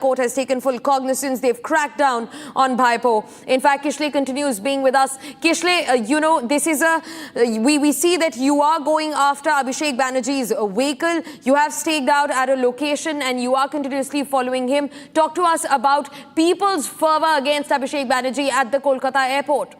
Court has taken full cognizance. They've cracked down on Bhaipo. In fact, Kishle continues being with us. Kishle, this is we see that you are going after Abhishek Banerjee's vehicle. You have staked out at a location and you are continuously following him. Talk to us about people's fervor against Abhishek Banerjee at the Kolkata airport.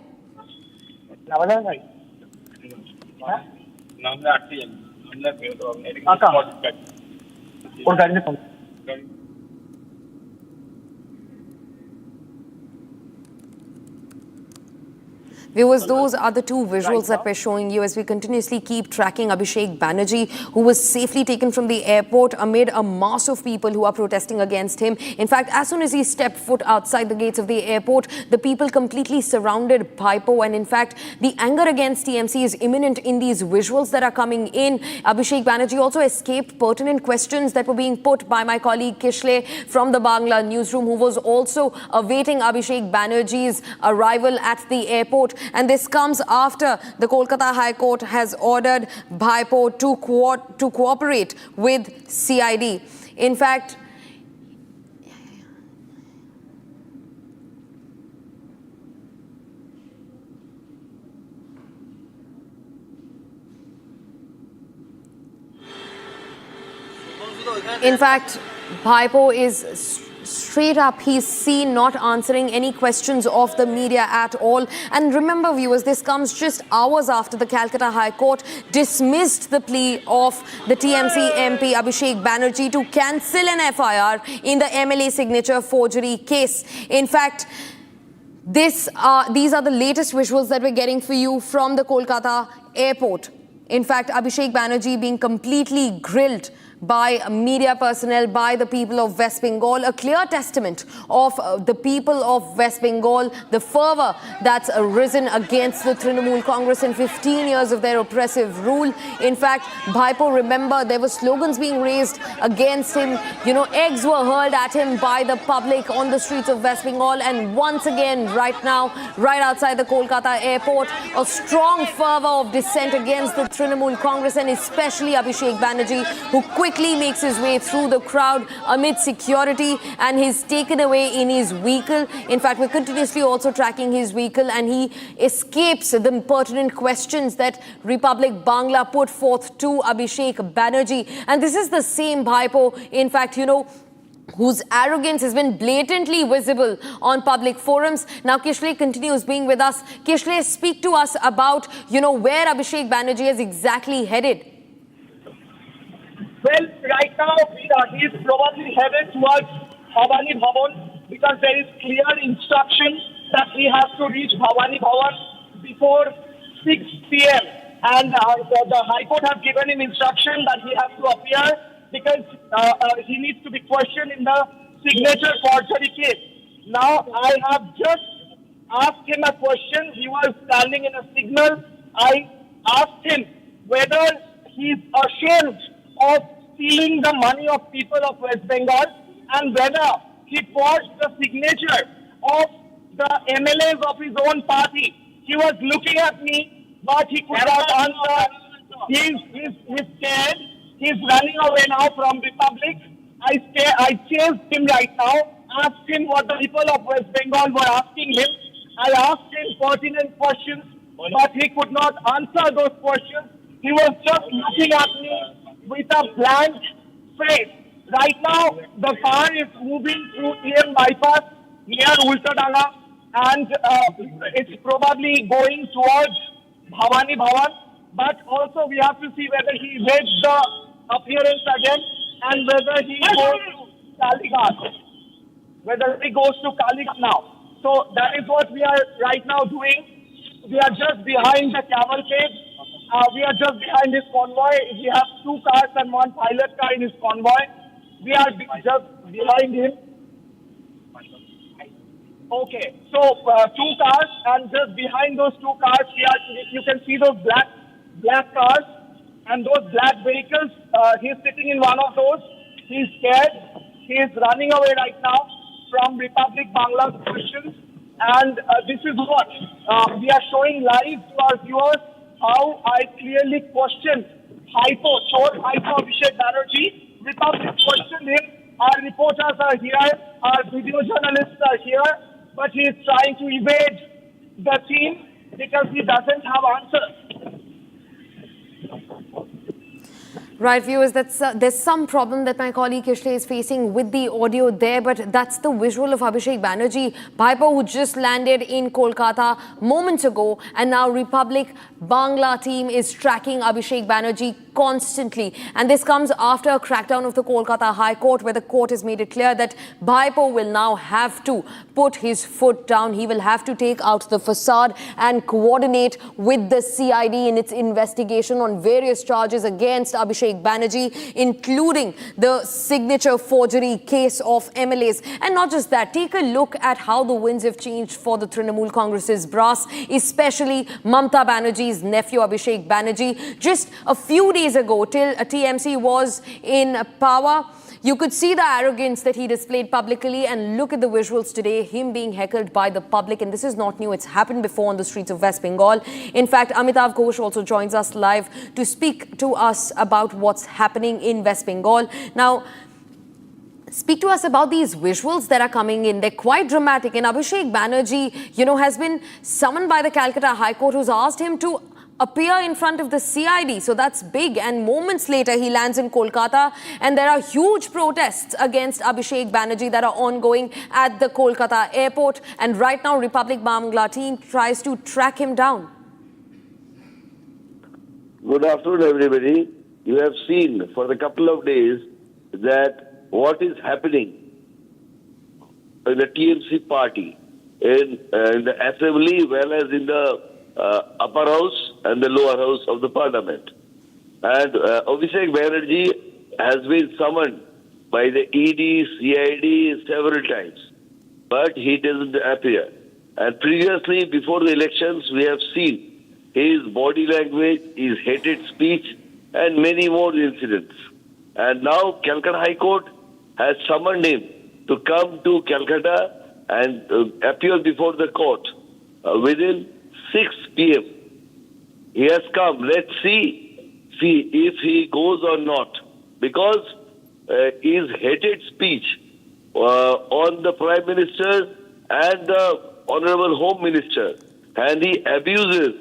Viewers, those are the two visuals that we're showing you as we continuously keep tracking Abhishek Banerjee, who was safely taken from the airport amid a mass of people who are protesting against him. In fact, as soon as he stepped foot outside the gates of the airport, the people completely surrounded Bhaipo. And in fact, the anger against TMC is imminent in these visuals that are coming in. Abhishek Banerjee also escaped pertinent questions that were being put by my colleague Kishle from the Bangla newsroom, who was also awaiting Abhishek Banerjee's arrival at the airport. And this comes after the Kolkata High Court has ordered Bhaipo to cooperate with CID. In fact, Bhaipo is straight up, he's seen not answering any questions of the media at all. And remember, viewers, this comes just hours after the Calcutta High Court dismissed the plea of the TMC MP Abhishek Banerjee to cancel an FIR in the MLA signature forgery case. In fact, these are the latest visuals that we're getting for you from the Kolkata airport. In fact, Abhishek Banerjee being completely grilled by media personnel, by the people of West Bengal, a clear testament of the people of West Bengal, the fervor that's arisen against the Trinamool Congress in 15 years of their oppressive rule. In fact, Bhaipo, remember, there were slogans being raised against him. Eggs were hurled at him by the public on the streets of West Bengal. And once again, right now, right outside the Kolkata airport, a strong fervor of dissent against the Trinamool Congress, and especially Abhishek Banerjee, who quickly makes his way through the crowd amid security, and he's taken away in his vehicle. In fact, we're continuously also tracking his vehicle, and he escapes the pertinent questions that Republic Bangla put forth to Abhishek Banerjee. And this is the same Bhaipo, in fact, whose arrogance has been blatantly visible on public forums. Now, Kishle continues being with us. Kishle, speak to us about, where Abhishek Banerjee is exactly headed. Well, right now, he is probably headed towards Bhavani Bhavan because there is clear instruction that he has to reach Bhavani Bhavan before 6 p.m. And the High Court has given him instruction that he has to appear because he needs to be questioned in the signature forgery case. Now, I have just asked him a question. He was standing in a signal. I asked him whether he is ashamed of stealing the money of people of West Bengal and whether he forged the signature of the MLAs of his own party. He was looking at me, but he could not answer. He's scared. He's running away now from Republic. I chased him right now, asked him what the people of West Bengal were asking him. I asked him pertinent questions, but he could not answer those questions. He was just looking at me with a blank face. Right now, the car is moving through TM bypass near Ultadanga, and it's probably going towards Bhavani Bhavan. But also, we have to see whether he makes the appearance again and whether he goes to Kalighat. Whether he goes to Kalighat now. So that is what we are right now doing. We are just behind the cavalcade. We are just behind his convoy. He has 2 cars and 1 pilot car in his convoy. We are just behind him. Okay, so 2 cars, and just behind those 2 cars, you can see those black cars and those black vehicles. He's sitting in one of those. He's scared. He is running away right now from Republic Bangla's questions. And this is what we are showing live to our viewers. How I clearly questioned High Court, Abhishek Banerjee. Republic questioned him our reporters are here, our video journalists are here, but he is trying to evade the scene because he doesn't have answers. Right, viewers, there's some problem that my colleague Kishle is facing with the audio there, but that's the visual of Abhishek Banerjee, Bhaipo, who just landed in Kolkata moments ago, and now Republic Bangla team is tracking Abhishek Banerjee constantly. And this comes after a crackdown of the Kolkata High Court, where the court has made it clear that Bhaipo will now have to put his foot down. He will have to take out the facade and coordinate with the CID in its investigation on various charges against Abhishek Banerjee, including the signature forgery case of MLAs. And not just that, take a look at how the winds have changed for the Trinamool Congress's brass, especially Mamta Banerjee's nephew Abhishek Banerjee. Just a few days ago, till TMC was in power, you could see the arrogance that he displayed publicly, and look at the visuals today, him being heckled by the public. And this is not new. It's happened before on the streets of West Bengal. In fact, Arnab Goswami also joins us live to speak to us about what's happening in West Bengal. Now, speak to us about these visuals that are coming in. They're quite dramatic. And Abhishek Banerjee, has been summoned by the Calcutta High Court, who's asked him to appear in front of the CID. So that's big. And moments later, he lands in Kolkata. And there are huge protests against Abhishek Banerjee that are ongoing at the Kolkata airport. And right now, Republic Bangla team tries to track him down. Good afternoon, everybody. You have seen for the couple of days that what is happening in the TMC party, in the assembly, well as in the upper house and the lower house of the parliament. And Abhishek Banerjee has been summoned by the ED, CID several times, but he doesn't appear. And previously, before the elections, we have seen his body language, his hated speech, and many more incidents. And now Calcutta High Court has summoned him to come to Calcutta and appear before the court within 6 p.m. He has come. Let's see if he goes or not. Because his hated speech on the Prime Minister and the Honorable Home Minister, and he abuses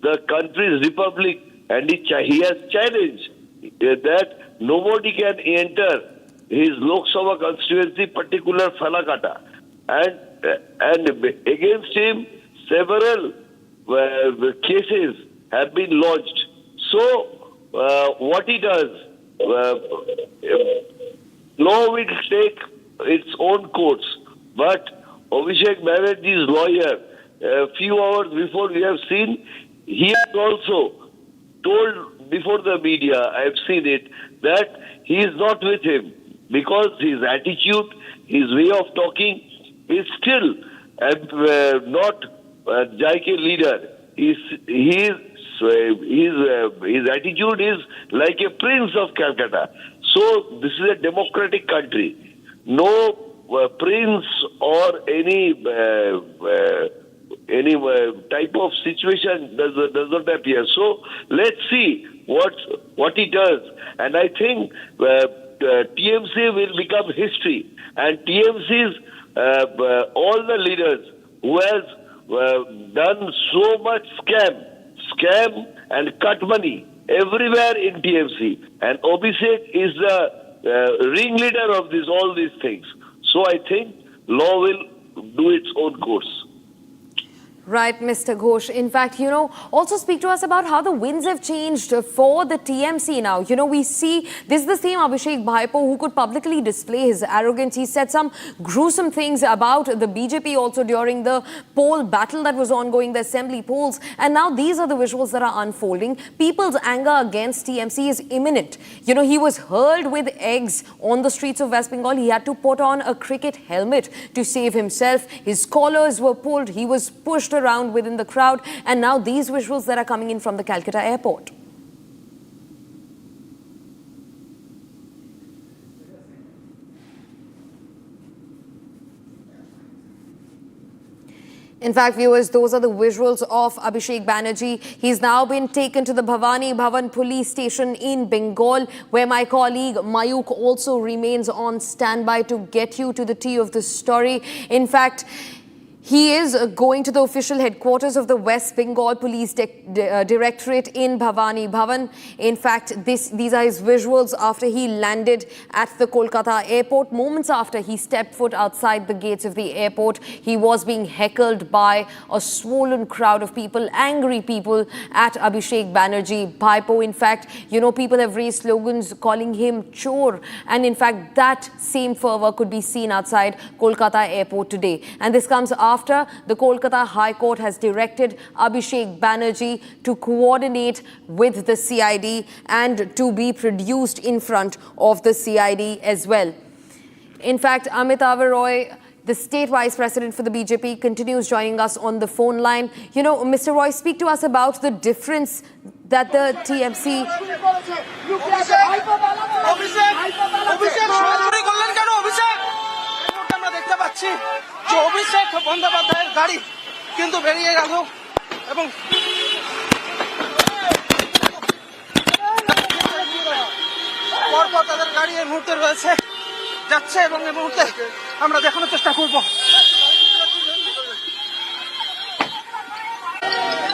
the country's republic, and he has challenged that nobody can enter his Lok Sabha constituency, particular Falakata. And against him, several cases have been lodged. So, what he does, law will take its own course. But Abhishek Banerjee's lawyer, a few hours before we have seen, he has also told before the media, I have seen it, that he is not with him because his attitude, his way of talking is still not JK leader. His attitude is like a prince of Calcutta. So this is a democratic country. No prince or any type of situation does not appear. So let's see what he does. And I think TMC will become history. And TMC's all the leaders who has done so much scam and cut money everywhere in TMC. And Abhishek is the ringleader of all these things. So I think law will do its own course. Right, Mr. Ghosh. In fact, also speak to us about how the winds have changed for the TMC now. We see this is the same Abhishek Bhaipo who could publicly display his arrogance. He said some gruesome things about the BJP also during the poll battle that was ongoing, the assembly polls. And now these are the visuals that are unfolding. People's anger against TMC is imminent. He was hurled with eggs on the streets of West Bengal. He had to put on a cricket helmet to save himself. His collars were pulled. He was pushed around within the crowd, and now these visuals that are coming in from the Calcutta airport. In fact, viewers, those are the visuals of Abhishek Banerjee. He's now been taken to the Bhavani Bhavan police station in Bengal, where my colleague Mayuk also remains on standby to get you to the tea of the story. In fact, he is going to the official headquarters of the West Bengal Police Directorate in Bhavani Bhavan. In fact, these are his visuals after he landed at the Kolkata airport. Moments after he stepped foot outside the gates of the airport, he was being heckled by a swollen crowd of people, angry people at Abhishek Banerjee. Bhaipo, in fact, you know, people have raised slogans calling him chor. And in fact, that same fervor could be seen outside Kolkata airport today. And this comes after the Kolkata High Court has directed Abhishek Banerjee to coordinate with the CID and to be produced in front of the CID as well. In fact, Amitav Roy, the state vice president for the BJP, continues joining us on the phone line. You know, Mr. Roy, speak to us about the difference that the TMC... অভিষেক বন্দ্যোপাধ্যায়ের গাড়ি কিন্তু বেরিয়ে গেল এবং পরপর তাদের গাড়ি এই মুহূর্তে রয়েছে যাচ্ছে এবং এই মুহূর্তে আমরা দেখানোর চেষ্টা করব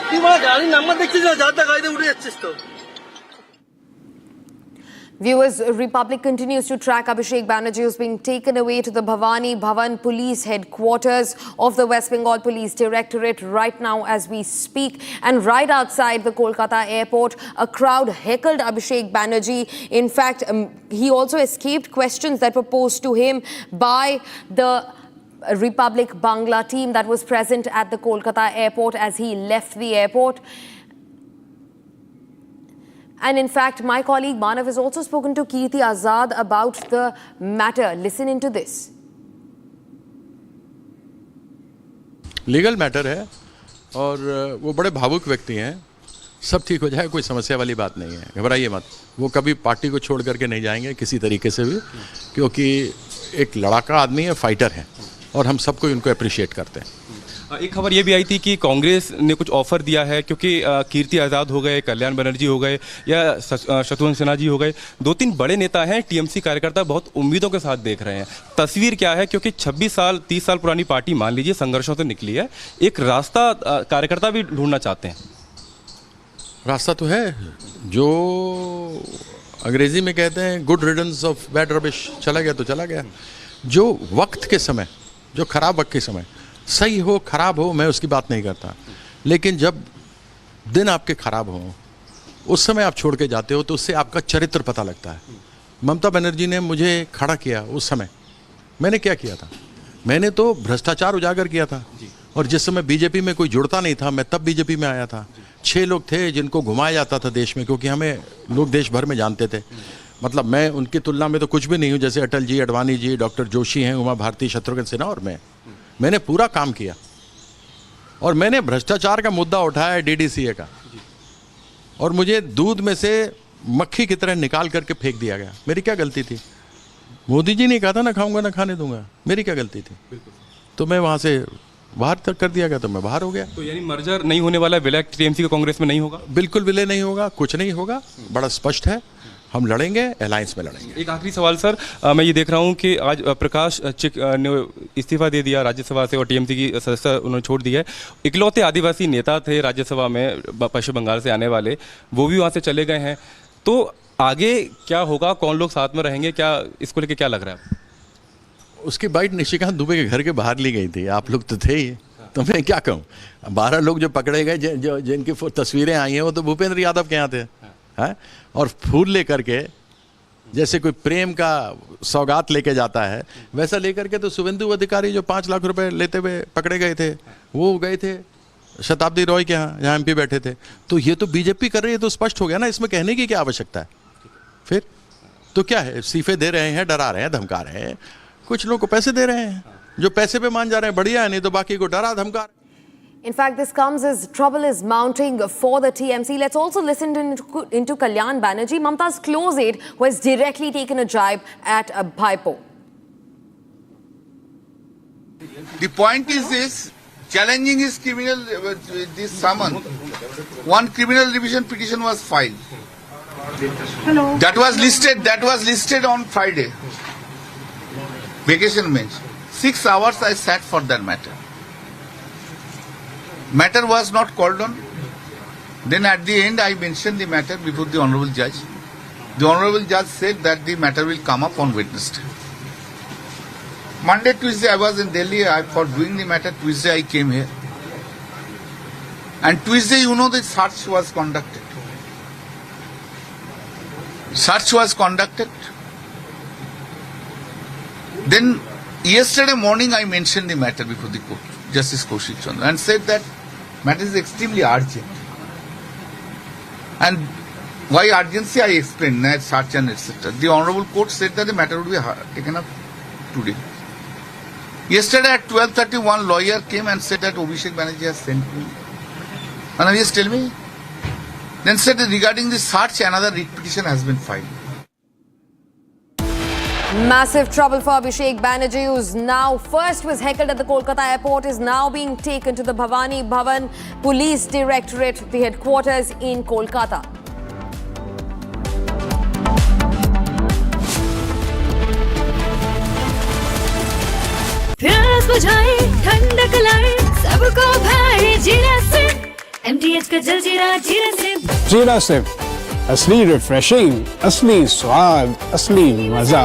তুই মানে গাড়ির নাম্বার দেখছিস না যার গাড়িতে উঠে যাচ্ছিস তো Viewers, Republic continues to track Abhishek Banerjee, who's being taken away to the Bhavani Bhavan police headquarters of the West Bengal Police Directorate right now as we speak. And right outside the Kolkata airport, a crowd heckled Abhishek Banerjee. In fact, he also escaped questions that were posed to him by the Republic Bangla team that was present at the Kolkata airport as he left the airport. And in fact, my colleague Manav has also spoken to Kirti Azad about the matter. Listen into this. Legal matter है और वो बड़े भावुक व्यक्ति हैं. सब ठीक हो जाए, कोई समस्या वाली बात नहीं है, घबराइए मत. वो कभी पार्टी को छोड़ करके नहीं जाएंगे किसी तरीके से भी, क्योंकि एक लड़ाका आदमी है, फाइटर है और हम सबको उनको अप्रिशिएट करते हैं. एक खबर ये भी आई थी कि कांग्रेस ने कुछ ऑफर दिया है, क्योंकि कीर्ति आज़ाद हो गए, कल्याण बनर्जी हो गए या शत्रुघ्न सिन्हा जी हो गए, 2-3 बड़े नेता हैं. टीएमसी कार्यकर्ता बहुत उम्मीदों के साथ देख रहे हैं. तस्वीर क्या है, क्योंकि 26 साल 30 साल पुरानी पार्टी मान लीजिए संघर्षों से निकली है, एक रास्ता कार्यकर्ता भी ढूंढना चाहते हैं. रास्ता तो है, जो अंग्रेजी में कहते हैं गुड रिडन्स ऑफ बैड रबिश. चला गया तो चला गया. जो वक्त के समय, जो खराब वक्त के समय, सही हो खराब हो, मैं उसकी बात नहीं करता, लेकिन जब दिन आपके खराब हो उस समय आप छोड़ के जाते हो तो उससे आपका चरित्र पता लगता है. ममता बनर्जी ने मुझे खड़ा किया उस समय. मैंने क्या किया था? मैंने तो भ्रष्टाचार उजागर किया था. और जिस समय बीजेपी में कोई जुड़ता नहीं था, मैं तब बीजेपी में आया था. 6 लोग थे जिनको घुमाया जाता था देश में, क्योंकि हमें लोग देश भर में जानते थे. मतलब मैं उनकी तुलना में तो कुछ भी नहीं हूँ. जैसे अटल जी, अडवाणी जी, डॉक्टर जोशी हैं, उमा भारती, शत्रुघ्न सिन्हा और मैंने पूरा काम किया. और मैंने भ्रष्टाचार का मुद्दा उठाया डीडीसीए का, और मुझे दूध में से मक्खी की तरह निकाल करके फेंक दिया गया. मेरी क्या गलती थी? मोदी जी ने कहा था ना खाऊंगा ना खाने दूंगा. मेरी क्या गलती थी? तो मैं वहां से बाहर तक कर दिया गया, तो मैं बाहर हो गया. तो यानी मर्जर नहीं होने वाला, विलय टीएमसी का कांग्रेस में नहीं होगा? बिल्कुल विलय नहीं होगा, कुछ नहीं होगा. बड़ा स्पष्ट है, हम लड़ेंगे, अलायंस में लड़ेंगे. एक आखिरी सवाल सर, मैं ये देख रहा हूँ कि आज प्रकाश चिक ने इस्तीफा दे दिया राज्यसभा से और टीएमसी की सदस्यता उन्होंने छोड़ दी है. इकलौते आदिवासी नेता थे राज्यसभा में पश्चिम बंगाल से आने वाले, वो भी वहाँ से चले गए हैं. तो आगे क्या होगा, कौन लोग साथ में रहेंगे, क्या इसको लेकर क्या लग रहा है? उसकी बाइट निशिकांत दुबे के घर के बाहर ली गई थी. आप लोग तो थे ही, तो मैं क्या कहूँ. 12 लोग जो पकड़े गए, जिनकी तस्वीरें आई हैं, वो तो भूपेंद्र यादव के यहाँ थे. है? और फूल लेकर के, जैसे कोई प्रेम का सौगात लेके जाता है, वैसा लेकर के तो शुभेंदु अधिकारी जो 5 लाख रुपए लेते हुए पकड़े गए थे, वो गए थे शताब्दी रॉय के यहाँ, जहाँ एमपी बैठे थे. तो ये तो बीजेपी कर रही है, तो स्पष्ट हो गया ना. इसमें कहने की क्या आवश्यकता है? फिर तो क्या है, इस्तीफे दे रहे हैं, डरा रहे हैं, धमका रहे हैं. कुछ लोग को पैसे दे रहे हैं, जो पैसे पे मान जा रहे हैं बढ़िया है, नहीं तो बाकी को डरा धमका. In fact, this comes as trouble is mounting for the TMC. Let's also listen into Kalyan Banerjee, Mamta's close aide, who has directly taken a jibe at Bhaipo. The point is this, challenging his criminal this summon. One criminal revision petition was filed. Hello. That was listed on Friday. Vacation bench. 6 hours I sat for that matter. Matter was not called on. Then at the end I mentioned the matter before the Honorable Judge. The Honorable Judge said that the matter will come up on Wednesday. Monday, Tuesday I was in Delhi for doing the matter. Tuesday I came here. And Tuesday, the search was conducted. Then yesterday morning I mentioned the matter before the court, Justice Kaushik Chandra, and said that matter is extremely urgent. And why urgency I explained, that search and etc. The Honorable Court said that the matter would be taken up today. Yesterday at 12:30, one lawyer came and said that Abhishek Banerjee has sent me. And I just tell me. Then said that regarding the search, another writ petition has been filed. Massive trouble for Abhishek Banerjee, who's now first was heckled at the Kolkata airport, is now being taken to the Bhavani Bhavan Police Directorate, the headquarters in Kolkata. प्यास बुझाए ठंडक लाए सबको भाई जीरा से MTH का जल जीरा जीरा से जीरा से असली रिफ्रेशिंग, असली स्वाद, असली मजा।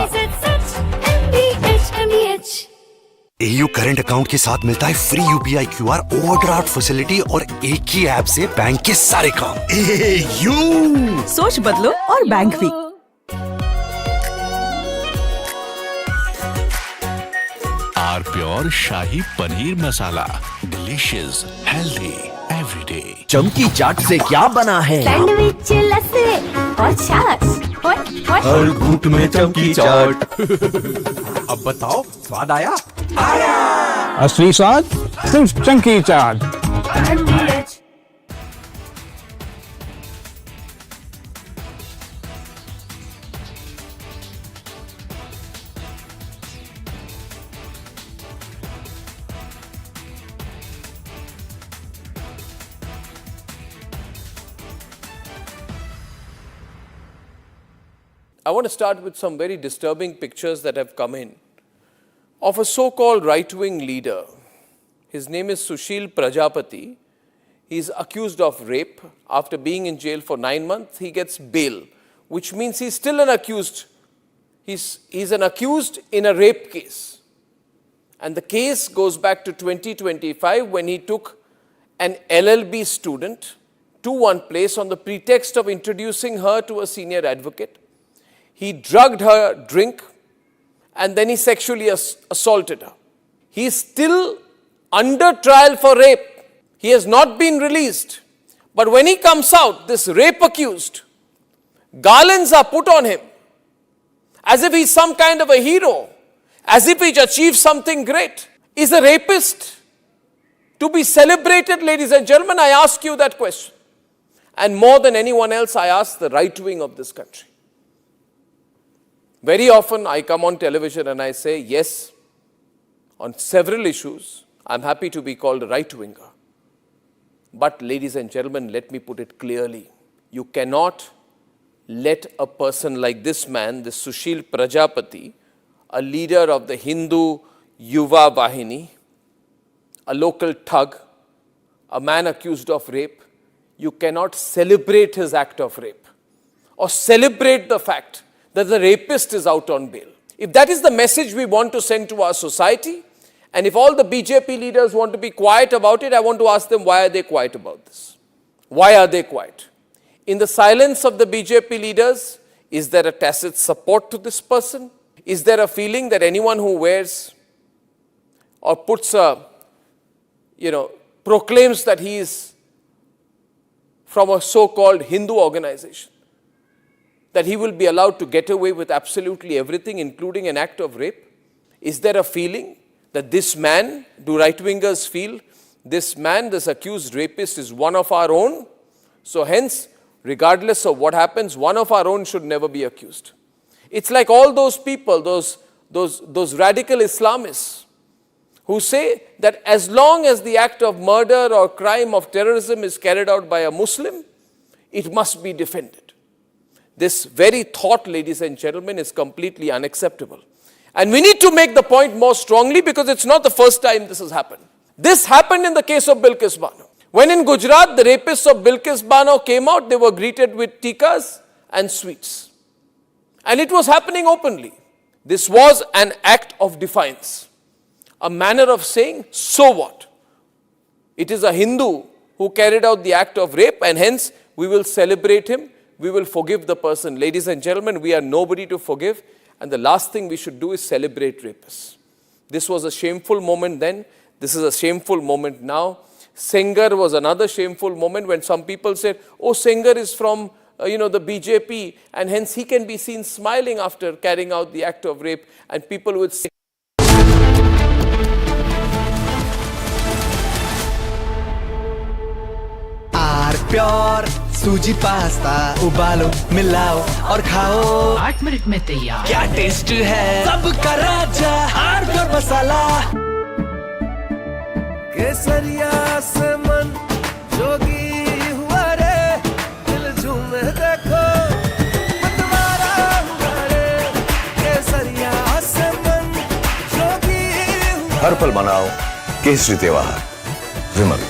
MTH AU करंट अकाउंट के साथ मिलता है free UPI QR overdraft facility और एक ही ऐप से बैंक के सारे काम। AU सोच बदलो और बैंक भी। Are pure shahi paneer masala, delicious, healthy everyday. चमकी चाट से क्या बना है? सैंडविच लस्सी और छाछ। हर घूंट में चमकी चाट। अब बताओ स्वाद आया? असली स्वाद सिर्फ chunky chaat. I want to start with some very disturbing pictures that have come in of a so-called right-wing leader. His name is Sushil Prajapati. He's accused of rape. After being in jail for 9 months, he gets bail, which means he's still an accused. He's an accused in a rape case. And the case goes back to 2025 when he took an LLB student to one place on the pretext of introducing her to a senior advocate. He drugged her drink and then he sexually assaulted her. He is still under trial for rape. He has not been released. But when he comes out, this rape accused, garlands are put on him as if he's some kind of a hero, as if he's achieved something great. Is a rapist to be celebrated, ladies and gentlemen? I ask you that question. And more than anyone else, I ask the right wing of this country. Very often I come on television and I say, yes, on several issues, I'm happy to be called a right-winger. But ladies and gentlemen, let me put it clearly. You cannot let a person like this man, this Sushil Prajapati, a leader of the Hindu Yuva Vahini, a local thug, a man accused of rape, you cannot celebrate his act of rape or celebrate the fact that the rapist is out on bail. If that is the message we want to send to our society, and if all the BJP leaders want to be quiet about it, I want to ask them, why are they quiet about this? Why are they quiet? In the silence of the BJP leaders, is there a tacit support to this person? Is there a feeling that anyone who wears or puts a, proclaims that he is from a so-called Hindu organization, that he will be allowed to get away with absolutely everything, including an act of rape? Is there a feeling that this man, do right-wingers feel, this man, this accused rapist is one of our own? So hence, regardless of what happens, one of our own should never be accused. It's like all those people, those radical Islamists who say that as long as the act of murder or crime of terrorism is carried out by a Muslim, it must be defended. This very thought, ladies and gentlemen, is completely unacceptable. And we need to make the point more strongly because it's not the first time this has happened. This happened in the case of Bilkis Bano. When in Gujarat, the rapists of Bilkis Bano came out, they were greeted with tikas and sweets. And it was happening openly. This was an act of defiance. A manner of saying, so what? It is a Hindu who carried out the act of rape and hence we will celebrate him, we will forgive the person. Ladies and gentlemen, we are nobody to forgive and the last thing we should do is celebrate rapists. This was a shameful moment then, this is a shameful moment now. Sengar was another shameful moment when some people said, oh, Sengar is from the BJP and hence he can be seen smiling after carrying out the act of rape and people would say, pure सूजी pasta उबालो मिलाओ और खाओ 8 minute में तैयार। क्या taste है सबका राजा आर प्योर मसाला केसरिया से मन जोगी हुआ रे दिल झूमे देखो मतवारा हुआ रे केसरिया से मन जोगी हर पल मनाओ केसरी त्योहार विमल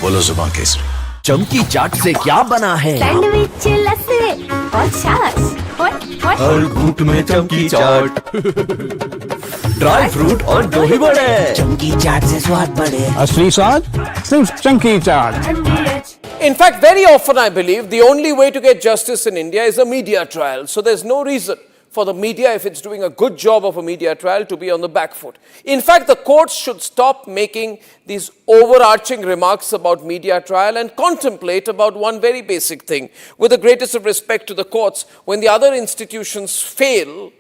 बोलो जुबान केसरी चमकी चाट से क्या बना है सैंडविच लस्सी और छाछ हर घूंट में चमकी चाट ड्राई फ्रूट और दही बड़े चमकी चाट से स्वाद बढ़े असली स्वाद सिर्फ चमकी चाट। In fact, very often I believe the only way to get justice in India is a media trial. So there's no reason for the media, if it's doing a good job of a media trial, to be on the back foot. In fact, the courts should stop making these overarching remarks about media trial and contemplate about one very basic thing. With the greatest of respect to the courts, when the other institutions fail,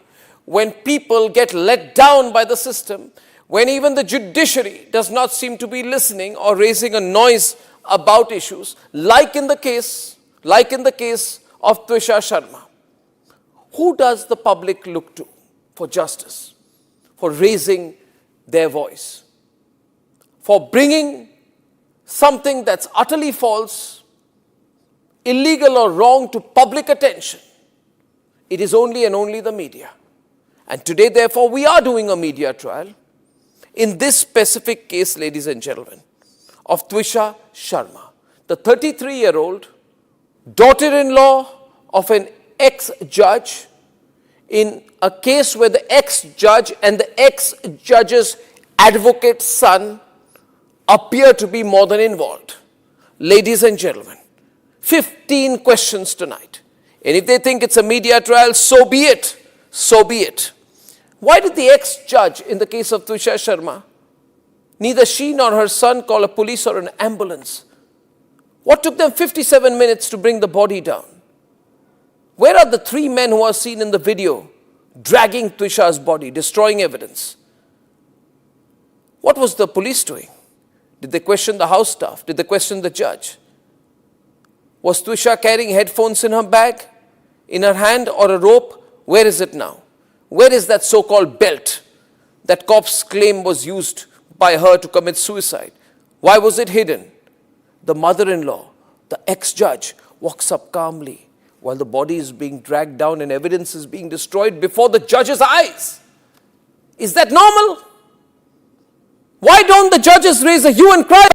when people get let down by the system, when even the judiciary does not seem to be listening or raising a noise about issues, like in the case of Twisha Sharma. Who does the public look to for justice, for raising their voice, for bringing something that's utterly false, illegal or wrong to public attention? It is only and only the media. And today, therefore, we are doing a media trial in this specific case, ladies and gentlemen, of Twisha Sharma, the 33-year-old daughter-in-law of an ex-judge in a case where the ex-judge and the ex-judge's advocate's son appear to be more than involved. Ladies and gentlemen, 15 questions tonight. And if they think it's a media trial, so be it. So be it. Why did the ex-judge in the case of Twisha Sharma, neither she nor her son call a police or an ambulance? What took them 57 minutes to bring the body down? Where are the 3 men who are seen in the video dragging Twisha's body, destroying evidence? What was the police doing? Did they question the house staff? Did they question the judge? Was Twisha carrying headphones in her bag, in her hand, or a rope? Where is it now? Where is that so-called belt that cops claim was used by her to commit suicide? Why was it hidden? The mother-in-law, the ex-judge, walks up calmly while the body is being dragged down and evidence is being destroyed before the judge's eyes. Is that normal? Why don't the judges raise a hue and cry?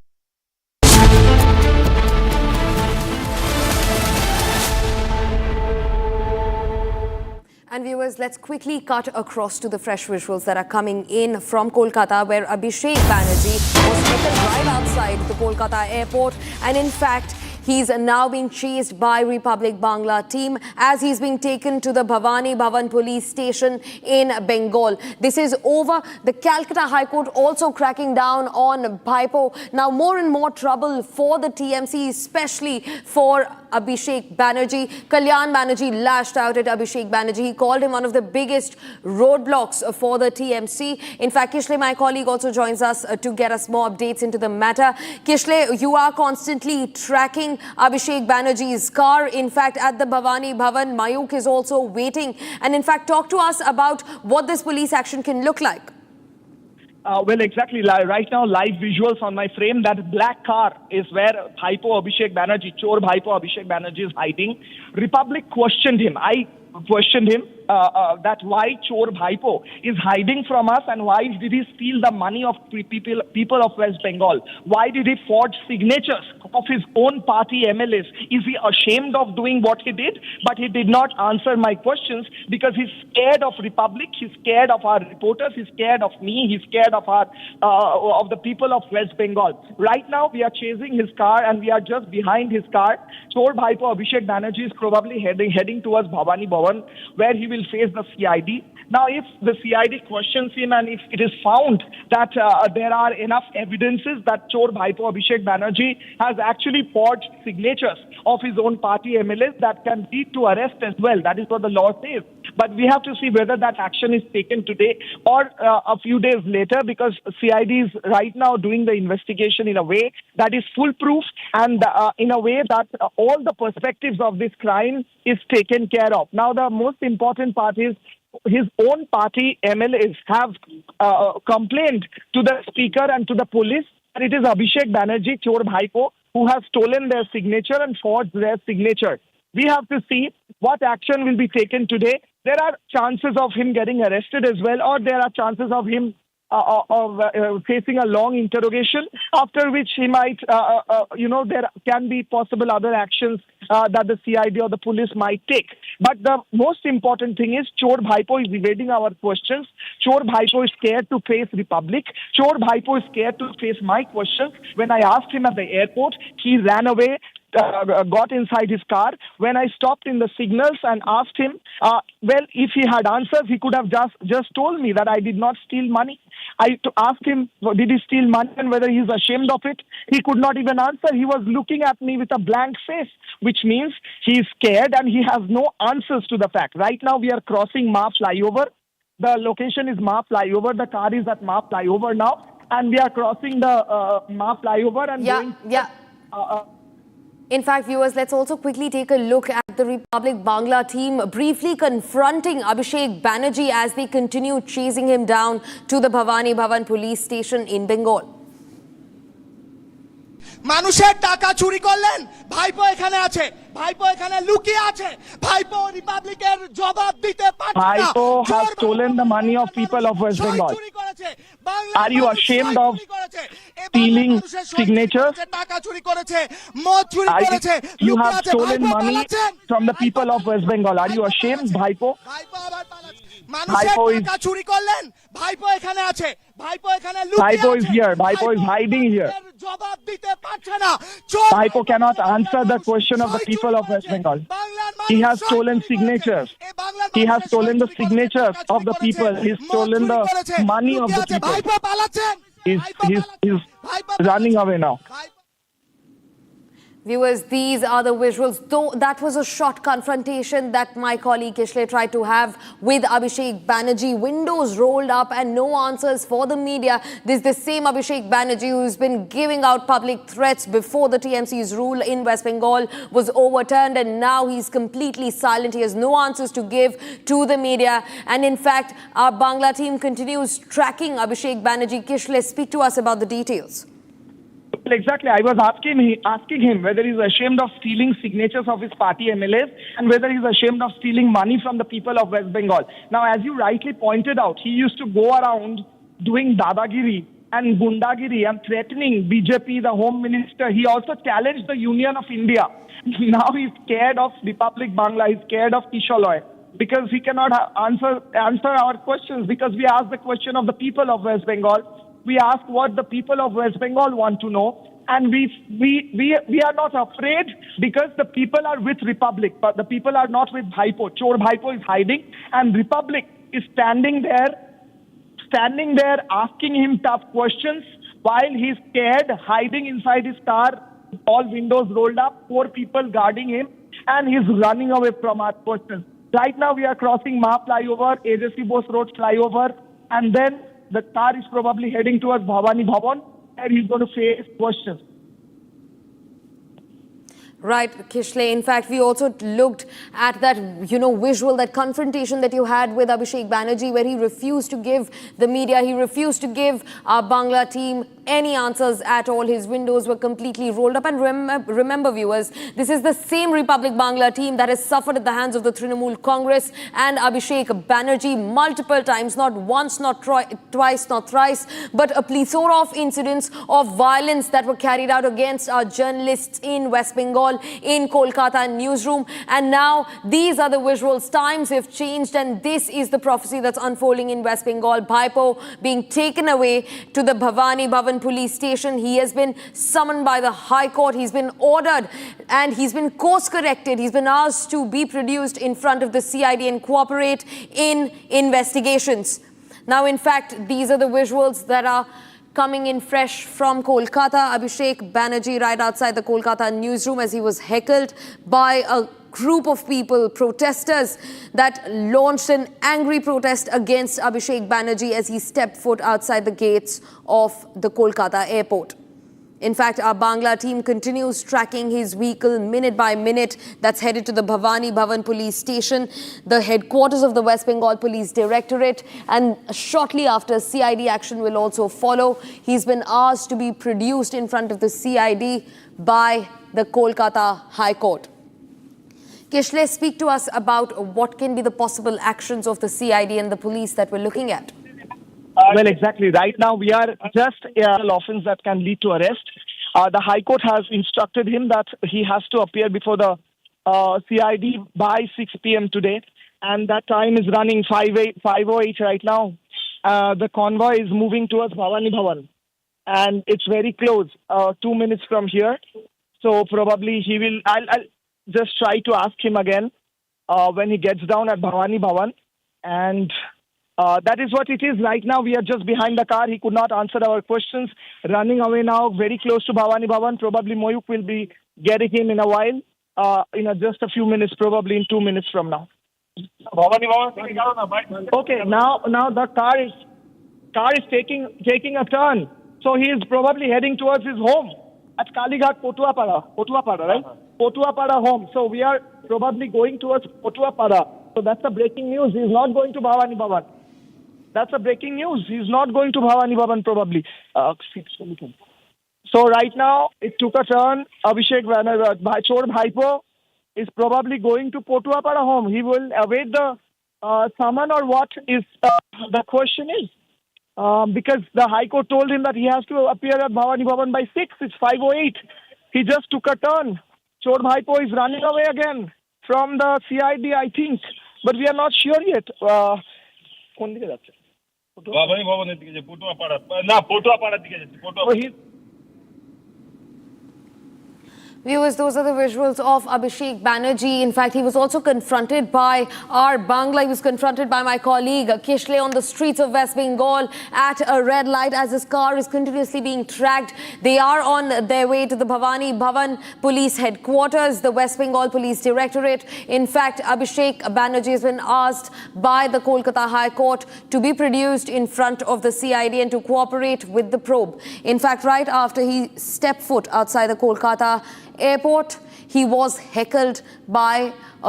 And viewers, let's quickly cut across to the fresh visuals that are coming in from Kolkata, where Abhishek Banerjee was taken right outside the Kolkata airport. And in fact, he's now being chased by Republic Bangla team as he's being taken to the Bhavani Bhavan police station in Bengal. This is over. The Calcutta High Court also cracking down on Bhaipo. Now more and more trouble for the TMC, especially for Abhishek Banerjee. Kalyan Banerjee lashed out at Abhishek Banerjee. He called him one of the biggest roadblocks for the TMC. In fact, Kishle, my colleague, also joins us to get us more updates into the matter. Kishle, you are constantly tracking Abhishek Banerjee's car. In fact, at the Bhavani Bhavan, Mayuk is also waiting. And in fact, talk to us about what this police action can look like. Well, exactly. Right now, live visuals on my frame. That black car is where Bhaipo Abhishek Banerjee, Chor Bhaipo Abhishek Banerjee is hiding. Republic questioned him. I questioned him that why Chor Bhaipo is hiding from us and why did he steal the money of people of West Bengal? Why did he forge signatures of his own party MLAs? Is he ashamed of doing what he did? But he did not answer my questions because he's scared of Republic, he's scared of our reporters, he's scared of me, he's scared of our of the people of West Bengal. Right now we are chasing his car and we are just behind his car. Chor Bhaipo Abhishek Banerjee is probably heading towards Bhavani Bhavan, where he will face the CID. Now, if the CID questions him and if it is found that there are enough evidences that Chor Bhaipo Abhishek Banerjee has actually forged signatures of his own party MLAs, that can lead to arrest as well. That is what the law says. But we have to see whether that action is taken today or a few days later, because CID is right now doing the investigation in a way that is foolproof and in a way that all the perspectives of this crime is taken care of. Now, the most important part is his own party MLAs have complained to the speaker and to the police that it is Abhishek Banerjee, Chor Bhaipo, who has stolen their signature and forged their signature. We have to see what action will be taken today. There are chances of him getting arrested as well, or there are chances of him facing a long interrogation, after which he might, there can be possible other actions that the CID or the police might take. But the most important thing is Chor Bhaipo is evading our questions. Chor Bhaipo is scared to face Republic. Chor Bhaipo is scared to face my questions. When I asked him at the airport, he ran away, got inside his car. When I stopped in the signals and asked him, if he had answers, he could have just told me that I did not steal money. I asked him, did he steal money and whether he's ashamed of it? He could not even answer. He was looking at me with a blank face, which means he is scared and he has no answers to the fact. Right now we are crossing Ma flyover. The location is Ma flyover. The car is at Ma flyover now. And we are crossing the Ma flyover and going... In fact, viewers, let's also quickly take a look at the Republic Bangla team briefly confronting Abhishek Banerjee as they continue chasing him down to the Bhavani Bhavan police station in Bengal. মানুষের টাকা চুরি করলেন, ভাইপো এখানে আছে, ভাইপো এখানে লুকিয়ে আছে, ভাইপো রিপাবলিকের জবাব দিতে পারছে না। Bhaipo has stolen the money of people of West Bengal. Are you ashamed of stealing signatures? টাকা চুরি করেছে, মদ চুরি করেছে, You have stolen money from the people of West Bengal. Are you ashamed, Bhaipo? ভাইপো আবার পালাচ্ছে। মানুষের টাকা চুরি করলেন, ভাইপো এখানে আছে, ভাইপো এখানে লুকিয়ে আছে। Bhaipo is here. Bhaipo is hiding here. জবাব দিতে পারছে না। Bhaipo cannot answer the question of the people of West Bengal. He has stolen signatures. He has stolen the signatures of the people. He's stolen the money of the people. He's running away now. Viewers, these are the visuals. Though that was a short confrontation that my colleague Kishle tried to have with Abhishek Banerjee. Windows rolled up and no answers for the media. This is the same Abhishek Banerjee who's been giving out public threats before the TMC's rule in West Bengal was overturned, and now he's completely silent. He has no answers to give to the media. And in fact, our Bangla team continues tracking Abhishek Banerjee. Kishle, speak to us about the details. Exactly. I was asking him whether he's ashamed of stealing signatures of his party MLAs and whether he's ashamed of stealing money from the people of West Bengal. Now, as you rightly pointed out, he used to go around doing dadagiri and gundagiri and threatening BJP, the Home Minister. He also challenged the Union of India. Now he's scared of Republic Bangla. He's scared of Kishaloy because he cannot answer our questions, because we asked the question of the people of West Bengal. We ask what the people of West Bengal want to know, and we are not afraid because the people are with Republic, but the people are not with Bhaipo. Chor Bhaipo is hiding, and Republic is standing there asking him tough questions while he's scared, hiding inside his car, all windows rolled up, 4 people guarding him, and he's running away from our questions. Right now we are crossing Ma flyover, AJC Bose Road flyover, and then the car is probably heading towards Bhavani Bhavan, and he's going to face questions. Right, Kishle. In fact, we also looked at that, visual, that confrontation that you had with Abhishek Banerjee, where he refused to give the media, he refused to give our Bangla team any answers at all. His windows were completely rolled up. And remember, viewers, this is the same Republic Bangla team that has suffered at the hands of the Trinamool Congress and Abhishek Banerjee multiple times, not once, not twice, not thrice, but a plethora of incidents of violence that were carried out against our journalists in West Bengal, in Kolkata newsroom. And now these are the visuals. Times have changed, and this is the prophecy that's unfolding in West Bengal. Bhaipo being taken away to the Bhavani Bhavan police station. He has been summoned by the High Court. He's been ordered and he's been course corrected. He's been asked to be produced in front of the CID and cooperate in investigations. Now, in fact, these are the visuals that are coming in fresh from Kolkata. Abhishek Banerjee right outside the Kolkata newsroom as he was heckled by a group of people, protesters, that launched an angry protest against Abhishek Banerjee as he stepped foot outside the gates of the Kolkata airport. In fact, our Bangla team continues tracking his vehicle minute by minute. That's headed to the Bhavani Bhavan police station, the headquarters of the West Bengal Police Directorate, and shortly after, CID action will also follow. He's been asked to be produced in front of the CID by the Kolkata High Court. Kishle, speak to us about what can be the possible actions of the CID and the police that we're looking at. Well, exactly. Right now, we are just an offense that can lead to arrest. The High Court has instructed him that he has to appear before the CID by 6 p.m. today, and that time is running 5:08 right now. The convoy is moving towards Bhavani Bhavan, and it's very close, 2 minutes from here. So probably he will. I'll just try to ask him again when he gets down at Bhavani Bhavan, and that is what it is. Right now, we are just behind the car. He could not answer our questions. Running away now, very close to Bhavani Bhavan. Probably Moyuk will be getting him in a while, just a few minutes, probably in 2 minutes from now. Okay, now the car is taking a turn. So he is probably heading towards his home at Kalighat, Potuapada, right? Potuapada home. So we are probably going towards Potuapada. So that's a breaking news. He is not going to Bhavani Bhavan. That's a breaking news. He's not going to Bhavani Bhavan probably. So right now, it took a turn. Abhishek Banerjee, Chor Bhaipo, is probably going to Potuapada home. He will await the summon, or what is the question is. Because the High Court told him that he has to appear at Bhavani Bhavan by 6. It's 5:08. He just took a turn. Chor Bhaipo is running away again from the CID, I think. But we are not sure yet. কোন দিকে যাচ্ছে? বাবানি ভবনের দিকে যে পটুয়াপাড়া না পটুয়াপাড়ার দিকে যাচ্ছে Patuapara Viewers, those are the visuals of Abhishek Banerjee. In fact, he was also confronted by our Bangla. He was confronted by my colleague Kishle on the streets of West Bengal at a red light as his car is continuously being tracked. They are on their way to the Bhavani Bhavan Police Headquarters, the West Bengal Police Directorate. In fact, Abhishek Banerjee has been asked by the Kolkata High Court to be produced in front of the CID and to cooperate with the probe. In fact, right after he stepped foot outside the Kolkata airport, he was heckled by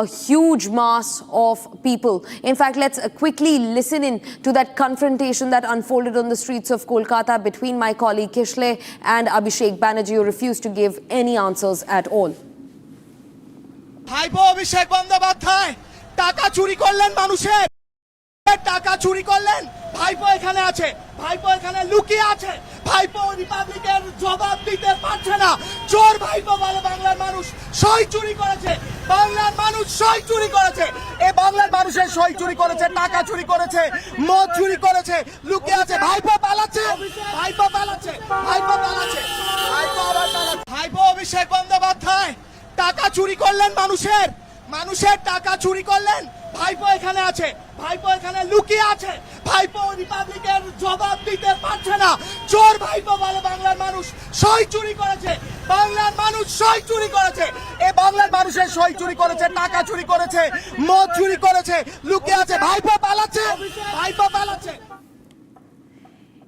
a huge mass of people. In fact, let's quickly listen in to that confrontation that unfolded on the streets of Kolkata between my colleague Kishle and Abhishek Banerjee, who refused to give any answers at all. ভাইপো অভিষেক বন্দ্যোপাধ্যায় টাকা চুরি করলেন মানুষের টাকা চুরি করলেন ভাইপো এখানে আছে ভাইপো এখানে লুকিয়ে আছে ভাইপো রিপাবলিকের জবাব দিতে পারছে না চোর ভাইপো বলে বাংলার মানুষ সই চুরি করেছে বাংলার মানুষ সই চুরি করেছে এই বাংলার মানুষের সই চুরি করেছে টাকা চুরি করেছে মদ চুরি করেছে লুকিয়ে আছে ভাইপো পালাচ্ছে ভাইপো পালাচ্ছে ভাইপো পালাচ্ছে ভাইপো আবার পালাচ্ছে ভাইপো অভিষেক বন্দ্যোপাধ্যায় টাকা চুরি করলেন মানুষের টাকা চুরি করলেন ভাইপো এখানে আছে ভাইপো এখানে লুকিয়ে আছে ভাইপো রিপাবলিকের জবাব দিতে পারছে না চোর ভাইপো বলে বাংলার মানুষ সই চুরি করেছে বাংলার মানুষ সই চুরি করেছে এই বাংলার মানুষের সই চুরি করেছে টাকা চুরি করেছে মদ চুরি করেছে লুকিয়ে আছে ভাইপো পালাচ্ছে ভাইপো পালাচ্ছে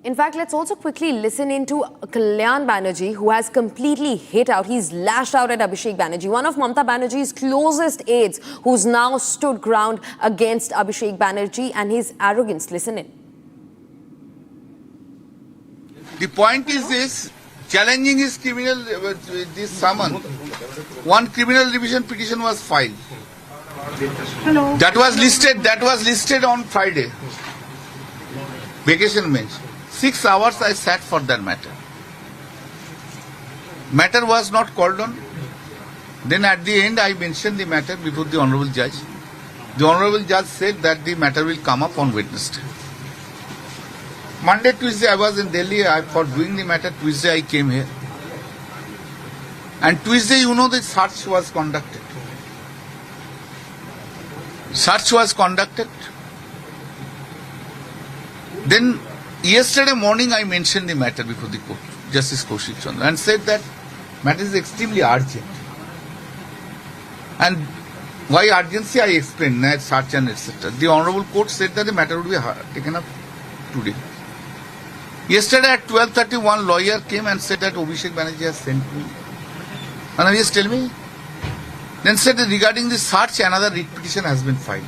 In fact, let's also quickly listen into Calcutta Banerjee, who has completely hit out. He's lashed out at Abhishek Banerjee, one of Mamata Banerjee's closest aides, who's now stood ground against Abhishek Banerjee and his arrogance. Listen in. The point is this, challenging his criminal, this summon. One criminal revision petition was filed. Hello. That was listed on Friday. Vacation bench. 6 hours I sat for that matter. Matter was not called on. Then at the end I mentioned the matter before the Honorable Judge. The Honorable Judge said that the matter will come up on Wednesday. Monday, Tuesday I was in Delhi for doing the matter. Tuesday I came here. And Tuesday, you know, the search was conducted. Search was conducted. Then yesterday morning I mentioned the matter before the court, Justice Kaushik Chandra, and said that matter is extremely urgent. And why urgency I explained, search and etc. The Honorable Court said that the matter would be taken up today. Yesterday at 12:31, lawyer came and said that Abhishek Banerjee has sent me. And I just tell me. Then said that regarding the search, another writ petition has been filed.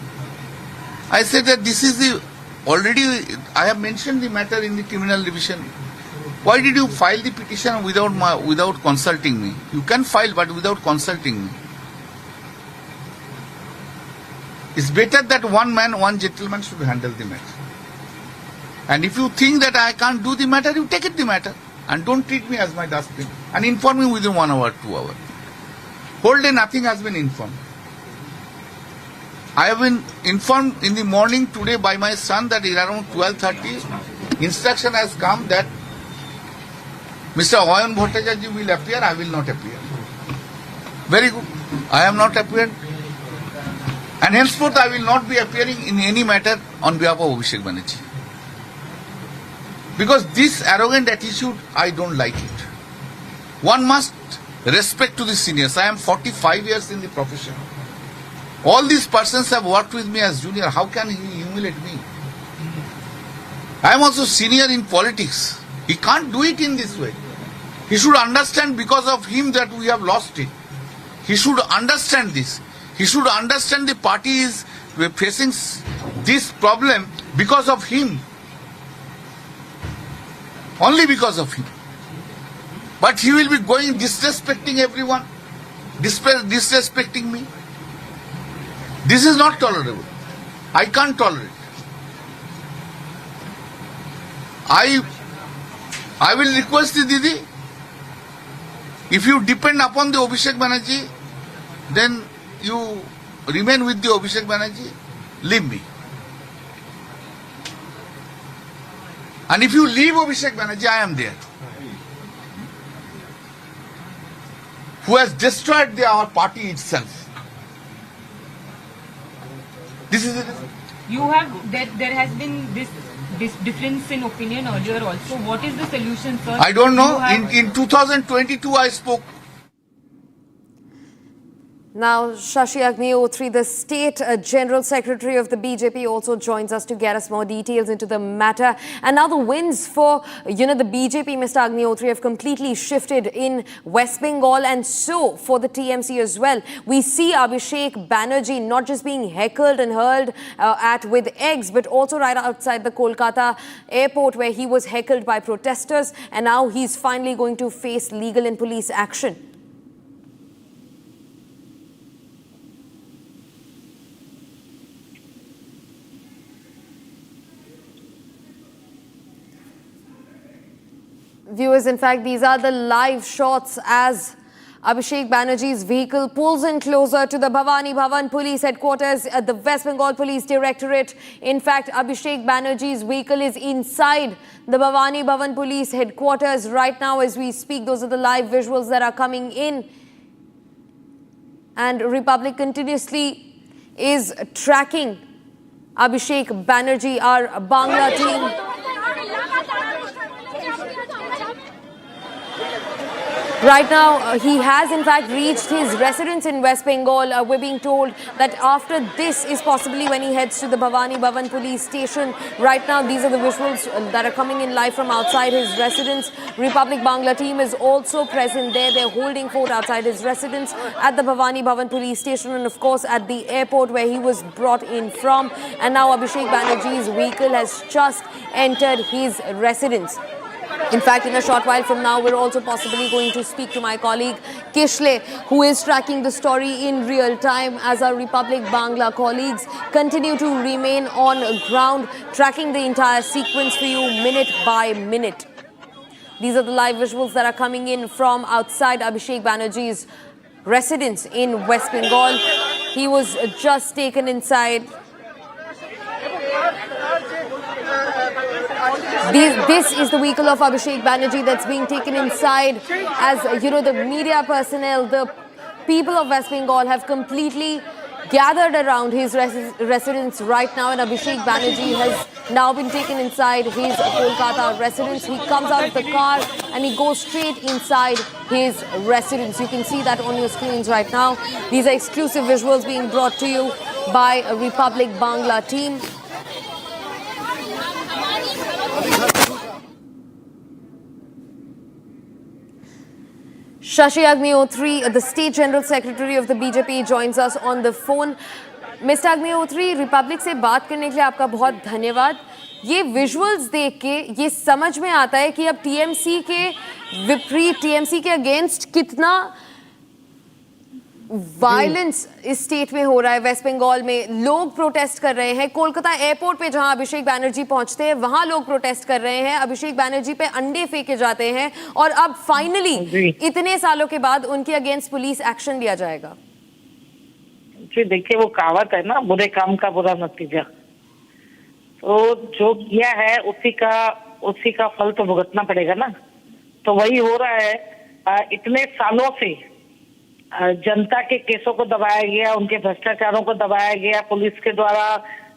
I said that this is the already. I have mentioned the matter in the criminal division. Why did you file the petition without consulting me? You can file, but without consulting me. It's better that one man, one gentleman should handle the matter. And if you think that I can't do the matter, you take it the matter. And don't treat me as my dustbin. And inform me within 1 hour, 2 hours. Whole day nothing has been informed. I have been informed in the morning today by my son that around 12:30, instruction has come that Mr. Oyan Bhattacharya will appear, I will not appear. Very good. I have not appeared. And henceforth I will not be appearing in any matter on behalf of Abhishek Banerjee. Because this arrogant attitude, I don't like it. One must respect to the seniors. I am 45 years in the profession. All these persons have worked with me as junior. How can he humiliate me? I am also senior in politics. He can't do it in this way. He should understand because of him that we have lost it. He should understand this. He should understand the party is facing this problem because of him. Only because of him. But he will be going disrespecting everyone, disrespecting me. This is not tolerable. I can't tolerate. I will request the Didi, if you depend upon the Abhishek Banerjee, then you remain with the Abhishek Banerjee, leave me. And if you leave Abhishek Banerjee, I am there. Who has destroyed our party itself. This is it. You have, there has been this difference in opinion earlier also. What is the solution, sir? I don't know. In 2022 I spoke. Now, Shashi Agnihotri, the State General Secretary of the BJP, also joins us to get us more details into the matter. And now the winds for, the BJP, Mr. Agnihotri, have completely shifted in West Bengal, and so for the TMC as well. We see Abhishek Banerjee not just being heckled and hurled at with eggs, but also right outside the Kolkata airport, where he was heckled by protesters, and now he's finally going to face legal and police action. Viewers, in fact, these are the live shots as Abhishek Banerjee's vehicle pulls in closer to the Bhavani Bhavan Police Headquarters at the West Bengal Police Directorate. In fact, Abhishek Banerjee's vehicle is inside the Bhavani Bhavan Police Headquarters right now as we speak. Those are the live visuals that are coming in. And Republic continuously is tracking Abhishek Banerjee, our Bangla team. Right now, he has in fact reached his residence in West Bengal. We're being told that after this is possibly when he heads to the Bhavani Bhavan police station. Right now, these are the visuals that are coming in live from outside his residence. Republic Bangla team is also present there. They're holding fort outside his residence at the Bhavani Bhavan police station and of course at the airport where he was brought in from. And now Abhishek Banerjee's vehicle has just entered his residence. In fact, in a short while from now, we're also possibly going to speak to my colleague Kishle, who is tracking the story in real time as our Republic Bangla colleagues continue to remain on ground, tracking the entire sequence for you minute by minute. These are the live visuals that are coming in from outside Abhishek Banerjee's residence in West Bengal. He was just taken inside. This is the vehicle of Abhishek Banerjee that's being taken inside. As you know, the media personnel, the people of West Bengal have completely gathered around his residence right now, and Abhishek Banerjee has now been taken inside his Kolkata residence. He comes out of the car and he goes straight inside his residence. You can see that on your screens right now. These are exclusive visuals being brought to you by a Republic Bangla team. Shashi Agnihotri, the State General Secretary of the BJP, joins us on the phone. Mr. Agnihotri, Republic से बात करने के लिए आपका बहुत धन्यवाद. ये visuals देख के ये समझ में आता है कि अब टीएमसी के विपरीत, टीएमसी के अगेंस्ट कितना वायलेंस इस स्टेट में हो रहा है. वेस्ट बंगाल में लोग प्रोटेस्ट कर रहे हैं. कोलकाता एयरपोर्ट पे जहां अभिषेक बैनर्जी पहुंचते हैं वहां लोग प्रोटेस्ट कर रहे हैं. अभिषेक बैनर्जी पे अंडे फेंके जाते हैं और अब फाइनली इतने सालों के बाद उनके अगेंस्ट पुलिस एक्शन लिया जाएगा. जी देखिए, वो कहावत है ना, बुरे काम का बुरा नतीजा. तो जो किया है उसी का फल तो भुगतना पड़ेगा ना. तो वही हो रहा है. इतने सालों से जनता के केसों को दबाया गया, उनके भ्रष्टाचारों को दबाया गया, पुलिस के द्वारा,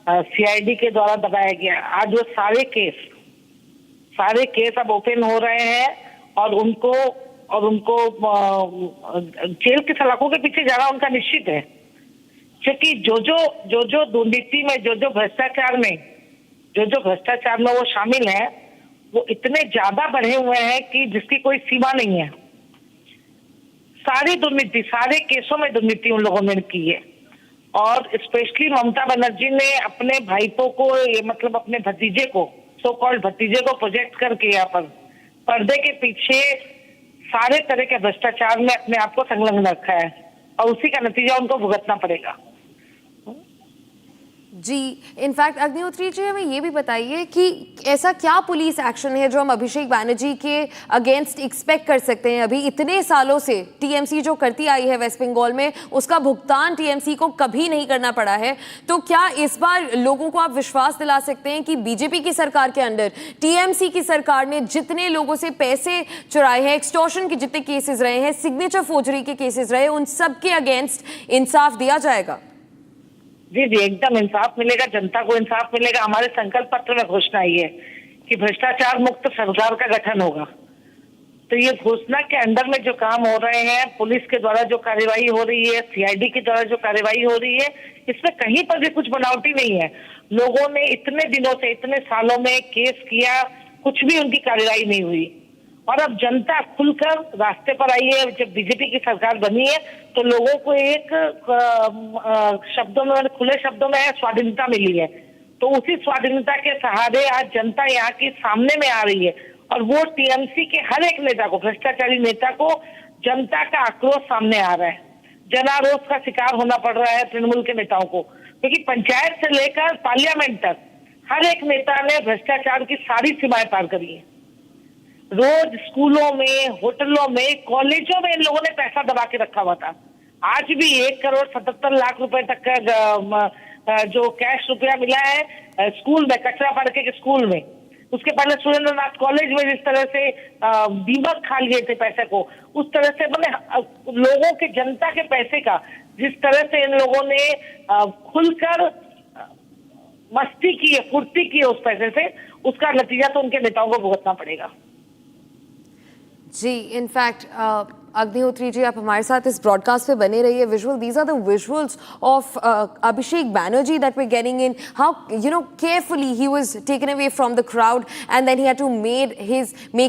सीआईडी के द्वारा दबाया गया. आज वो सारे केस अब ओपन हो रहे हैं और उनको जेल की सलाखों के पीछे जाना उनका निश्चित है. क्योंकि जो दुर्नीति में, जो भ्रष्टाचार में वो शामिल है, वो इतने ज्यादा बढ़े हुए हैं कि जिसकी कोई सीमा नहीं है. सारी दुर्नीति, सारे केसों में दुर्नीति उन लोगों ने की है. और स्पेशली ममता बनर्जी ने अपने भाईपों को, ये मतलब अपने भतीजे को, सो कॉल्ड भतीजे को प्रोजेक्ट करके यहाँ पर पर्दे के पीछे सारे तरह के भ्रष्टाचार में अपने आप को संलग्न रखा है और उसी का नतीजा उनको भुगतना पड़ेगा. जी, इनफैक्ट अग्निहोत्री जी हमें ये भी बताइए कि ऐसा क्या पुलिस एक्शन है जो हम अभिषेक बैनर्जी के अगेंस्ट एक्सपेक्ट कर सकते हैं. अभी इतने सालों से टीएमसी जो करती आई है वेस्ट बंगाल में, उसका भुगतान टीएमसी को कभी नहीं करना पड़ा है. तो क्या इस बार लोगों को आप विश्वास दिला सकते हैं कि बीजेपी की सरकार के अंडर टीएमसी की सरकार ने जितने लोगों से पैसे चुराए हैं, एक्सटॉर्शन के जितने केसेस रहे हैं, सिग्नेचर फोर्जरी के केसेस रहे, उन सब के अगेंस्ट इंसाफ दिया जाएगा? जी, एकदम इंसाफ मिलेगा, जनता को इंसाफ मिलेगा. हमारे संकल्प पत्र में घोषणा आई है कि भ्रष्टाचार मुक्त सरकार का गठन होगा. तो ये घोषणा के अंदर में जो काम हो रहे हैं, पुलिस के द्वारा जो कार्यवाही हो रही है, सीआईडी के द्वारा जो कार्यवाही हो रही है, इसमें कहीं पर भी कुछ बनावटी नहीं है. लोगों ने इतने दिनों से, इतने सालों में केस किया, कुछ भी उनकी कार्यवाही नहीं हुई. और अब जनता खुलकर रास्ते पर आई है. जब बीजेपी की सरकार बनी है तो लोगों को एक शब्दों में, खुले शब्दों में स्वाधीनता मिली है. तो उसी स्वाधीनता के सहारे आज जनता यहाँ की सामने में आ रही है और वो टीएमसी के हर एक नेता को, भ्रष्टाचारी नेता को, जनता का आक्रोश सामने आ रहा है. जनारोष का शिकार होना पड़ रहा है तृणमूल के नेताओं को, क्योंकि पंचायत से लेकर पार्लियामेंट तक हर एक नेता ने भ्रष्टाचार की सारी सीमाएं पार करी है. रोज स्कूलों में, होटलों में, कॉलेजों में इन लोगों ने पैसा दबा के रखा हुआ था. आज भी 1,77,00,000 रुपए तक का जो कैश रुपया मिला है स्कूल में, कचरा पड़ के स्कूल में. उसके पहले सुरेंद्रनाथ कॉलेज में जिस तरह से दीमक खा लिए थे पैसे को, उस तरह से मैंने लोगों के, जनता के पैसे का जिस तरह से इन लोगों ने खुलकर मस्ती की है, फुर्ती की है उस पैसे से, उसका नतीजा तो उनके नेताओं को भुगतना पड़ेगा. जी, इनफैक्ट अग्निहोत्री जी, आप हमारे साथ इस ब्रॉडकास्ट पे बने रहिए. Visual, these are the visuals of Abhishek Banerjee that we're getting in. How, carefully he was taken away from the crowd, and then he had to make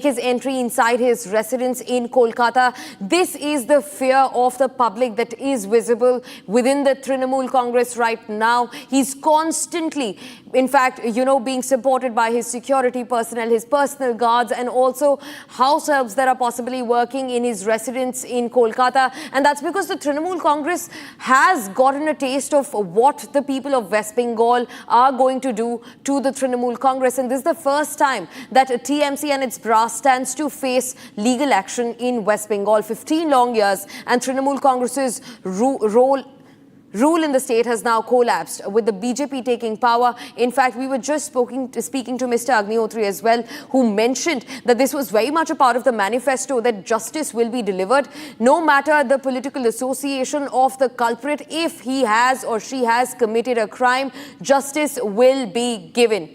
his entry inside his residence in Kolkata. This is the fear of the public that is visible within the Trinamool Congress right now. He's constantly, in fact, being supported by his security personnel, his personal guards, and also house helps that are possibly working in his residence in Kolkata. And that's because the Trinamool Congress has gotten a taste of what the people of West Bengal are going to do to the Trinamool Congress. And this is the first time that TMC and its brass stands to face legal action in West Bengal. 15 long years, and Trinamool Congress's rule in the state has now collapsed with the BJP taking power. In fact, we were just speaking to Mr. Agnihotri as well, who mentioned that this was very much a part of the manifesto, that justice will be delivered no matter the political association of the culprit. If he has or she has committed a crime, justice will be given.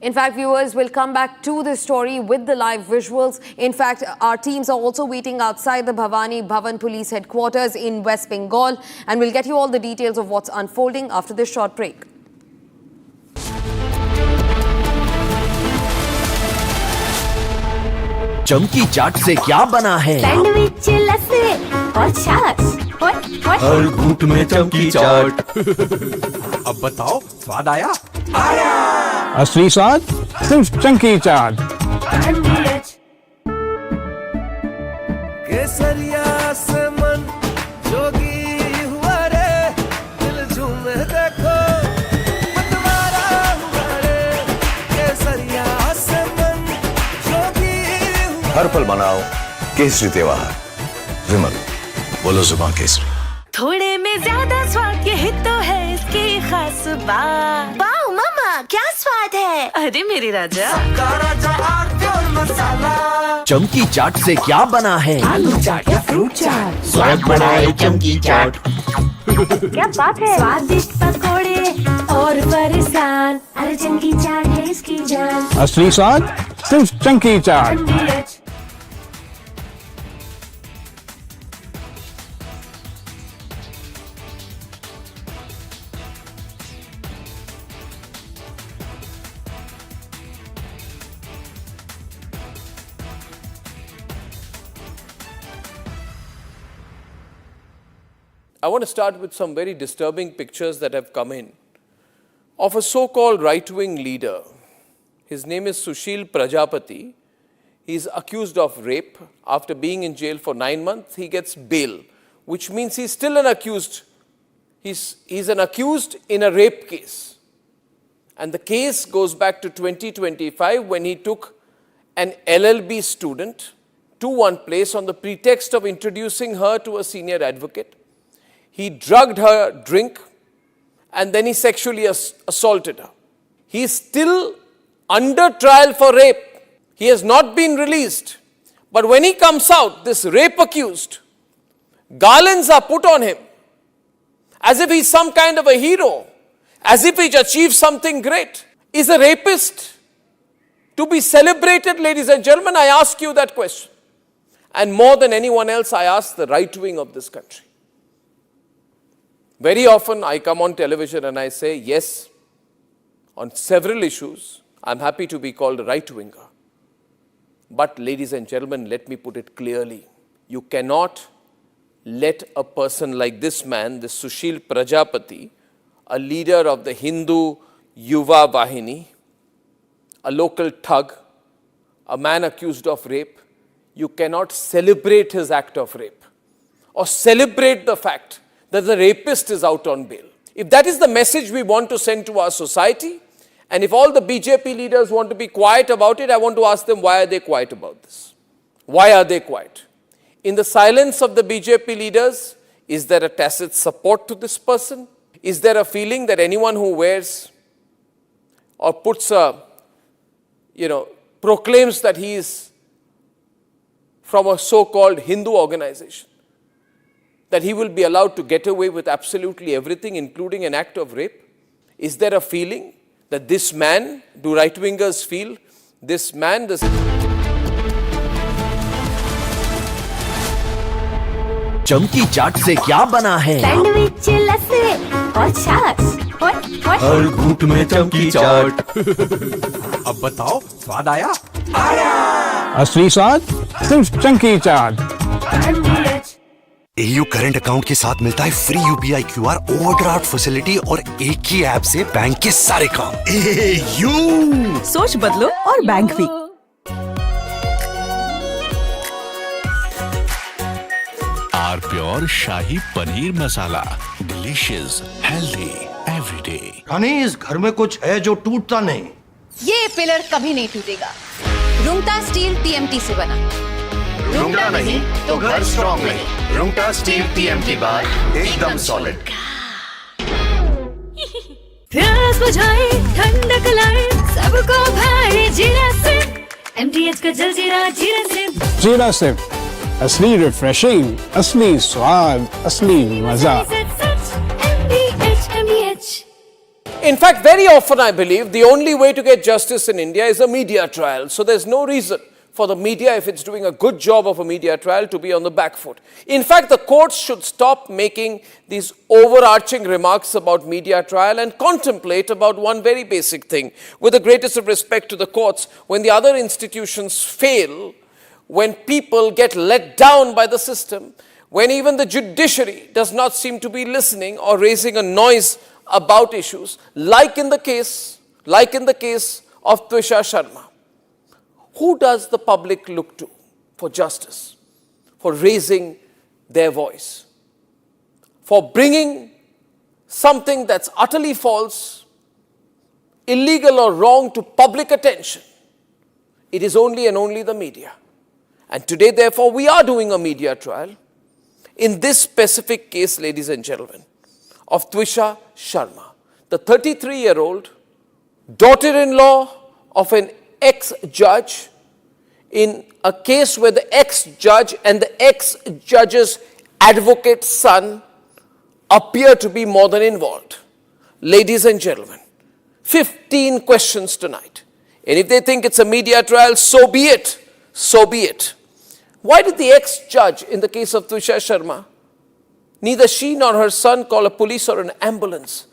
In fact, viewers, will come back to this story with the live visuals. In fact, our teams are also waiting outside the Bhavani Bhavan Police Headquarters in West Bengal, and we'll get you all the details of what's unfolding after this short break. चमकी चाट से क्या बना है? Sandwich, लस्सी और छाछ और हर घूंट में चमकी चाट। अब बताओ, स्वाद आया? आया। असली स्वाद सिर्फ चमकी चाट। केसरिया से मन जोगी हुआ रे, दिल झूमे देखो मतवारा हुआ रे। केसरिया से मन जोगी हुआ। हर पल मनाओ केसरी त्योहार। विमल, बोलो जुबान केसरी। थोड़े में ज्यादा स्वाद, यही तो है इसकी खास बात। वाओ मामा, क्या स्वाद है? अरे मेरे राजा, चमकी चाट से क्या बना है? आलू चाट या फ्रूट चाट, स्वाद बनाए चमकी चाट। क्या बात है? स्वादिष्ट पकोड़े और फरसान, अरे चमकी चाट है इसकी जान। असली स्वाद सिर्फ चमकी चाट। I want to start with some very disturbing pictures that have come in of a so-called right-wing leader. His name is Sushil Prajapati. He is accused of rape. After being in jail for 9 months, he gets bail, which means he's still an accused. He's an accused in a rape case. And the case goes back to 2025 when he took an LLB student to one place on the pretext of introducing her to a senior advocate. He drugged her drink and then he sexually assaulted her. He is still under trial for rape. He has not been released. But when he comes out, this rape accused, garlands are put on him as if he's some kind of a hero, as if he's achieved something great. Is a rapist to be celebrated, ladies and gentlemen? I ask you that question. And more than anyone else, I ask the right wing of this country. Very often I come on television and I say, yes, on several issues, I'm happy to be called a right-winger. But ladies and gentlemen, let me put it clearly. You cannot let a person like this man, this Sushil Prajapati, a leader of the Hindu Yuva Vahini, a local thug, a man accused of rape, you cannot celebrate his act of rape or celebrate the fact that the rapist is out on bail. If that is the message we want to send to our society, and if all the BJP leaders want to be quiet about it, I want to ask them, why are they quiet about this? Why are they quiet? In the silence of the BJP leaders, is there a tacit support to this person? Is there a feeling that anyone who wears or puts a, proclaims that he is from a so-called Hindu organization, that he will be allowed to get away with absolutely everything, including an act of rape? Is there a feeling that this man, do right-wingers feel This man, this चमकी चाट से क्या बना है? Sandwich लस्सी और छाछ और हर घूंट में चमकी चाट। अब बताओ स्वाद आया? असली स्वाद सिर्फ chunky chaat. AU current account के साथ मिलता है free UPI QR overdraft facility और एक ही ऐप से बैंक के सारे काम। AU सोच बदलो और बैंक भी। Are pure shahi paneer masala, delicious, healthy, everyday. रानी, इस घर में कुछ है जो टूटता नहीं। ये पिलर कभी नहीं टूटेगा। रुंगटा स्टील TMT से बना। रुंगटा नहीं तो घर स्ट्रॉन्ग नहीं। रुंगटा स्टील TMT बार एकदम सॉलिड। प्यास बुझाए, ठंडक लाए, सबको भाए जीरा से। MTH का जलजीरा जीरा से। जीरा से असली रिफ्रेशिंग, असली स्वाद, असली मजा। In fact, very often I believe the only way to get justice in India is a media trial. So there's no reason for the media, if it's doing a good job of a media trial, to be on the back foot. In fact, the courts should stop making these overarching remarks about media trial and contemplate about one very basic thing. With the greatest of respect to the courts, when the other institutions fail, when people get let down by the system, when even the judiciary does not seem to be listening or raising a noise about issues, like in the case of Twisha Sharma, who does the public look to for justice, for raising their voice, for bringing something that's utterly false, illegal or wrong to public attention? It is only and only the media. And today, therefore, we are doing a media trial in this specific case, ladies and gentlemen, of Twisha Sharma, the 33-year-old daughter-in-law of an ex-judge, in a case where the ex-judge and the ex-judge's advocate's son appear to be more than involved. Ladies and gentlemen, 15 questions tonight. And if they think it's a media trial, so be it. So be it. Why did the ex-judge in the case of Twisha Sharma, neither she nor her son call a police or an ambulance?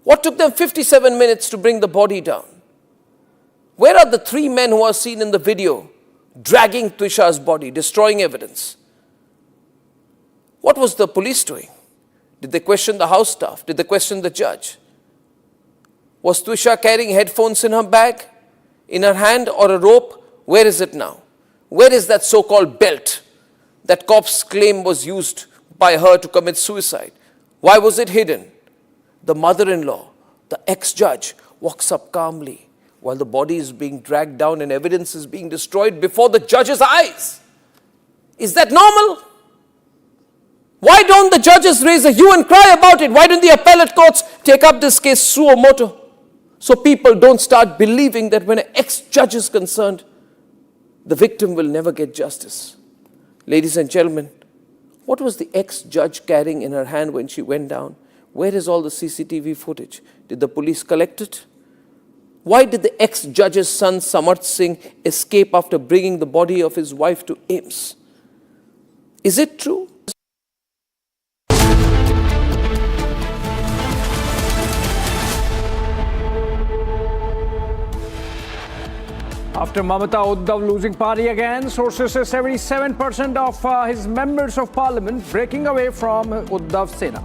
What took them 57 minutes to bring the body down? Where are the 3 men who are seen in the video dragging Twisha's body, destroying evidence? What was the police doing? Did they question the house staff? Did they question the judge? Was Twisha carrying headphones in her bag, in her hand, or a rope? Where is it now? Where is that so-called belt that cops claim was used by her to commit suicide? Why was it hidden? The mother-in-law, the ex-judge, walks up calmly while the body is being dragged down and evidence is being destroyed before the judge's eyes. Is that normal? Why don't the judges raise a hue and cry about it? Why don't the appellate courts take up this case suo motu? So people don't start believing that when an ex-judge is concerned, the victim will never get justice. Ladies and gentlemen, what was the ex-judge carrying in her hand when she went down? Where is all the CCTV footage? Did the police collect it? Why did the ex-judge's son Samarth Singh escape after bringing the body of his wife to AIIMS? Is it true? After Mamata Uddhav losing party again, sources say 77% of his members of parliament breaking away from Uddhav Sena.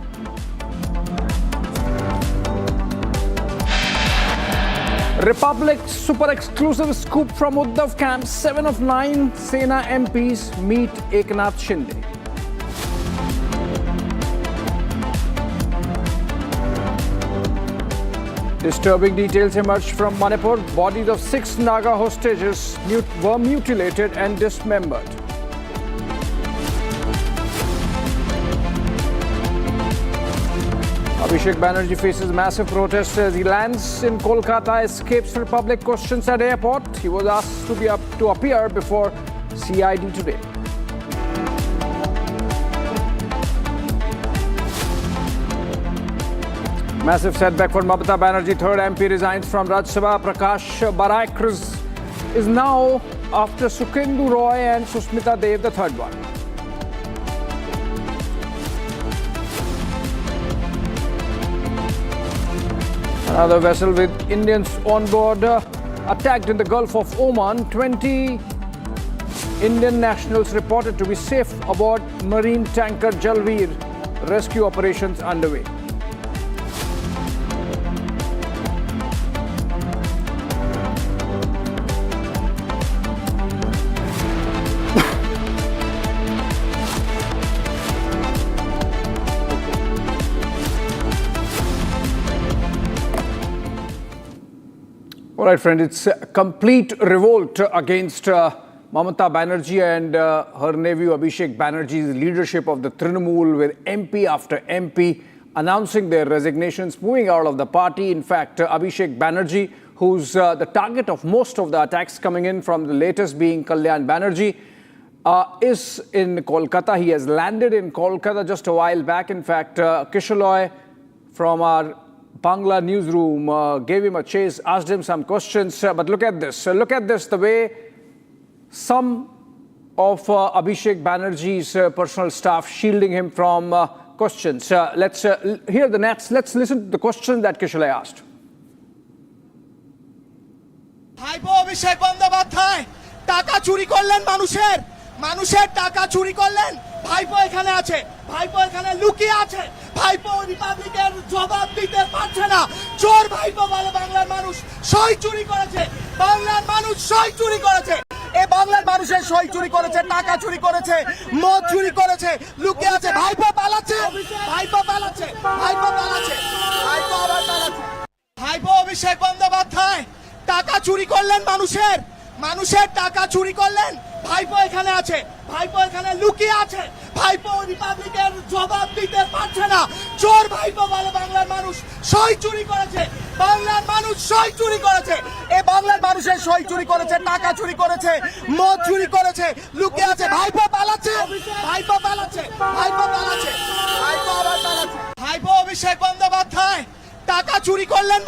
Republic super exclusive scoop from Uddhav camp. 7 of 9 Sena MPs meet Eknath Shinde. Disturbing details emerged from Manipur. Bodies of 6 Naga hostages were mutilated and dismembered. Abhishek Banerjee faces massive protests as he lands in Kolkata, escapes Republic questions at airport. He was asked to appear before CID today. Massive setback for Mamata Banerjee. 3rd MP resigns from Rajya Sabha. Prakash Baraik's is now after Sukhendu Roy and Susmita Dev, the third one. Another vessel with Indians on board attacked in the Gulf of Oman. 20 Indian nationals reported to be safe aboard marine tanker Jalveer. Rescue operations underway. All right, friends, it's a complete revolt against Mamata Banerjee and her nephew Abhishek Banerjee's leadership of the Trinamool, with MP after MP announcing their resignations, moving out of the party. In fact, Abhishek Banerjee, who's the target of most of the attacks coming in, from the latest being Kalyan Banerjee, is in Kolkata. He has landed in Kolkata just a while back. In fact, Kishaloy from our Bangla newsroom gave him a chase, asked him some questions. But look at this. Look at this, the way some of Abhishek Banerjee's personal staff shielding him from questions. Let's hear the nets. Let's listen to the question that Kishaloy asked. ভাইপো অভিষেক বন্দ্যোপাধ্যায় টাকা চুরি করলেন মানুষের টাকা চুরি করলেন। ভাইপো এখানে আছে, ভাইপো এখানে লুকিয়ে আছে। ভাইপো রিপাবলিকের জবাব দিতে পারছে না। চোর ভাইপো বলে বাংলার মানুষ সই চুরি করেছে, বাংলার মানুষ সই চুরি করেছে। এ বাংলার মানুষের সই চুরি করেছে, টাকা চুরি করেছে, মদ চুরি করেছে, লুকিয়ে আছে। ভাইপো পালাচ্ছে, ভাইপো পালাচ্ছে, ভাইপো পালাচ্ছে, ভাইপো আবার পালাচ্ছে। ভাইপো অভিষেক বন্দ্যোপাধ্যায় টাকা চুরি করলেন মানুষের টাকা চুরি করলেন। ভাইপো এখানে আছে, ভাইপো এখানে লুকিয়ে আছে। ভাইপো রিপাবলিকের জবাব দিতে পারছে না। চোর ভাইপো বলে বাংলার মানুষ সই চুরি করেছে, বাংলার মানুষ সই চুরি করেছে। এ বাংলার মানুষের সই চুরি করেছে, টাকা চুরি করেছে, মদ চুরি করেছে, লুকিয়ে আছে। ভাইপো পালাচ্ছে, ভাইপো পালাচ্ছে, ভাইপো পালাচ্ছে, ভাইপো আবার পালাচ্ছে। ভাইপো অভিষেক বন্দ্যোপাধ্যায় টাকা চুরি করলেন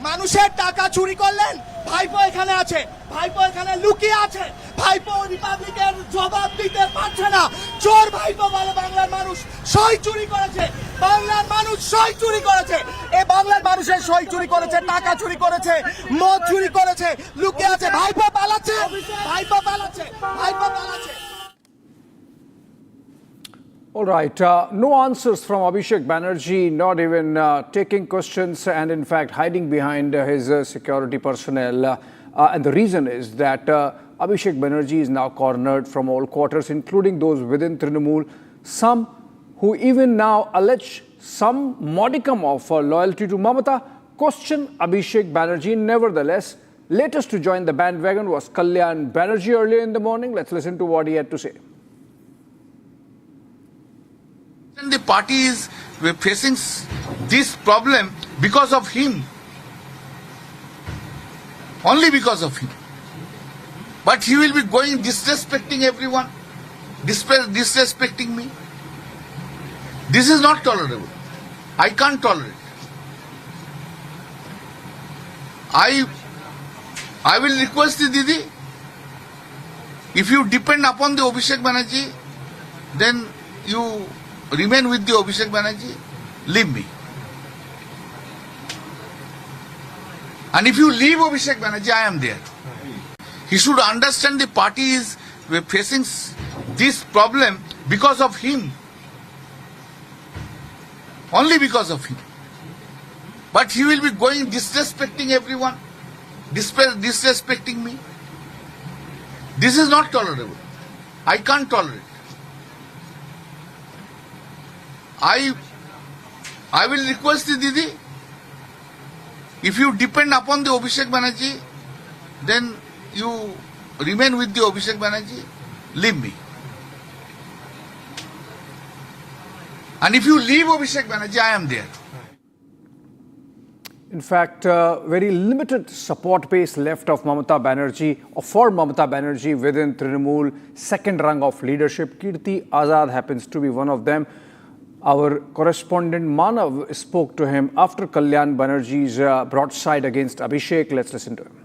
মানুষের টাকা চুরি করলেন। ভাইপো এখানে আছে, ভাইপো এখানে লুকিয়ে আছে। ভাইপো রিপাবলিকের জবাব দিতে পারছে না। চোর ভাইপো বলে বাংলার মানুষ সই চুরি করেছে, বাংলার মানুষ সই চুরি করেছে। এ বাংলার মানুষের সই চুরি করেছে, টাকা চুরি করেছে, মদ চুরি করেছে, লুকিয়ে আছে। ভাইপো পালাচ্ছে, ভাইপো পালাচ্ছে, ভাইপো পালাচ্ছে। All right, no answers from Abhishek Banerjee, not even taking questions, and in fact hiding behind his security personnel. And the reason is that Abhishek Banerjee is now cornered from all quarters, including those within Trinamool. Some who even now allege some modicum of loyalty to Mamata question Abhishek Banerjee. Nevertheless, latest to join the bandwagon was Kalyan Banerjee earlier in the morning. Let's listen to what he had to say. And the party is facing this problem because of him. Only because of him. But he will be going disrespecting everyone, disrespecting me. This is not tolerable. I can't tolerate. I will request the Didi, if you depend upon the Abhishek Banerjee, then you remain with the Abhishek Banerjee, leave me. And if you leave Abhishek Banerjee, I am there. He should understand the party is facing this problem because of him. Only because of him. But he will be going disrespecting everyone, disrespecting me. This is not tolerable. I can't tolerate. I will request the Didi, if you depend upon the Abhishek Banerjee, then you remain with the Abhishek Banerjee, leave me. And if you leave Abhishek Banerjee, I am there. In fact, very limited support base left of Mamata Banerjee, or for Mamata Banerjee within Trinamool, second rung of leadership. Kirti Azad happens to be one of them. Our correspondent Manav spoke to him after Kalyan Banerjee's broadside against Abhishek. Let's listen to him.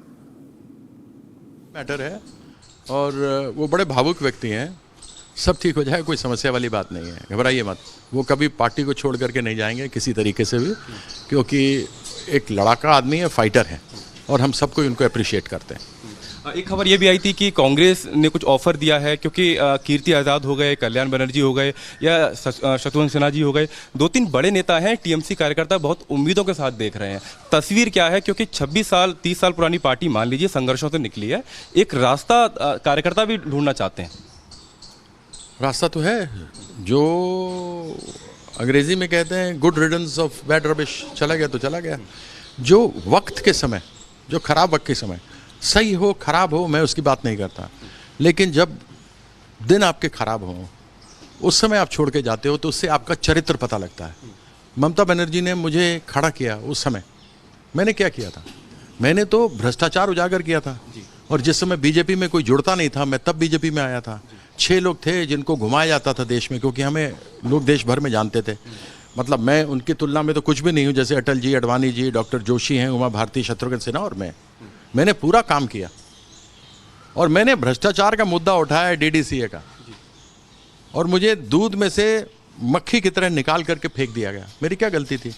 Matter है और वो बड़े भावुक व्यक्ति हैं। सब ठीक हो जाए, कोई समस्या वाली बात नहीं है, घबराइए मत। वो कभी पार्टी को छोड़ करके नहीं जाएंगे किसी तरीके से भी, क्योंकि एक लड़ाका आदमी है, फाइटर है, और हम सबको उनको अप्रिशिएट करते हैं। एक खबर ये भी आई थी कि कांग्रेस ने कुछ ऑफर दिया है, क्योंकि कीर्ति आज़ाद हो गए, कल्याण बनर्जी हो गए या शत्रुघ्न सिन्हा जी हो गए, 2-3 बड़े नेता हैं, टीएमसी कार्यकर्ता बहुत उम्मीदों के साथ देख रहे हैं। तस्वीर क्या है, क्योंकि 26 साल 30 साल पुरानी पार्टी मान लीजिए संघर्षों से निकली है, एक रास्ता कार्यकर्ता भी ढूंढना चाहते हैं। रास्ता तो है, जो अंग्रेजी में कहते हैं गुड रिडन्स ऑफ बैड रबिश, चला गया तो चला गया। जो वक्त के समय, जो खराब वक्त के समय, सही हो खराब हो मैं उसकी बात नहीं करता, लेकिन जब दिन आपके खराब हो उस समय आप छोड़ के जाते हो तो उससे आपका चरित्र पता लगता है। ममता बनर्जी ने मुझे खड़ा किया उस समय, मैंने क्या किया था? मैंने तो भ्रष्टाचार उजागर किया था, और जिस समय बीजेपी में कोई जुड़ता नहीं था, मैं तब बीजेपी में आया था। 6 लोग थे जिनको घुमाया जाता था देश में, क्योंकि हमें लोग देश भर में जानते थे। मतलब मैं उनकी तुलना में तो कुछ भी नहीं हूँ, जैसे अटल जी, अडवाणी जी, डॉक्टर जोशी हैं, उमा भारती, शत्रुघ्न सिन्हा, और मैंने पूरा काम किया। और मैंने भ्रष्टाचार का मुद्दा उठाया डीडीसीए का, और मुझे दूध में से मक्खी की तरह निकाल करके फेंक दिया गया। मेरी क्या गलती थी?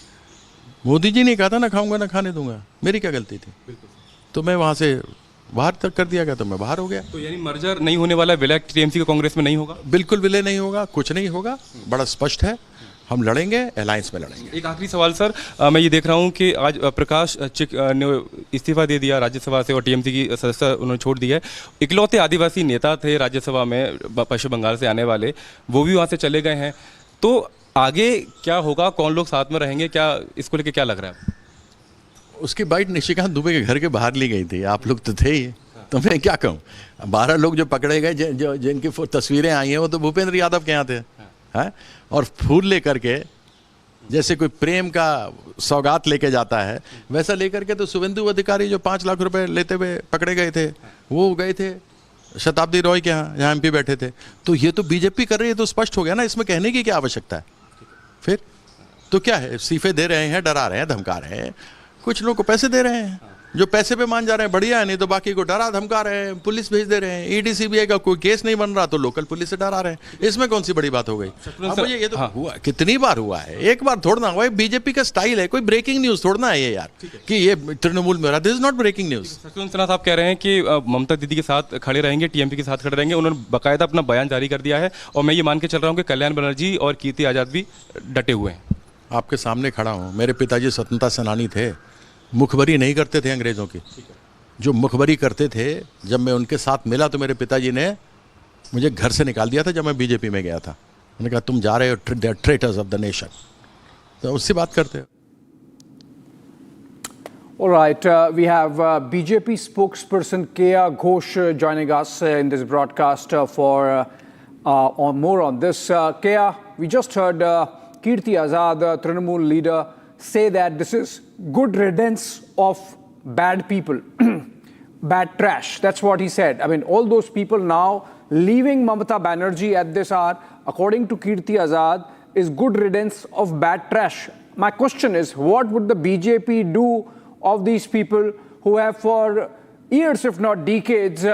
मोदी जी ने कहा था ना खाऊंगा ना खाने दूंगा, मेरी क्या गलती थी? तो मैं वहां से बाहर तक कर दिया गया, तो मैं बाहर हो गया। तो यानी मर्जर नहीं होने वाला, विलय टीएमसी का कांग्रेस में नहीं होगा? बिल्कुल विलय नहीं होगा, कुछ नहीं होगा, बड़ा स्पष्ट है। हम लड़ेंगे, अलायंस में लड़ेंगे। एक आखिरी सवाल सर, मैं ये देख रहा हूँ कि आज प्रकाश चिक ने इस्तीफा दे दिया राज्यसभा से और टीएमसी की सदस्यता उन्होंने छोड़ दी है। इकलौते आदिवासी नेता थे राज्यसभा में पश्चिम बंगाल से आने वाले, वो भी वहाँ से चले गए हैं। तो आगे क्या होगा, कौन लोग साथ में रहेंगे, क्या इसको लेकर क्या लग रहा है? उसकी बाइट निशिकांत दुबे के घर के बाहर ली गई थी, आप लोग तो थे ही, तो मैं क्या कहूँ। 12 लोग जो पकड़े गए, जिनकी तस्वीरें आई हैं, वो तो भूपेंद्र यादव के यहाँ थे, हैं? और फूल लेकर के, जैसे कोई प्रेम का सौगात लेके जाता है, वैसा लेकर के तो शुभेंदु अधिकारी जो 5 लाख रुपए लेते हुए पकड़े गए थे, वो गए थे शताब्दी रॉय के यहाँ, जहाँ एमपी बैठे थे। तो ये तो बीजेपी कर रही है, तो स्पष्ट हो गया ना, इसमें कहने की क्या आवश्यकता है? फिर तो क्या है, इस्तीफे दे रहे हैं, डरा रहे हैं, धमका रहे हैं, कुछ लोग को पैसे दे रहे हैं, जो पैसे पे मान जा रहे हैं बढ़िया है, नहीं तो बाकी को डरा धमका रहे हैं, पुलिस भेज दे रहे हैं। ईडी सीबीआई का कोई केस नहीं बन रहा तो लोकल पुलिस से डरा रहे हैं, इसमें कौन सी बड़ी बात हो गई? अब मुझे ये तो हुआ, कितनी बार हुआ है, एक बार थोड़ा ना हुआ। बीजेपी का स्टाइल है, कोई ब्रेकिंग न्यूज थोड़ा ना है ये यार, कि ये तृणमूल में रहा। This is not breaking news. Shatrughan Sinha साहब कह रहे हैं कि ममता दीदी के साथ खड़े रहेंगे, टीएमपी के साथ खड़े रहेंगे। उन्होंने बाकायदा अपना बयान जारी कर दिया है, और मैं ये मान के चल रहा हूँ कि कल्याण बनर्जी और कीर्ति आजाद भी डटे हुए हैं। आपके सामने खड़ा हूँ, मेरे पिताजी स्वतंत्रता सेनानी थे, मुखबरी नहीं करते थे अंग्रेजों की। जो मुखबरी करते थे, जब मैं उनके साथ मिला तो मेरे पिताजी ने मुझे घर से निकाल दिया था जब मैं बीजेपी में गया था। उन्होंने कहा तुम जा रहे हो, they are traitors of the nation. तो उससे बात करते हो। All right, we have BJP spokesperson K.A. Ghosh joining us in this broadcast for more on this. K.A., we just heard Kirti Azad, Trinamool leader, say that this is good riddance of bad people, bad trash. That's what he said. I mean, all those people now leaving Mamata Banerjee at this hour, according to Kirti Azad, is good riddance of bad trash. My question is, what would the BJP do of these people who have for years, if not decades,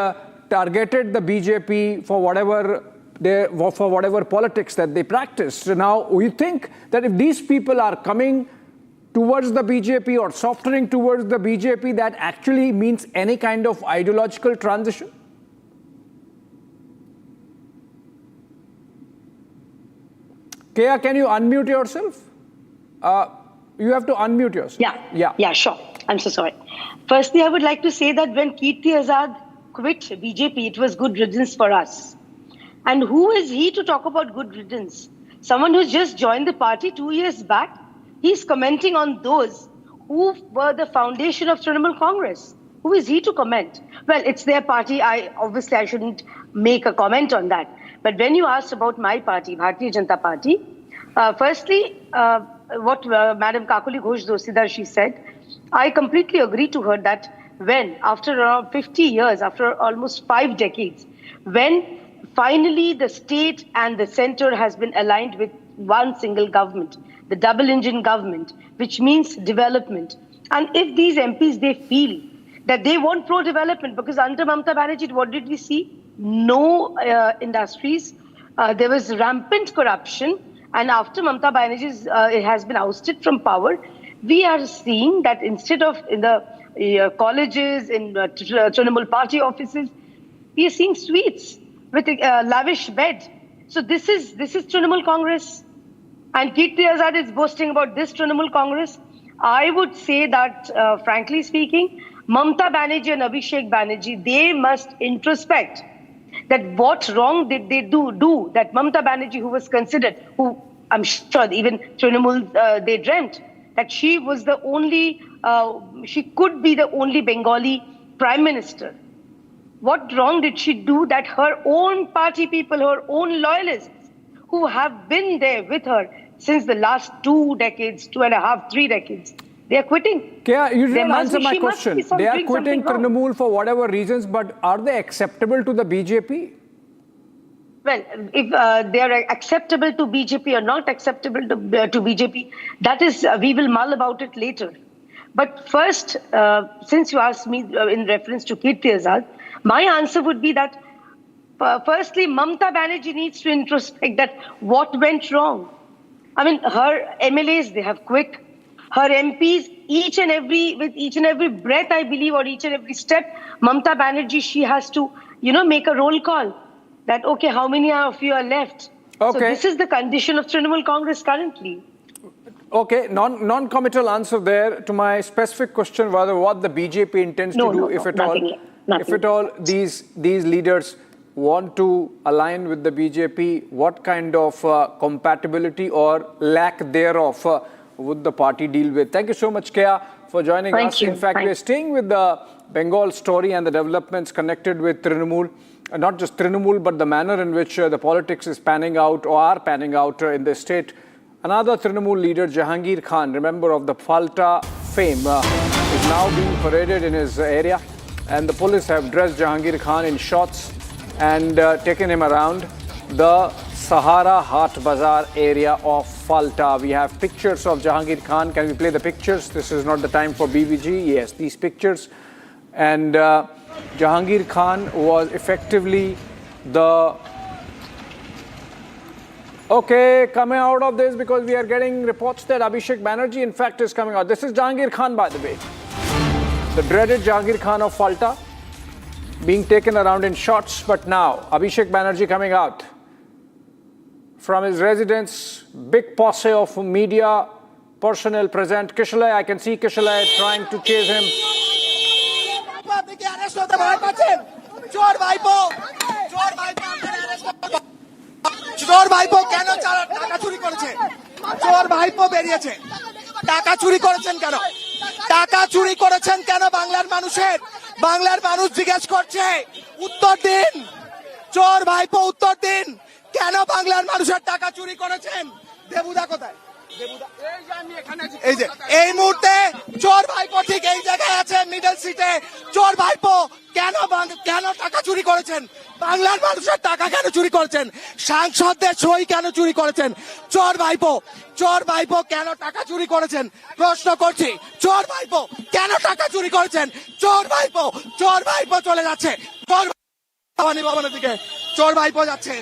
targeted the BJP for whatever politics that they practice? So now, you think that if these people are coming towards the BJP or softening towards the BJP, that actually means any kind of ideological transition? Kea, can you unmute yourself? You have to unmute yourself. Yeah, sure. I'm so sorry. Firstly, I would like to say that when Kirti Azad quit BJP, it was good riddance for us. And who is he to talk about good riddance? Someone who's just joined the party 2 years back? He's commenting on those who were the foundation of Trinamool Congress. Who is he to comment? Well, it's their party. I shouldn't make a comment on that. But when you asked about my party, Bharatiya Janata Party, firstly, what Madam Kakuli Ghosh Dosidar, she said, I completely agree to her that when, after around 50 years, after almost 5 decades, when finally the state and the center has been aligned with one single government, the double engine government, which means development. And if these MPs, they feel that they want pro-development, because under Mamata Banerjee, what did we see? No industries. There was rampant corruption. And after Mamata Banerjee it has been ousted from power, we are seeing that instead of in the colleges, in Trinamool party offices, we are seeing suites with a lavish bed. So this is Trinamool Congress. And Kirti Azad is boasting about this Trinamool Congress. I would say that, frankly speaking, Mamata Banerjee and Abhishek Banerjee, they must introspect that what wrong did they do that Mamata Banerjee, who was considered, who I'm sure even Trinamool, they dreamt that she was the only, she could be the only Bengali Prime Minister. What wrong did she do that her own party people, her own loyalists, who have been there with her since the last 2 decades, 2.5, 3 decades, they are quitting. Kya, you didn't answer my question. They are quitting Trinamool for whatever reasons, but are they acceptable to the BJP? Well, if they are acceptable to BJP or not acceptable to BJP, that is, we will mull about it later. But first, since you asked me in reference to Kirti Azad, my answer would be that, firstly, Mamata Banerjee needs to introspect that what went wrong. I mean, her MLAs, they have quit. Her MPs, with each and every breath, I believe, or each and every step, Mamata Banerjee, she has to, make a roll call. That, okay, how many of you are left? Okay. So this is the condition of Trinamool Congress currently. Okay, non-committal answer there to my specific question, whether what the BJP intends to do, if at all these leaders want to align with the BJP, what kind of compatibility or lack thereof would the party deal with? Thank you so much, Kea, for joining us. In fact, we're staying with the Bengal story and the developments connected with Trinamool. Not just Trinamool, but the manner in which the politics is panning out or are panning out in the state. Another Trinamool leader, Jahangir Khan, remember of the Falta fame, is now being paraded in his area. And the police have dressed Jahangir Khan in shorts and taken him around the Sahara Hat Bazaar area of Falta. We have pictures of Jahangir Khan. Can we play the pictures? This is not the time for BVG. Yes, these pictures. And Jahangir Khan was effectively the... Okay, coming out of this, because we are getting reports that Abhishek Banerjee, in fact, is coming out. This is Jahangir Khan, by the way. The dreaded Jahangir Khan of Falta, being taken around in shots. But now, Abhishek Banerjee coming out from his residence, big posse of media personnel present. Kishalai, I can see Kishalai trying to chase him. চোর ভাইপো কেন টাকা চুরি করেছে? চোর ভাইপো বেরিয়েছে। টাকা চুরি করেছেন কেন? টাকা চুরি করেছেন কেন বাংলার মানুষের? বাংলার মানুষ জিজ্ঞেস করছে, উত্তর দিন। চোর ভাইপো উত্তর দিন, কেন বাংলার মানুষের টাকা চুরি করেছেন? দেবুদা কোথায়? এই মুহূর্তে চোর ভাইপো ঠিক এই জায়গায় আছে, মিডল সিটে। চোর ভাইপো কেন টাকা চুরি করেছেন? বাংলার মানুষের টাকা কেন চুরি করেছেন? সাংসদদের সই কেন চুরি করেছেন? চোর ভাইপো কেন টাকা চুরি করেছেন? প্রশ্ন করছি, চোর ভাইপো কেন টাকা চুরি করেছেন? চোর ভাইপো চলে যাচ্ছে। ভবানী ভবনের দিকে চোর ভাইপো যাচ্ছে।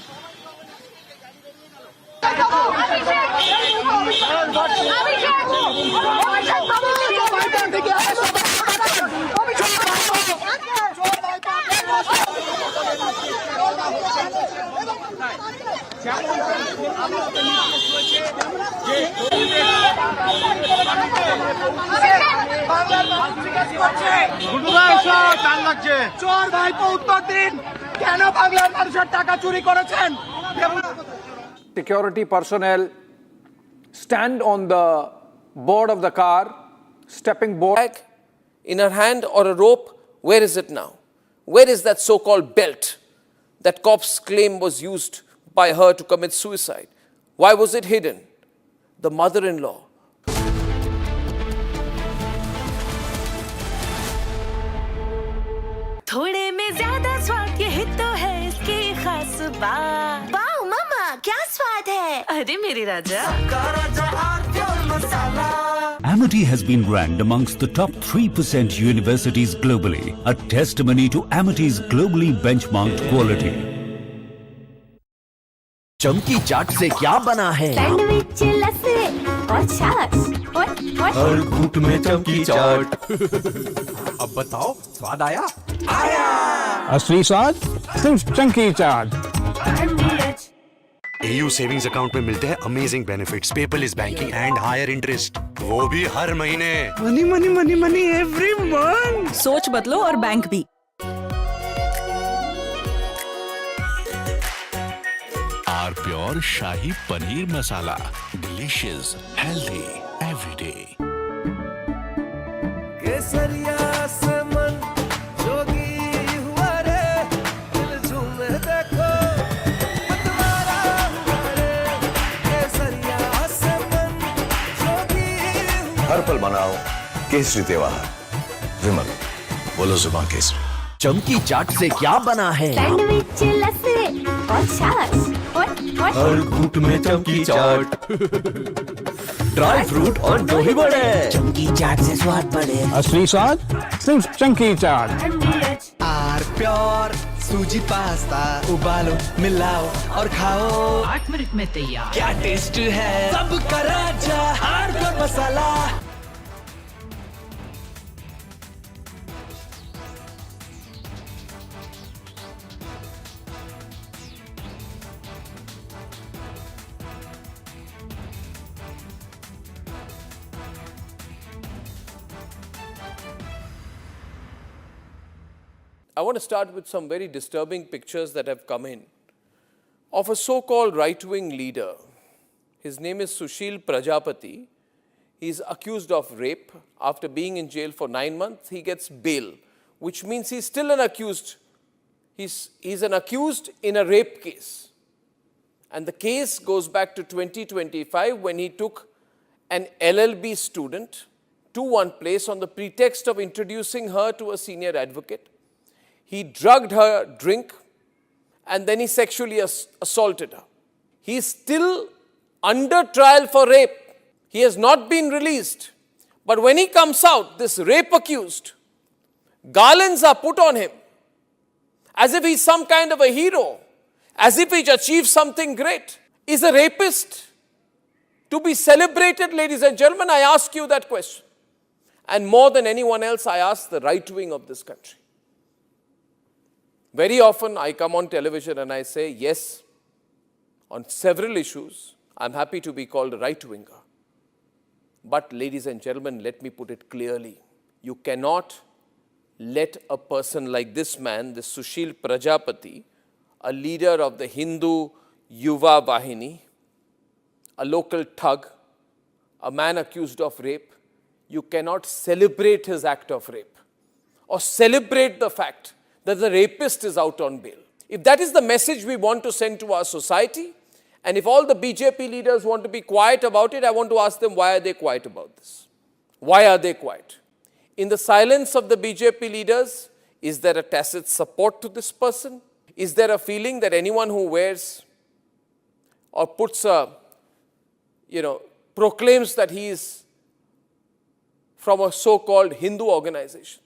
চোর ভাইপো উত্তর দিন, কেন বাংলার মানুষের টাকা চুরি করেছেন? Security personnel stand on the board of the car, stepping board. In her hand or a rope, where is it now? Where is that so-called belt that cops claim was used by her to commit suicide? Why was it hidden? The mother-in-law. थोड़े में ज्यादा स्वाद, यही तो है इसकी खास बात। वाओ मामा, क्या स्वाद है? अरे मेरे राजा। Amity has been ranked amongst the top 3% universities globally, a testimony to Amity's globally benchmarked quality. चमकी चाट से क्या बना है? सैंडविच लस्सी और छाछ और हर घूंट में चमकी चाट। अब बताओ स्वाद आया? आया। असली स्वाद सिर्फ chunky chaat. AU savings account में मिलते हैं amazing benefits, paperless banking and higher interest, वो भी हर महीने। Money money money money every month. सोच बदलो और बैंक भी। Are pure shahi paneer masala, delicious, healthy everyday. केसरिया से मन जोगी हुआ रे, दिल झूमे देखो मतवारा हुआ रे। केसरिया से मन जोगी हुआ। हर पल मनाओ केसरी त्योहार। विमल, बोलो जुबान केसरी। चमकी चाट से क्या बना है? सैंडविच लस्सी और छाछ और हर घूंट में चमकी चाट। ड्राई फ्रूट और दही बड़े, चंकी चाट से स्वाद बढ़े। असली स्वाद सिर्फ चंकी चाट। आर प्योर सूजी पास्ता, उबालो मिलाओ और खाओ। 8 मिनट में तैयार। क्या टेस्ट है सबका राजा, R pure masala. I want to start with some very disturbing pictures that have come in of a so-called right-wing leader. His name is Sushil Prajapati. He's accused of rape. After being in jail for 9 months, he gets bail, which means he's still an accused. He's an accused in a rape case. And the case goes back to 2025 when he took an LLB student to one place on the pretext of introducing her to a senior advocate. He drugged her drink and then he sexually assaulted her. He is still under trial for rape. He has not been released. But when he comes out, this rape accused, garlands are put on him as if he's some kind of a hero, as if he's achieved something great. Is a rapist to be celebrated, ladies and gentlemen? I ask you that question. And more than anyone else, I ask the right wing of this country. Very often I come on television and I say, yes, on several issues, I'm happy to be called a right-winger. But ladies and gentlemen, let me put it clearly. You cannot let a person like this man, this Sushil Prajapati, a leader of the Hindu Yuva Vahini, a local thug, a man accused of rape, you cannot celebrate his act of rape or celebrate the fact that the rapist is out on bail. If that is the message we want to send to our society, and if all the BJP leaders want to be quiet about it, I want to ask them, why are they quiet about this? Why are they quiet? In the silence of the BJP leaders, is there a tacit support to this person? Is there a feeling that anyone who wears or puts a, proclaims that he is from a so-called Hindu organization,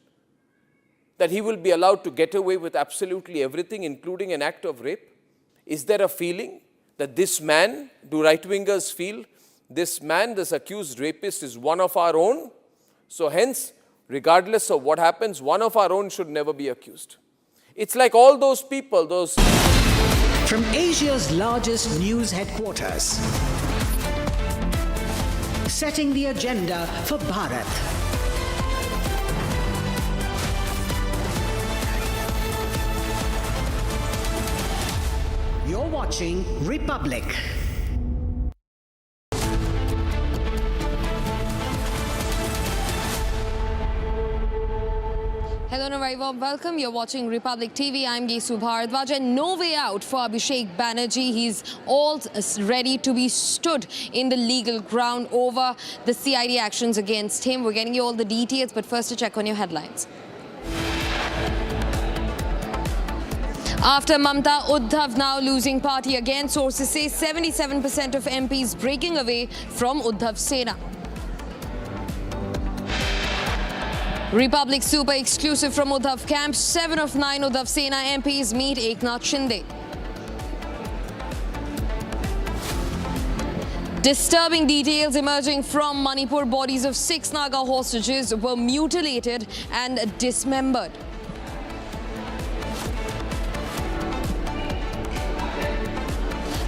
that he will be allowed to get away with absolutely everything, including an act of rape? Is there a feeling that this man, do right-wingers feel, this man, this accused rapist is one of our own? So hence, regardless of what happens, one of our own should never be accused. It's like all those people, those... From Asia's largest news headquarters, setting the agenda for Bharat. You're watching Republic. Hello and a very warm welcome. You're watching Republic TV. I'm Gesu Bharadwaj, and no way out for Abhishek Banerjee. He's all ready to be stood in the legal ground over the CID actions against him. We're getting you all the details, but first to check on your headlines. After Mamta, Uddhav now losing party again. Sources say 77% of MPs breaking away from Uddhav Sena. Republic Super exclusive from Uddhav camp. 7 of 9 Uddhav Sena MPs meet Eknath Shinde. Disturbing details emerging from Manipur. Bodies of 6 Naga hostages were mutilated and dismembered.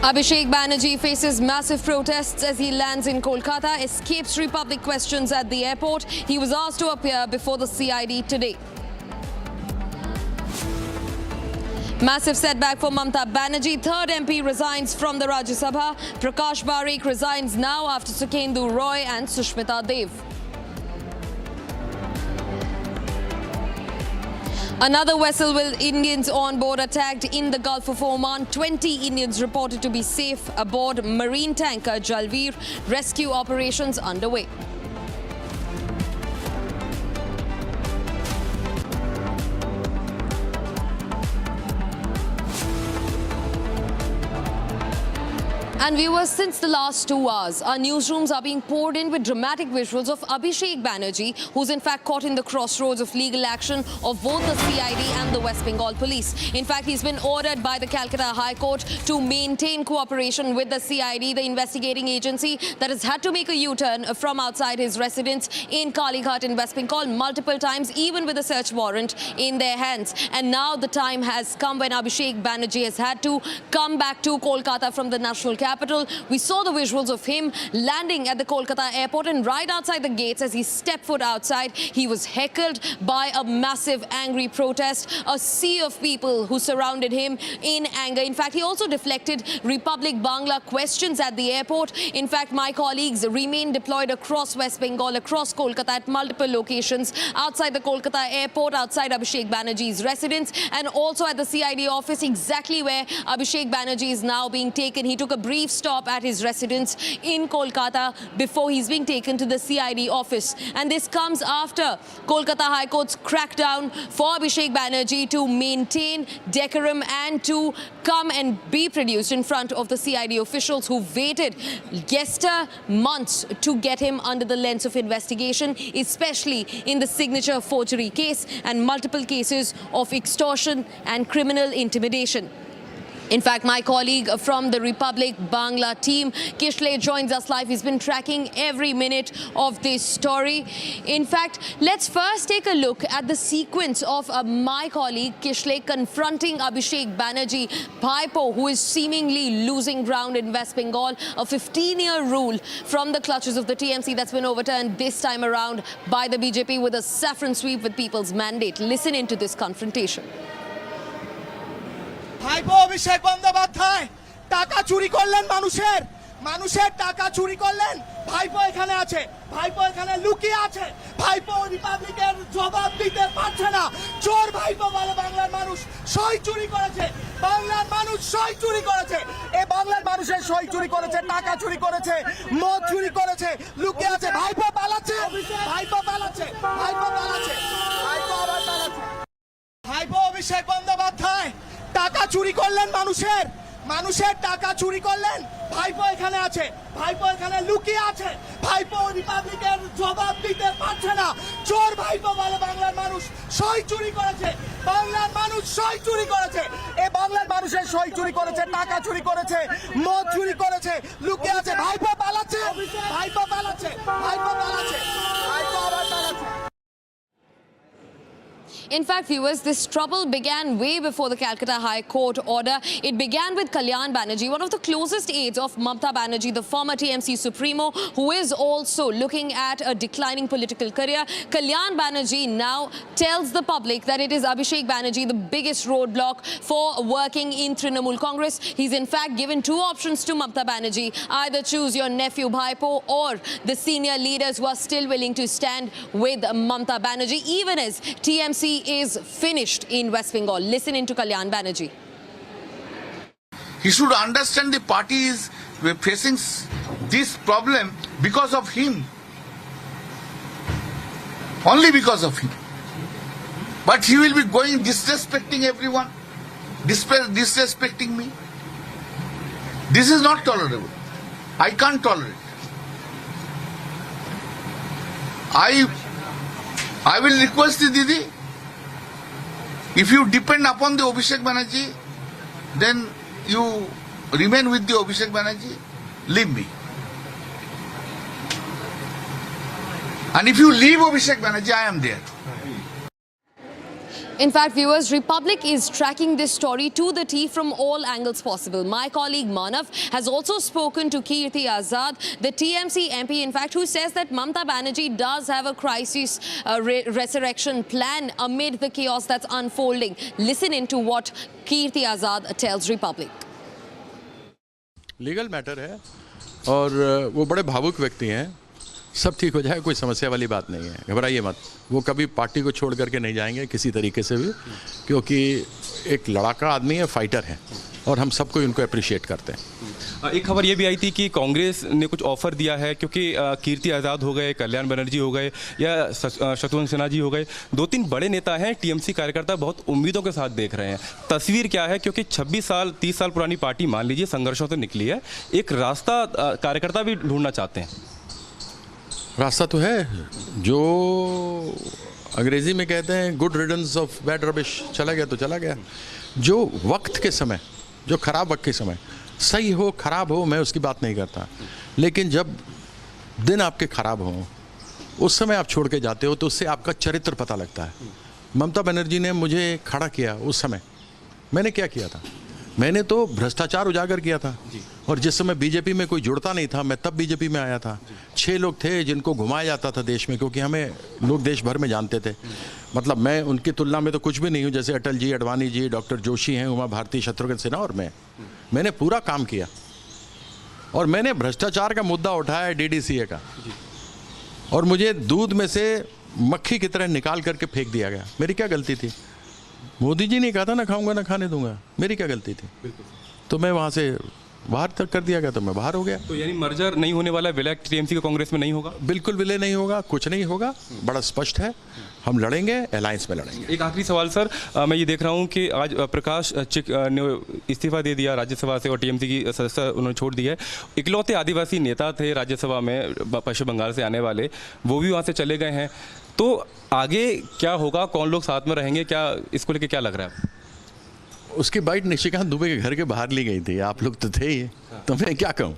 Abhishek Banerjee faces massive protests as he lands in Kolkata, escapes Republic questions at the airport. He was asked to appear before the CID today. Massive setback for Mamata Banerjee. 3rd MP resigns from the Rajya Sabha. Prakash Barekh resigns now after Sukhendu Roy and Sushmita Dev. Another vessel with Indians on board attacked in the Gulf of Oman. 20 Indians reported to be safe aboard marine tanker Jalveer. Rescue operations underway. And viewers, since the last 2 hours, our newsrooms are being poured in with dramatic visuals of Abhishek Banerjee, who's in fact caught in the crossroads of legal action of both the CID and the West Bengal police. In fact, he's been ordered by the Calcutta High Court to maintain cooperation with the CID, the investigating agency that has had to make a U-turn from outside his residence in Kalighat in West Bengal multiple times, even with a search warrant in their hands. And now the time has come when Abhishek Banerjee has had to come back to Kolkata from the national capital. We saw the visuals of him landing at the Kolkata airport, and right outside the gates, as he stepped foot outside, he was heckled by a massive angry protest, a sea of people who surrounded him in anger. In fact, he also deflected Republic Bangla questions at the airport. In fact, my colleagues remain deployed across West Bengal, across Kolkata at multiple locations, outside the Kolkata airport, outside Abhishek Banerjee's residence, and also at the CID office, exactly where Abhishek Banerjee is now being taken. He took a brief stop at his residence in Kolkata before he's being taken to the CID office. And this comes after Kolkata High Court's crackdown for Abhishek Banerjee to maintain decorum and to come and be produced in front of the CID officials who waited months to get him under the lens of investigation, especially in the signature forgery case and multiple cases of extortion and criminal intimidation. In fact, my colleague from the Republic Bangla team, Kishle, joins us live. He's been tracking every minute of this story. In fact, let's first take a look at the sequence of my colleague Kishle confronting Abhishek Banerjee, Paipo, who is seemingly losing ground in West Bengal. A 15-year rule from the clutches of the TMC that's been overturned this time around by the BJP with a saffron sweep with people's mandate. Listen into this confrontation. ভাইপো অভিষেক বন্দ্যোপাধ্যায় টাকা চুরি করলেন মানুষের টাকা চুরি করলেন। ভাইপো এখানে আছে, ভাইপো এখানে লুকিয়ে আছে, ভাইপো রিপাবলিকের জবাব দিতে পারছে না। চোর ভাইপো বলে বাংলার মানুষ সই চুরি করেছে, বাংলার মানুষ সই চুরি করেছে। এই বাংলার মানুষের সই চুরি করেছে, টাকা চুরি করেছে, মদ চুরি করেছে, লুকিয়ে আছে। ভাইপো পালাচ্ছে, ভাইপো পালাচ্ছে, ভাইপো পালাচ্ছে, ভাইপো আবার পালাচ্ছে। ভাইপো অভিষেক বন্দ্যোপাধ্যায় টাকা চুরি করলেন মানুষের টাকা চুরি করলেন। ভাইপো এখানে আছে, ভাইপো এখানে লুকিয়ে আছে, ভাইপো রিপাবলিকের জবাব দিতে পারছে না। চোর ভাইপো বলে বাংলার মানুষ সই চুরি করেছে, বাংলার মানুষ সই চুরি করেছে। এই বাংলার মানুষের সই চুরি করেছে, টাকা চুরি করেছে, মদ চুরি করেছে, লুকিয়ে আছে। ভাইপো পালাচ্ছে, ভাইপো পালাচ্ছে, ভাইপো পালাচ্ছে, ভাইপো আবার পালাচ্ছে। In fact, viewers, this trouble began way before the Calcutta High Court order. It began with Kalyan Banerjee, one of the closest aides of Mamata Banerjee, the former TMC Supremo, who is also looking at a declining political career. Kalyan Banerjee now tells the public that it is Abhishek Banerjee, the biggest roadblock for working in Trinamool Congress. He's in fact given 2 options to Mamata Banerjee. Either choose your nephew Bhaipo or the senior leaders who are still willing to stand with Mamata Banerjee, even as TMC is finished in West Bengal. Listen into Kalyan Banerjee. He should understand the party is facing this problem because of him. Only because of him. But he will be going disrespecting everyone, disrespecting me. This is not tolerable. I can't tolerate. I will request the Didi, if you depend upon the Abhishek Banerjee, then you remain with the Abhishek Banerjee, leave me. And if you leave Abhishek Banerjee, I am there. In fact, viewers, Republic is tracking this story to the T from all angles possible. My colleague Manav has also spoken to Kirti Azad, the TMC MP, in fact, who says that Mamata Banerjee does have a crisis resurrection plan amid the chaos that's unfolding. Listen into what Kirti Azad tells Republic. Legal matter है और वो बड़े भावुक व्यक्ति हैं, सब ठीक हो जाए, कोई समस्या वाली बात नहीं है, घबराइए मत। वो कभी पार्टी को छोड़ करके नहीं जाएंगे किसी तरीके से भी, क्योंकि एक लड़ाका आदमी है, फाइटर है और हम सबको उनको अप्रिशिएट करते हैं। एक खबर ये भी आई थी कि कांग्रेस ने कुछ ऑफर दिया है, क्योंकि कीर्ति आज़ाद हो गए, कल्याण बनर्जी हो गए या शत्रुघ्न सिन्हा जी हो गए, 2-3 बड़े नेता हैं, टीएमसी कार्यकर्ता बहुत उम्मीदों के साथ देख रहे हैं। तस्वीर क्या है, क्योंकि 26 साल 30 साल पुरानी पार्टी मान लीजिए संघर्षों से निकली है, एक रास्ता कार्यकर्ता भी ढूंढना चाहते हैं। रास्ता तो है, जो अंग्रेजी में कहते हैं गुड रिडन्स ऑफ बैड रबिश, चला गया तो चला गया। जो वक्त के समय, जो खराब वक्त के समय, सही हो खराब हो मैं उसकी बात नहीं करता, लेकिन जब दिन आपके खराब हों उस समय आप छोड़ के जाते हो तो उससे आपका चरित्र पता लगता है। ममता बनर्जी ने मुझे खड़ा किया उस समय, मैंने क्या किया था? मैंने तो भ्रष्टाचार उजागर किया था और जिस समय बीजेपी में कोई जुड़ता नहीं था, मैं तब बीजेपी में आया था। 6 लोग थे जिनको घुमाया जाता था देश में, क्योंकि हमें लोग देश भर में जानते थे। मतलब मैं उनकी तुलना में तो कुछ भी नहीं हूँ, जैसे अटल जी, अडवाणी जी, डॉक्टर जोशी हैं, उमा भारती, शत्रुघ्न सिन्हा और मैंने पूरा काम किया और मैंने भ्रष्टाचार का मुद्दा उठाया DDCA का, और मुझे दूध में से मक्खी की तरह निकाल करके फेंक दिया गया। मेरी क्या गलती थी? मोदी जी ने कहा था ना खाऊंगा ना खाने दूंगा, मेरी क्या गलती थी? तो मैं वहाँ से बाहर तक कर दिया गया तो मैं बाहर हो गया। तो यानी मर्जर नहीं होने वाला, विलय टीएमसी का कांग्रेस में नहीं होगा? बिल्कुल विलय नहीं होगा, कुछ नहीं होगा, बड़ा स्पष्ट है। हम लड़ेंगे, अलायंस में लड़ेंगे। एक आखिरी सवाल सर, मैं ये देख रहा हूँ कि आज प्रकाश चिक ने इस्तीफा दे दिया राज्यसभा से और टीएमसी की सदस्यता उन्होंने छोड़ दी है। इकलौते आदिवासी नेता थे राज्यसभा में पश्चिम बंगाल से आने वाले, वो भी वहाँ से चले गए हैं। तो आगे क्या होगा, कौन लोग साथ में रहेंगे, क्या इसको लेके क्या लग रहा है? उसकी बाइट निशिकांत दुबे के घर के बाहर ली गई थी, आप लोग तो थे ही, तो मैं क्या कहूँ।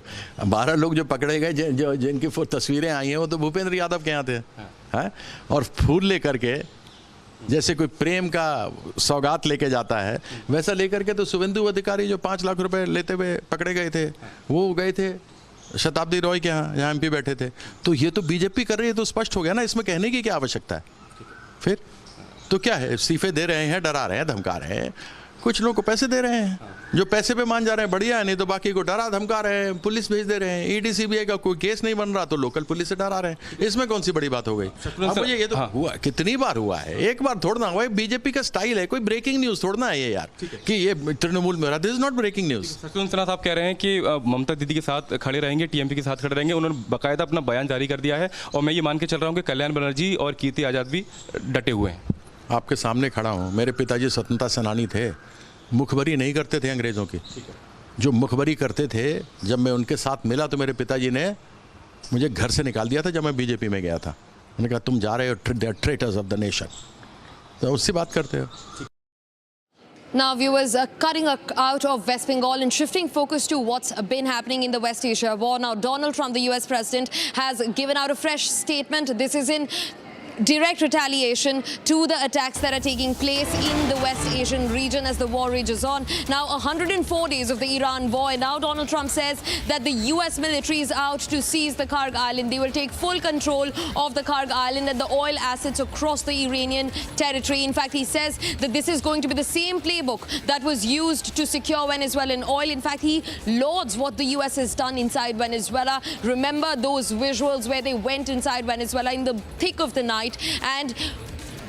12 लोग जो पकड़े गए, जिनकी तस्वीरें आई हैं, वो तो भूपेंद्र यादव के यहाँ थे, हैं? और फूल लेकर के, जैसे कोई प्रेम का सौगात लेके जाता है, वैसा लेकर के तो शुभेंदु अधिकारी जो 5 लाख रुपए लेते हुए पकड़े गए थे, वो गए थे शताब्दी रॉय के यहाँ, जहाँ MP बैठे थे। तो ये तो बीजेपी कर रही है, तो स्पष्ट हो गया ना, इसमें कहने की क्या आवश्यकता है? फिर तो क्या है, इस्तीफे दे रहे हैं, डरा रहे हैं, धमका रहे हैं, कुछ लोग को पैसे दे रहे हैं, जो पैसे पे मान जा रहे हैं बढ़िया है, नहीं तो बाकी को डरा धमका रहे हैं, पुलिस भेज दे रहे हैं। ED CBI का कोई केस नहीं बन रहा तो लोकल पुलिस से डरा रहे हैं, इसमें कौन सी बड़ी बात हो गई? अब मुझे ये तो हुआ, कितनी बार हुआ है, एक बार थोड़ा हुआ है। बीजेपी का स्टाइल है, कोई ब्रेकिंग न्यूज थोड़ा है ये यार, कि ये तृणमूल में रहा, this is not breaking news. Shatrughan Sinha साहब कह रहे हैं कि ममता दीदी के साथ खड़े रहेंगे, TMC के साथ खड़े रहेंगे, उन्होंने बाकायदा अपना बयान जारी कर दिया है, और मैं ये मान के चल रहा हूँ कि कल्याण बनर्जी और कीर्ति आज़ाद भी डटे हुए हैं। आपके सामने खड़ा हूँ, मेरे पिताजी स्वतंत्रता सेनानी थे, मुखबरी नहीं करते थे अंग्रेज़ों की। जो मुखबरी करते थे, जब मैं उनके साथ मिला तो मेरे पिताजी ने मुझे घर से निकाल दिया था जब मैं बीजेपी में गया था। उन्होंने कहा तुम जा रहे हो, they are traitors of the nation. तो उससे बात करते हो। Now, viewers, cutting out of West Bengal and shifting focus to what's been happening in the West Asia war. Now, Donald Trump, the US president, has given out a fresh statement. This is in direct retaliation to the attacks that are taking place in the West Asian region as the war rages on. Now, 104 days of the Iran war, and now Donald Trump says that the US military is out to seize the Karg Island. They will take full control of the Karg Island and the oil assets across the Iranian territory. In fact, he says that this is going to be the same playbook that was used to secure Venezuelan oil. In fact, he lauds what the US has done inside Venezuela. Remember those visuals where they went inside Venezuela in the thick of the night and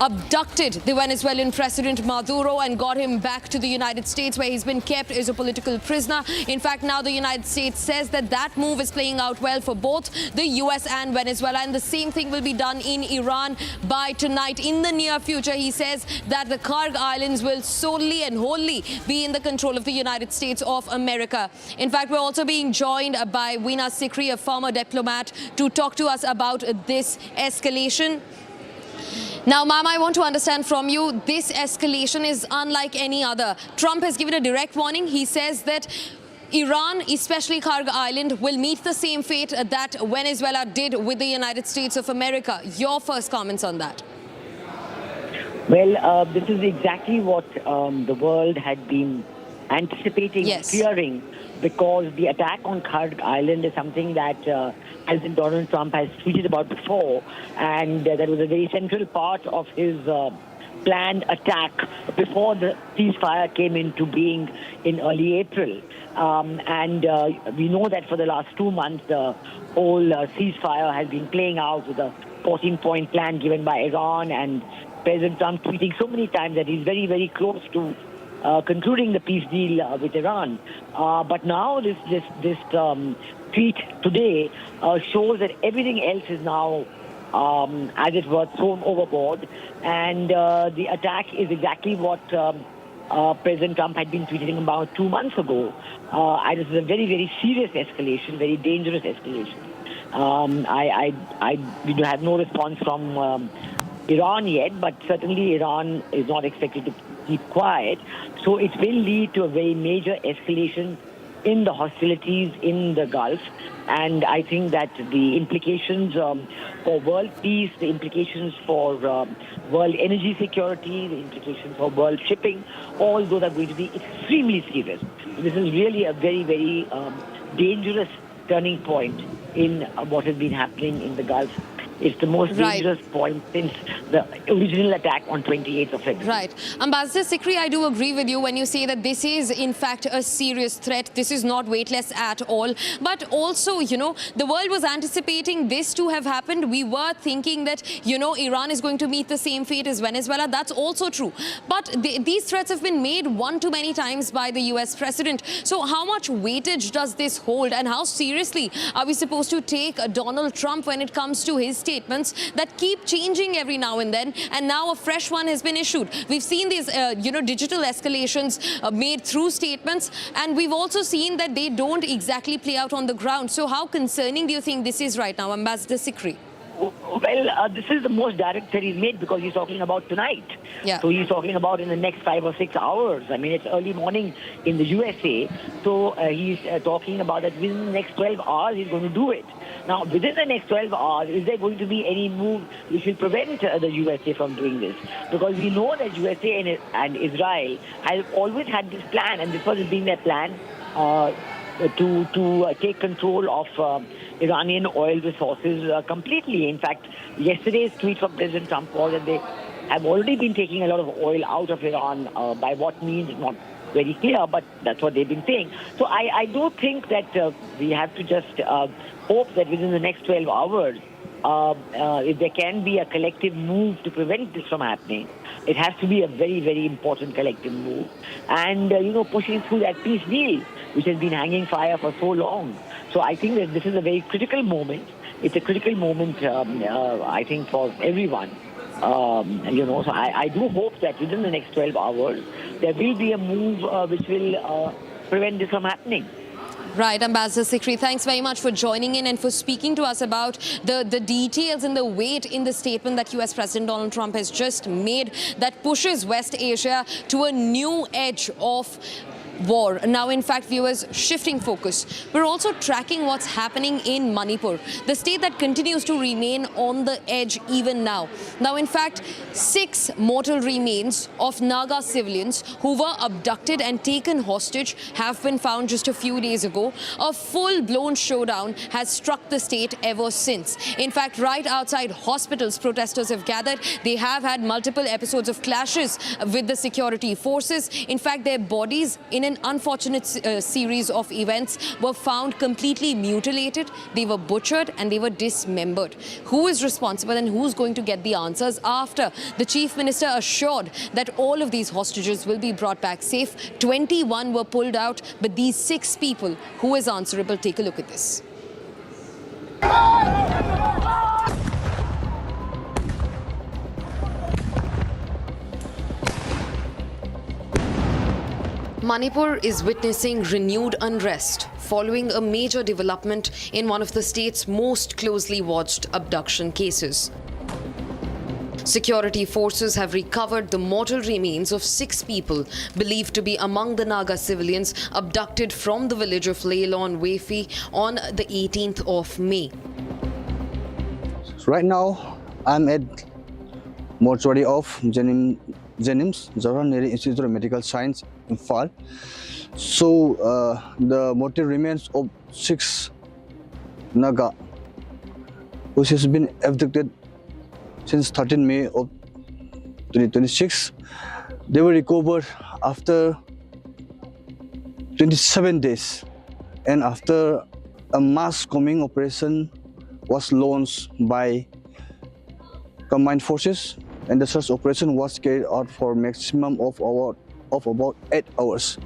abducted the Venezuelan president Maduro and got him back to the United States, where he's been kept as a political prisoner. In fact, now the United States says that that move is playing out well for both the US and Venezuela, and the same thing will be done in Iran by tonight. In the near future, he says that the Karg Islands will solely and wholly be in the control of the United States of America. In fact, we're also being joined by Veena Sikri, a former diplomat, to talk to us about this escalation. Now, ma'am, I want to understand from you, this escalation is unlike any other. Trump has given a direct warning. He says that Iran, especially Kharg Island, will meet the same fate that Venezuela did with the United States of America. Your first comments on that? Well, this is exactly what the world had been anticipating, fearing, because the attack on Kharg Island is something that President Donald Trump has tweeted about before, and that was a very central part of his planned attack before the ceasefire came into being in early April. We know that for the last 2 months, the whole ceasefire has been playing out with a 14-point plan given by Iran, and President Trump tweeting so many times that he's very, very close to concluding the peace deal with Iran. But now this tweet today shows that everything else is now, as it were, thrown overboard, and the attack is exactly what President Trump had been tweeting about 2 months ago. And this is a very, very serious escalation, very dangerous escalation. We have no response from Iran yet, but certainly Iran is not expected to keep quiet. So it will lead to a very major escalation in the hostilities in the Gulf. And I think that the implications for world peace, the implications for world energy security, the implications for world shipping, all those are going to be extremely serious. This is really a very, very dangerous turning point in what has been happening in the Gulf. It's the most dangerous point since the original attack on 28th of February. Right. Ambassador Sikri, I do agree with you when you say that this is, in fact, a serious threat. This is not weightless at all. But also, you know, the world was anticipating this to have happened. We were thinking that, you know, Iran is going to meet the same fate as Venezuela. That's also true. But these threats have been made one too many times by the US president. So how much weightage does this hold, and how seriously are we supposed to take Donald Trump when it comes to his statements that keep changing every now and then, and now a fresh one has been issued? We've seen these, digital escalations made through statements, and we've also seen that they don't exactly play out on the ground. So how concerning do you think this is right now, Ambassador Sikri? Well, this is the most direct that he's made, because he's talking about tonight. Yeah. So he's talking about in the next 5 or 6 hours. I mean, it's early morning in the USA. So he's talking about that within the next 12 hours he's going to do it. Now, within the next 12 hours, is there going to be any move which will prevent the USA from doing this? Because we know that USA and Israel have always had this plan, and this was being their plan to take control of Iranian oil resources completely. In fact, yesterday's tweet from President Trump was that they have already been taking a lot of oil out of Iran. By what means, not very clear, but that's what they've been saying. So I do think that we have to just hope that within the next 12 hours, if there can be a collective move to prevent this from happening, it has to be a very, very important collective move. And, pushing through that peace deal, which has been hanging fire for so long. So I think that this is a very critical moment. It's a critical moment, I think, for everyone. So I do hope that within the next 12 hours, there will be a move which will prevent this from happening. Right, Ambassador Sikri, thanks very much for joining in and for speaking to us about the details and the weight in the statement that US President Donald Trump has just made that pushes West Asia to a new edge of war. Now, in fact, viewers, shifting focus, we're also tracking what's happening in Manipur, the state that continues to remain on the edge even now. Now, in fact, 6 mortal remains of Naga civilians who were abducted and taken hostage have been found just a few days ago. A full-blown showdown has struck the state ever since. In fact, right outside hospitals, protesters have gathered. They have had multiple episodes of clashes with the security forces. In fact, their bodies, in an unfortunate series of events, were found completely mutilated. They were butchered and they were dismembered. Who is responsible and who's going to get the answers after the chief minister assured that all of these hostages will be brought back safe? 21 were pulled out, but these 6 people, who is answerable? Take a look at this. Manipur is witnessing renewed unrest following a major development in one of the state's most closely watched abduction cases. Security forces have recovered the mortal remains of 6 people believed to be among the Naga civilians abducted from the village of Leilon, Wefi on the 18th of May. Right now, I'm at mortuary of Jenims, Jawaharlal Institute of Medical Science in Fall. So, the mortal remains of 6 Naga, which has been abducted since 13 May of 2026. They were recovered after 27 days and after a mass combing operation was launched by combined forces, and the search operation was carried out for maximum of about 8 hours.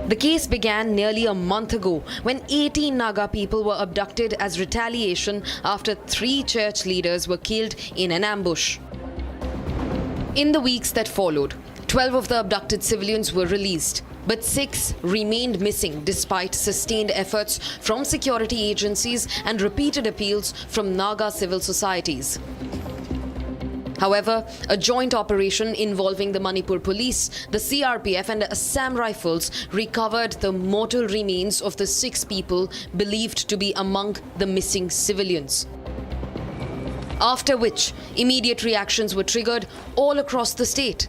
The case began nearly a month ago when 18 Naga people were abducted as retaliation after 3 church leaders were killed in an ambush. In the weeks that followed, 12 of the abducted civilians were released, but 6 remained missing despite sustained efforts from security agencies and repeated appeals from Naga civil societies. However, a joint operation involving the Manipur police, the CRPF and Assam Rifles recovered the mortal remains of the 6 people believed to be among the missing civilians. After which, immediate reactions were triggered all across the state.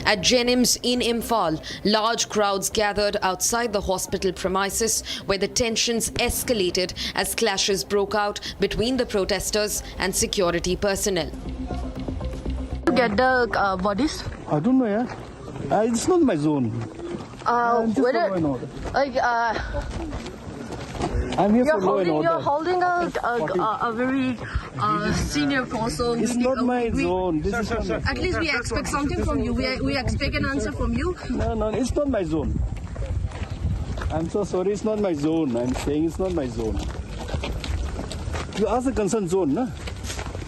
At Jenims in Imphal, large crowds gathered outside the hospital premises where the tensions escalated as clashes broke out between the protesters and security personnel. To get the bodies? I don't know, yeah. It's not my zone. I'm here for law and order. You're holding a very senior post, so it's not my zone. This is at least we expect something from you. We expect an answer from you. No, it's not my zone. I'm so sorry, it's not my zone. I'm saying it's not my zone. You ask the concerned zone, no?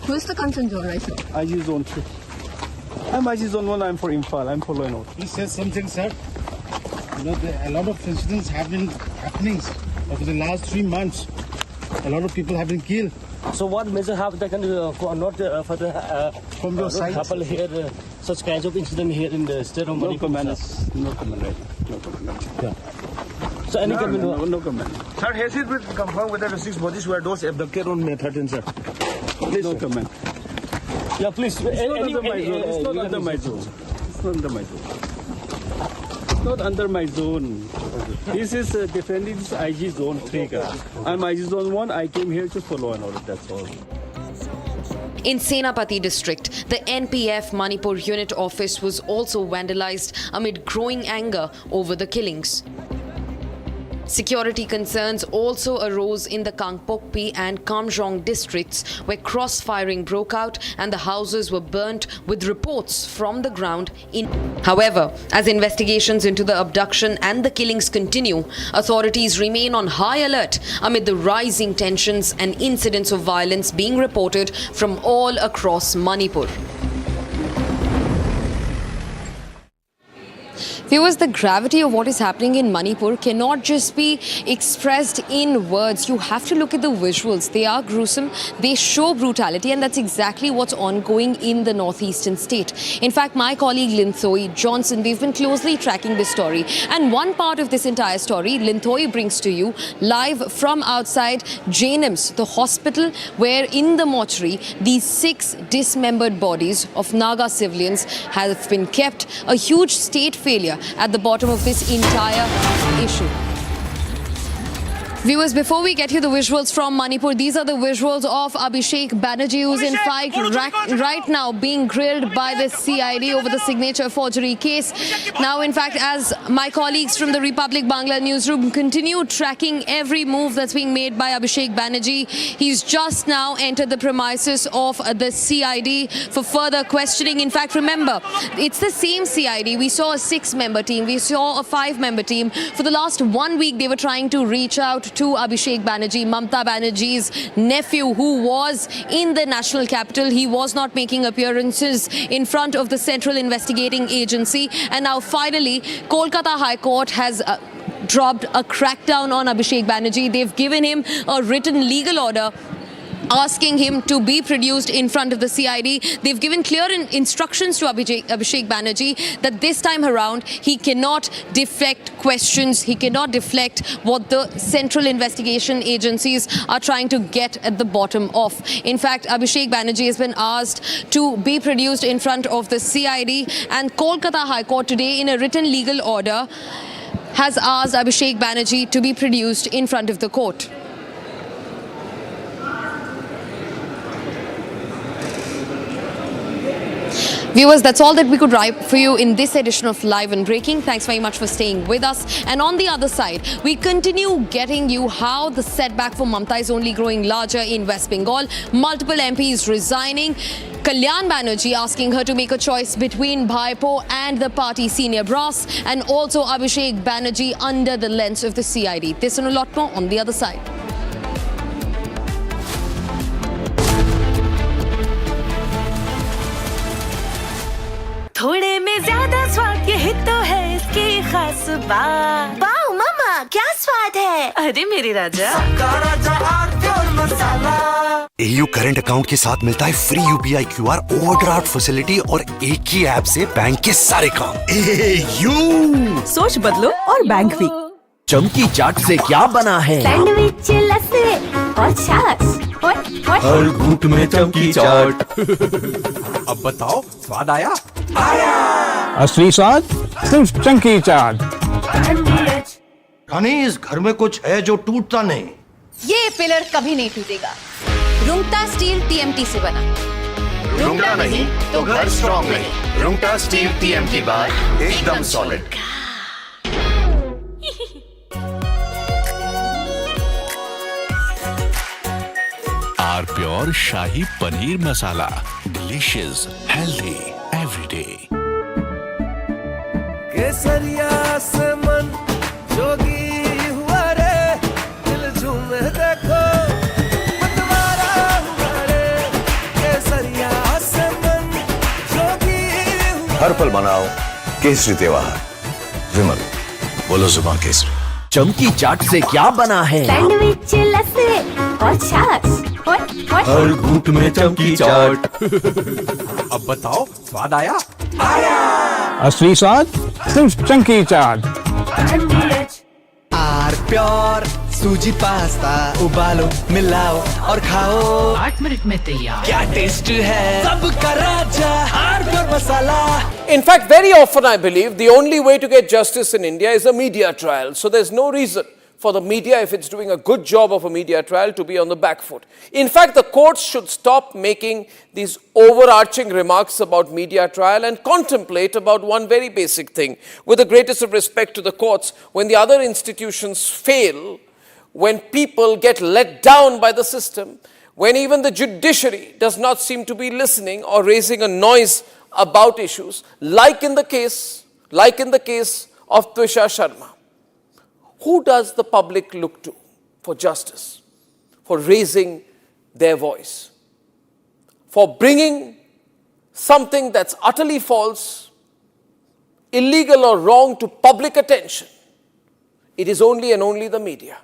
Who is the concerned zone right now? IG zone 3. I'm IG zone 1, I'm for Imphal, I'm for law and order. Please say something, sir. You know, a lot of incidents have been happening over the last 3 months. A lot of people have been killed. So what measures have taken for not for the from your side? Happen here, such kinds of incident here in the state of Manipur? No comment. Yeah. So any comment? No comment. Sir, has it been confirmed whether the 6 bodies were those abducted on May 13, sir? Please, no comment. Yeah, please. It's not under my zone. It's not under my zone. It's not under my zone. This is defending this IG zone 3. I'm IG zone 1. I came here just for law and order. That's all. In Senapati district, the NPF Manipur unit office was also vandalized amid growing anger over the killings. Security concerns also arose in the Kangpokpi and Kamjong districts, where cross-firing broke out and the houses were burnt, with reports from the ground in. However, as investigations into the abduction and the killings continue, authorities remain on high alert amid the rising tensions and incidents of violence being reported from all across Manipur. Viewers, the gravity of what is happening in Manipur cannot just be expressed in words. You have to look at the visuals. They are gruesome. They show brutality, and that's exactly what's ongoing in the northeastern state. In fact, my colleague Linthoi Johnson, we've been closely tracking this story. And one part of this entire story, Linthoi brings to you live from outside Jenims, the hospital where in the mortuary, these 6 dismembered bodies of Naga civilians have been kept. A huge state failure at the bottom of this entire issue. Viewers, before we get you the visuals from Manipur, these are the visuals of Abhishek Banerjee, who's in fact right now being grilled by the CID over the signature forgery case. Now, in fact, as my colleagues from the Republic Bangla newsroom continue tracking every move that's being made by Abhishek Banerjee, he's just now entered the premises of the CID for further questioning. In fact, remember, it's the same CID. We saw a 6-member team. We saw a 5-member team. For the last 1 week, they were trying to reach out to Abhishek Banerjee, Mamata Banerjee's nephew, who was in the national capital. He was not making appearances in front of the Central Investigating Agency. And now finally, Kolkata High Court has dropped a crackdown on Abhishek Banerjee. They've given him a written legal order asking him to be produced in front of the CID. They've given clear instructions to Abhishek Banerjee that this time around he cannot deflect questions, he cannot deflect what the central investigation agencies are trying to get at the bottom of. In fact, Abhishek Banerjee has been asked to be produced in front of the CID, and Kolkata High Court today, in a written legal order, has asked Abhishek Banerjee to be produced in front of the court. Viewers, that's all that we could write for you in this edition of Live and Breaking. Thanks very much for staying with us. And on the other side, we continue getting you how the setback for Mamata is only growing larger in West Bengal. Multiple MPs resigning. Calcutta Banerjee asking her to make a choice between Bhaipo and the party senior brass, and also Abhishek Banerjee under the lens of the CID. This and a lot more on the other side. थोड़े में ज्यादा स्वाद यही तो है इसकी खास बात। वाओ मामा क्या स्वाद है। अरे मेरे राजा AU करंट अकाउंट के साथ मिलता है free UPI QR overdraft facility और एक ही ऐप से बैंक के सारे काम। AU सोच बदलो और बैंक भी। चमकी चाट से क्या बना है? सैंडविच लस्सी और छाछ। हर घूंट में चमकी चाट। अब बताओ स्वाद आया? असली स्वाद सिर्फ चंकी चाट। रानी, इस घर में कुछ है जो टूटता नहीं। ये पिलर कभी नहीं टूटेगा। रुंगटा स्टील TMT से बना। रुंगटा नहीं तो घर स्ट्रॉन्ग नहीं। रुंगटा स्टील TMT बार एकदम solid. R pure shahi paneer masala, delicious, healthy everyday. केसरिया से मन जोगी हुआ रे, दिल झूमे देखो मतवारा हुआ रे। केसरिया से मन जोगी हुआ। हर पल मनाओ केसरी त्योहार। विमल, बोलो जुबान केसरी। चमकी चाट से क्या बना है? सैंडविच लस्सी और छाछ। हर घूंट में चमकी चाट। अब बताओ स्वाद आया? असली स्वाद सिर्फ चंकी चाट। आर प्योर सूजी पास्ता उबालो मिलाओ और खाओ 8 मिनट में तैयार। क्या टेस्ट है सबका राजा R pure masala. In fact, very often I believe the only way to get justice in India is a media trial. So there's no reason for the media, if it's doing a good job of a media trial, to be on the back foot. In fact, the courts should stop making these overarching remarks about media trial and contemplate about one very basic thing. With the greatest of respect to the courts, when the other institutions fail, when people get let down by the system, when even the judiciary does not seem to be listening or raising a noise about issues, like in the case of Twisha Sharma, who does the public look to for justice, for raising their voice, for bringing something that's utterly false, illegal or wrong to public attention? It is only and only the media.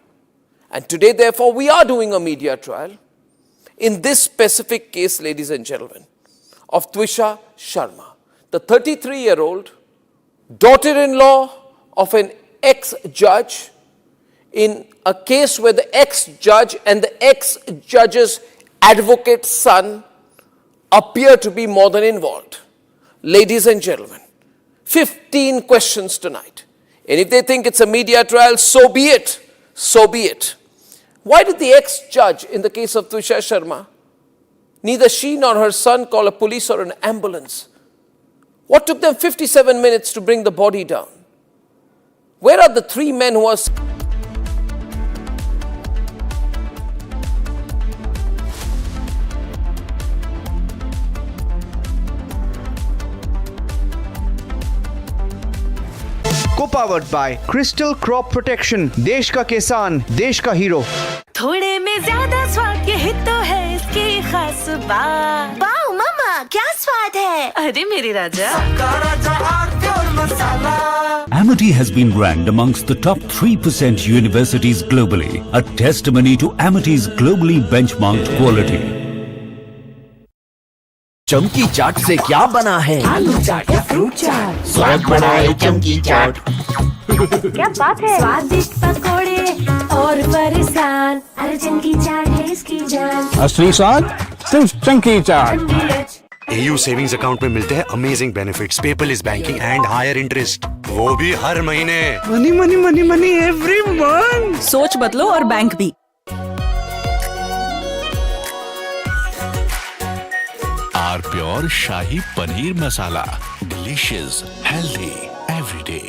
And today, therefore, we are doing a media trial in this specific case, ladies and gentlemen, of Twisha Sharma, the 33-year-old daughter-in-law of an ex-judge, in a case where the ex-judge and the ex-judge's advocate's son appear to be more than involved. Ladies and gentlemen, 15 questions tonight. And if they think it's a media trial, so be it. So be it. Why did the ex-judge in the case of Twisha Sharma, neither she nor her son call a police or an ambulance? What took them 57 minutes to bring the body down? Where are the 3 men who are... Co-powered by Crystal Crop Protection, देश का किसान, देश का hero. थोड़े में ज्यादा स्वाद यही तो है इसकी खास बात। वाओ मामा क्या स्वाद है। अरे मेरे राजा सबका राजा R pure masala. Amity has been ranked amongst the top 3% universities globally, a testimony to Amity's globally benchmarked quality. चमकी चाट से क्या बना है? आलू चाट या फ्रूट चाट, स्वाद बढ़ाए चमकी चाट। क्या बात है? स्वादिष्ट पकोड़े और फरसान, अरे चमकी चाट है इसकी जान। असली स्वाद सिर्फ chunky chaat. AU savings account में मिलते हैं amazing benefits, paperless banking and higher interest, वो भी हर महीने। Money money money money every month. सोच बदलो और बैंक भी। Are pure shahi paneer masala, delicious, healthy, everyday.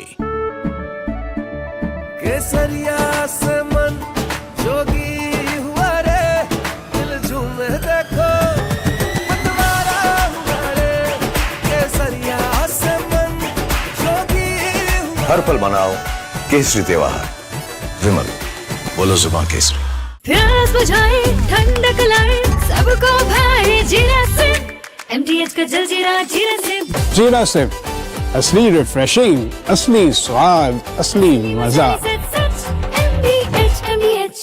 केसरिया से मन जोगी हुआ रे, दिल झूमे देखो मतवारा हुआ रे। केसरिया से मन जोगी हुआ। हर पल मनाओ केसरी त्योहार। विमल, बोलो जुबान केसरी। प्यास बुझाए, ठंडक लाए, सबको भाए जीरा से। MTH का जल जीरा, जीरा से। जीरा से असली रिफ्रेशिंग, असली स्वाद, असली मजा। MTH।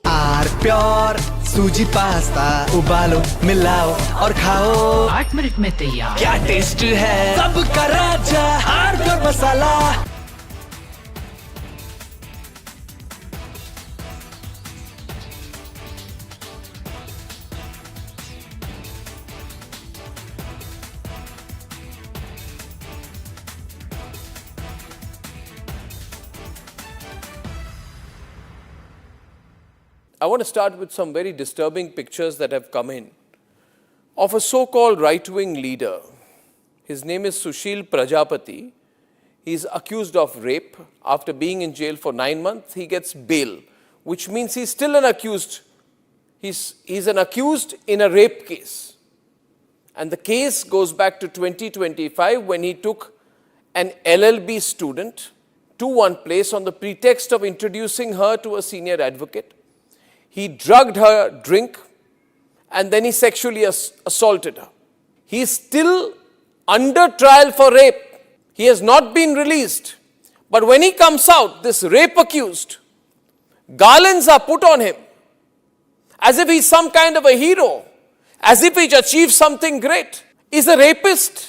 आर प्योर सूजी पास्ता, उबालो मिलाओ और खाओ, 8 मिनट में तैयार। क्या टेस्ट है सबका राजा R pure masala. I want to start with some very disturbing pictures that have come in of a so-called right-wing leader. His name is Sushil Prajapati. He's accused of rape. After being in jail for 9 months, he gets bail, which means he's still an accused. He's an accused in a rape case. And the case goes back to 2025 when he took an LLB student to one place on the pretext of introducing her to a senior advocate. He drugged her drink and then he sexually assaulted her. He is still under trial for rape. He has not been released. But when he comes out, this rape accused, garlands are put on him as if he's some kind of a hero, as if he's achieved something great. Is a rapist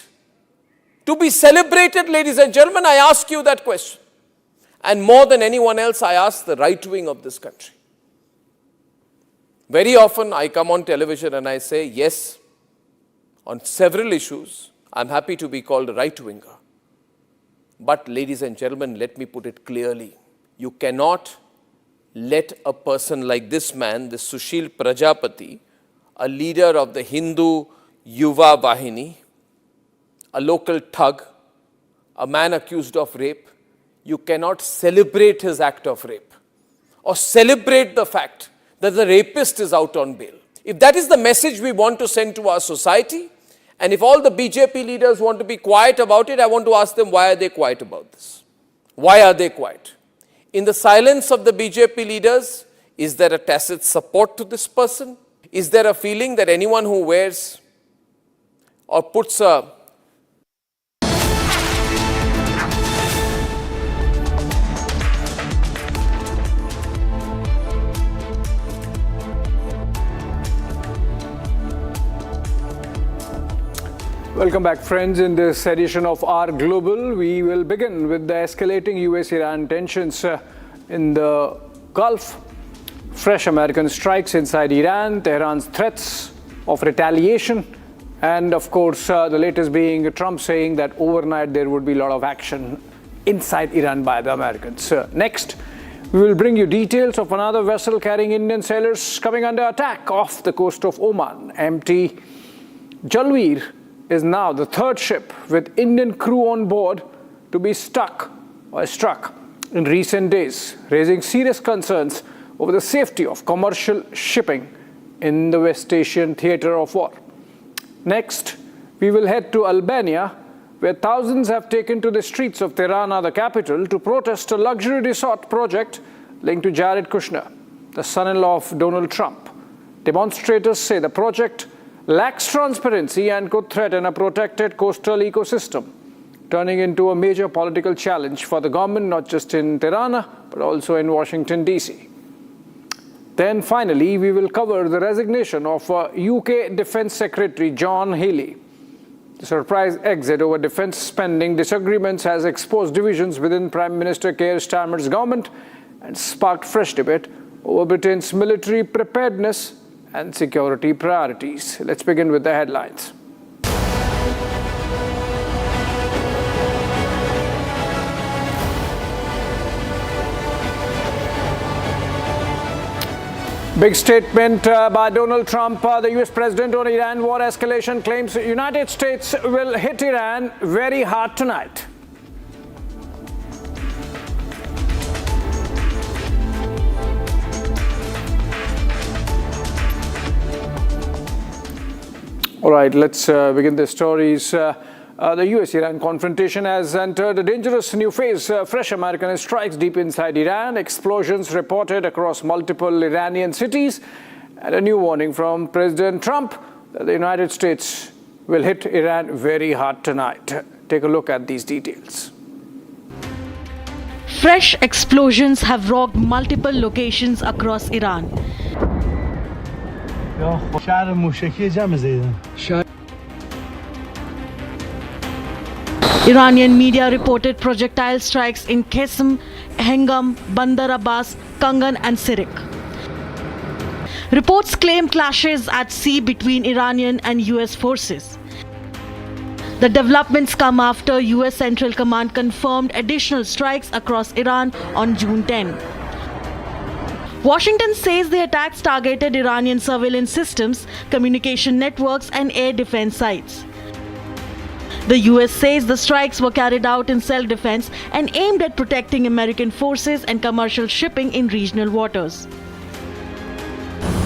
to be celebrated, ladies and gentlemen? I ask you that question. And more than anyone else, I ask the right wing of this country. Very often I come on television and I say, yes, on several issues, I'm happy to be called a right-winger. But ladies and gentlemen, let me put it clearly. You cannot let a person like this man, this Sushil Prajapati, a leader of the Hindu Yuva Vahini, a local thug, a man accused of rape, you cannot celebrate his act of rape or celebrate the fact that the rapist is out on bail. If that is the message we want to send to our society, and if all the BJP leaders want to be quiet about it, I want to ask them, why are they quiet about this? Why are they quiet? In the silence of the BJP leaders, is there a tacit support to this person? Is there a feeling that anyone who wears or puts a Welcome back, friends. In this edition of Our Global, we will begin with the escalating US-Iran tensions in the Gulf, fresh American strikes inside Iran, Tehran's threats of retaliation, and of course, the latest being Trump saying that overnight there would be a lot of action inside Iran by the Americans. Next, we will bring you details of another vessel carrying Indian sailors coming under attack off the coast of Oman. MT Jalveer is now the third ship with Indian crew on board to be struck in recent days, raising serious concerns over the safety of commercial shipping in the West Asian theater of war. Next, we will head to Albania, where thousands have taken to the streets of Tirana, the capital, to protest a luxury resort project linked to Jared Kushner, the son-in-law of Donald Trump. Demonstrators say the project lacks transparency and could threaten a protected coastal ecosystem. turning into a major political challenge for the government, not just in Tirana, but also in Washington, D.C. Then finally, we will cover the resignation of UK Defence Secretary John Healey. The surprise exit over defence spending disagreements has exposed divisions within Prime Minister Keir Starmer's government and sparked fresh debate over Britain's military preparedness and security priorities. Let's begin with the headlines. Big statement by Donald Trump, the US president, on Iran war escalation, claims the United States will hit Iran very hard tonight. All right, let's begin the stories. The US-Iran confrontation has entered a dangerous new phase. Fresh American strikes deep inside Iran, explosions reported across multiple Iranian cities, and a new warning from President Trump that the United States will hit Iran very hard tonight. Take a look at these details. Fresh explosions have rocked multiple locations across Iran. Iranian media reported projectile strikes in Qeshm, Hengam, Bandar Abbas, Kangan and Sirik. Reports claim clashes at sea between Iranian and US forces. The developments come after US Central Command confirmed additional strikes across Iran on June 10. Washington says the attacks targeted Iranian surveillance systems, communication networks and air defense sites. The US says the strikes were carried out in self-defense and aimed at protecting American forces and commercial shipping in regional waters.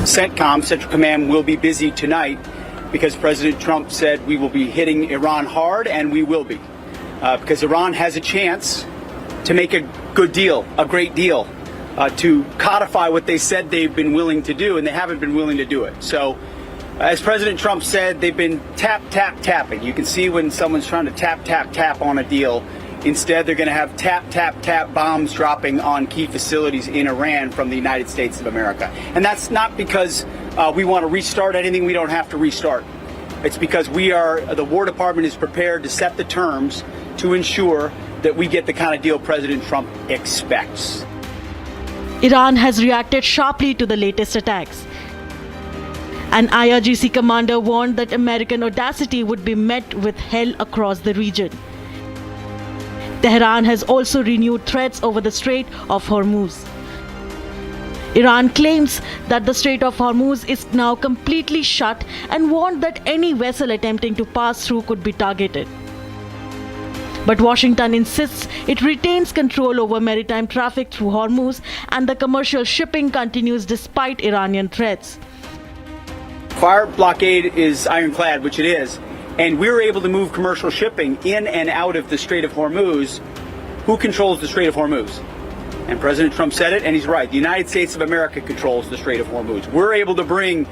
CENTCOM, Central Command, will be busy tonight because President Trump said we will be hitting Iran hard, and we will be. Because Iran has a chance to make a good deal, a great deal, to codify what they said they've been willing to do, and they haven't been willing to do it. So, as President Trump said, they've been tapping. You can see when someone's trying to tap on a deal. Instead, they're going to have tap bombs dropping on key facilities in Iran from the United States of America. And that's not because we want to restart anything we don't have to restart. It's because the War Department is prepared to set the terms to ensure that we get the kind of deal President Trump expects. Iran has reacted sharply to the latest attacks. An IRGC commander warned that American audacity would be met with hell across the region. Tehran has also renewed threats over the Strait of Hormuz. Iran claims that the Strait of Hormuz is now completely shut and warned that any vessel attempting to pass through could be targeted. But Washington insists it retains control over maritime traffic through Hormuz, and the commercial shipping continues despite Iranian threats. Fire blockade is ironclad, which it is, and we're able to move commercial shipping in and out of the Strait of Hormuz. Who controls the Strait of Hormuz? And President Trump said it, and he's right. The United States of America controls the Strait of Hormuz. We're able to bring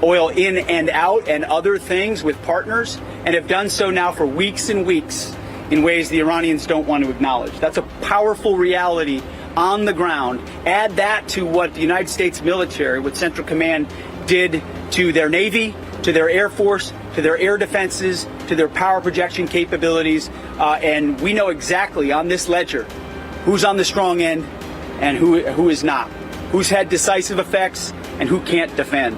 oil in and out and other things with partners, and have done so now for weeks and weeks in ways the Iranians don't want to acknowledge. That's a powerful reality on the ground. Add that to what the United States military, what Central Command did to their Navy, to their Air Force, to their air defenses, to their power projection capabilities, and we know exactly on this ledger who's on the strong end and who is not, who's had decisive effects and who can't defend.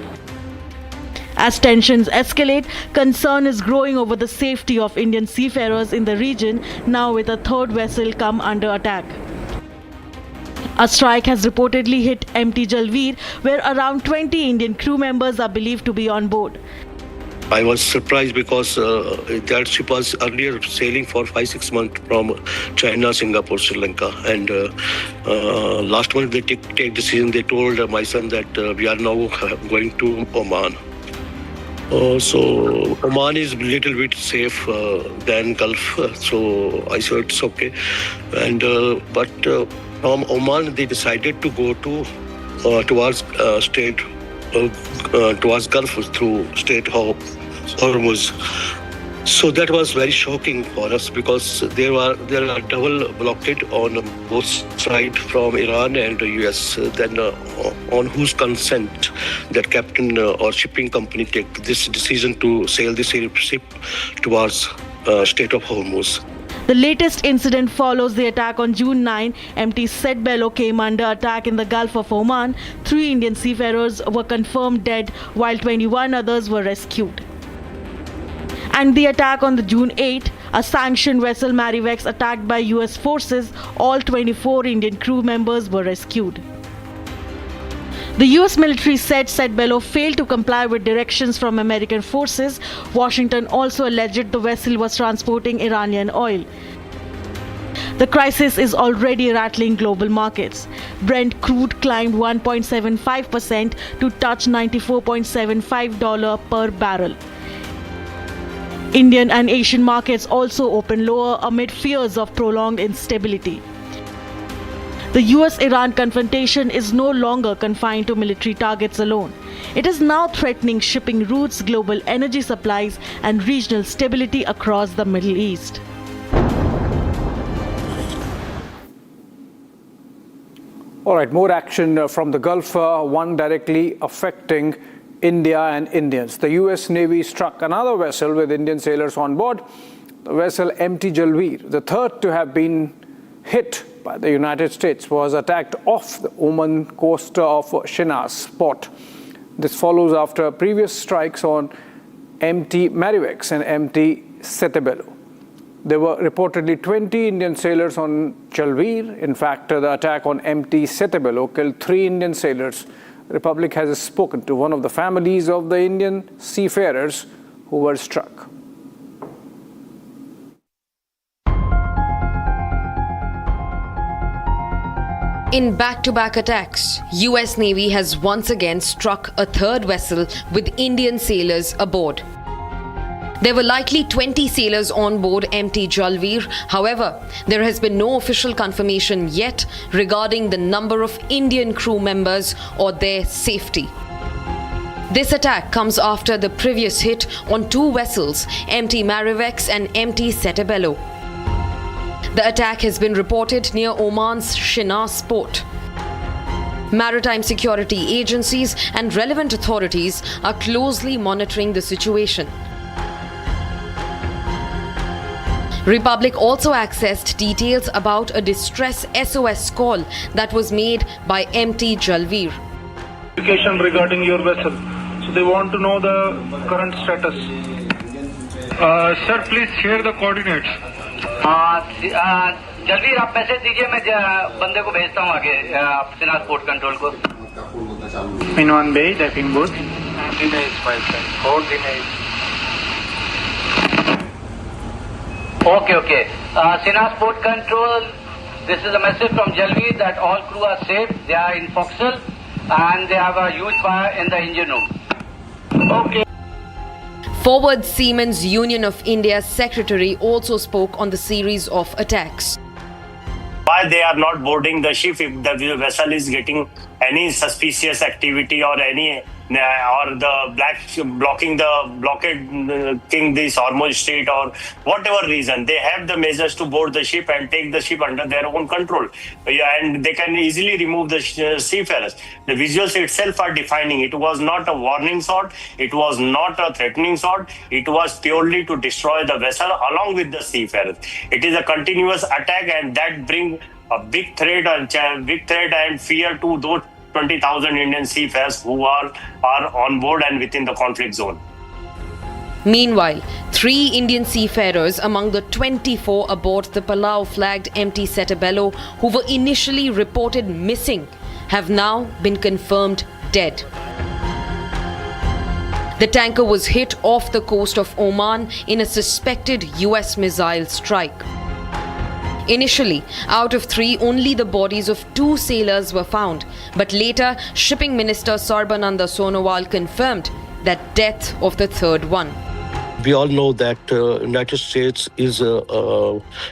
As tensions escalate, concern is growing over the safety of Indian seafarers in the region, now with a third vessel come under attack. A strike has reportedly hit MT Jalveer, where around 20 Indian crew members are believed to be on board. I was surprised because that ship was earlier sailing for 5-6 months from China, Singapore, Sri Lanka. And last month they take decision. They told my son that we are now going to Oman. So Oman is a little bit safe than Gulf. So I said it's okay. And but from Oman they decided to go to towards towards Gulf through Strait of Hormuz. So that was very shocking for us because there are double blockade on both sides from Iran and the US. Then on whose consent that captain or shipping company take this decision to sail this ship towards Strait of Hormuz. The latest incident follows the attack on June 9. MT Setbello came under attack in the Gulf of Oman. 3 Indian seafarers were confirmed dead while 21 others were rescued. And the attack on the June 8, a sanctioned vessel Marivex attacked by US forces, all 24 Indian crew members were rescued. The US military said Setbello failed to comply with directions from American forces. Washington also alleged the vessel was transporting Iranian oil. The crisis is already rattling global markets. Brent crude climbed 1.75% to touch $94.75 per barrel. Indian and Asian markets also opened lower amid fears of prolonged instability. The US-Iran confrontation is no longer confined to military targets alone. It is now threatening shipping routes, global energy supplies, and regional stability across the Middle East. All right, more action from the Gulf, one directly affecting India and Indians. The US Navy struck another vessel with Indian sailors on board, the vessel MT Jalveer, the third to have been hit by the United States, was attacked off the Oman coast of Shiraz port. This follows after previous strikes on MT Marivex and MT Setbello. There were reportedly 20 Indian sailors on Jalveer. In fact, the attack on MT Setbello killed 3 Indian sailors. The Republic has spoken to one of the families of the Indian seafarers who were struck. In back-to-back attacks, US Navy has once again struck a third vessel with Indian sailors aboard. There were likely 20 sailors on board MT Jalveer. However, there has been no official confirmation yet regarding the number of Indian crew members or their safety. This attack comes after the previous hit on 2 vessels, MT Marivex and MT Setbello. The attack has been reported near Oman's Shiraz port. Maritime security agencies and relevant authorities are closely monitoring the situation. Republic also accessed details about a distress SOS call that was made by MT Jalveer. Regarding your vessel, so they want to know the current status. Sir, please share the coordinates. जलवीर आप message दीजिए, मैं बंदे को भेजता हूँ आगे शिनाज port control को. In one bay, diving boat. Okay. Shiraz port control. This is a message from Jalveer that all crew are safe. They are in forecastle and they have a huge fire in the engine room. Okay. Forward Seamen's Union of India's secretary also spoke on the series of attacks. Why they are not boarding the ship if the vessel is getting any suspicious activity or any or the blocking the blockade this Hormuz Strait or whatever reason, they have the measures to board the ship and take the ship under their own control, and they can easily remove the seafarers. The visuals itself are defining. It was not a warning shot, it was not a threatening shot, it was purely to destroy the vessel along with the seafarers. It is a continuous attack, and that brings a big threat and fear to those 20,000 Indian seafarers who are on board and within the conflict zone. Meanwhile, 3 Indian seafarers among the 24 aboard the Palau-flagged MT Setbello who were initially reported missing have now been confirmed dead. The tanker was hit off the coast of Oman in a suspected US missile strike. Initially, out of 3, only the bodies of 2 sailors were found, but later Shipping Minister Sarbananda Sonowal confirmed that death of the third one. We all know that United States is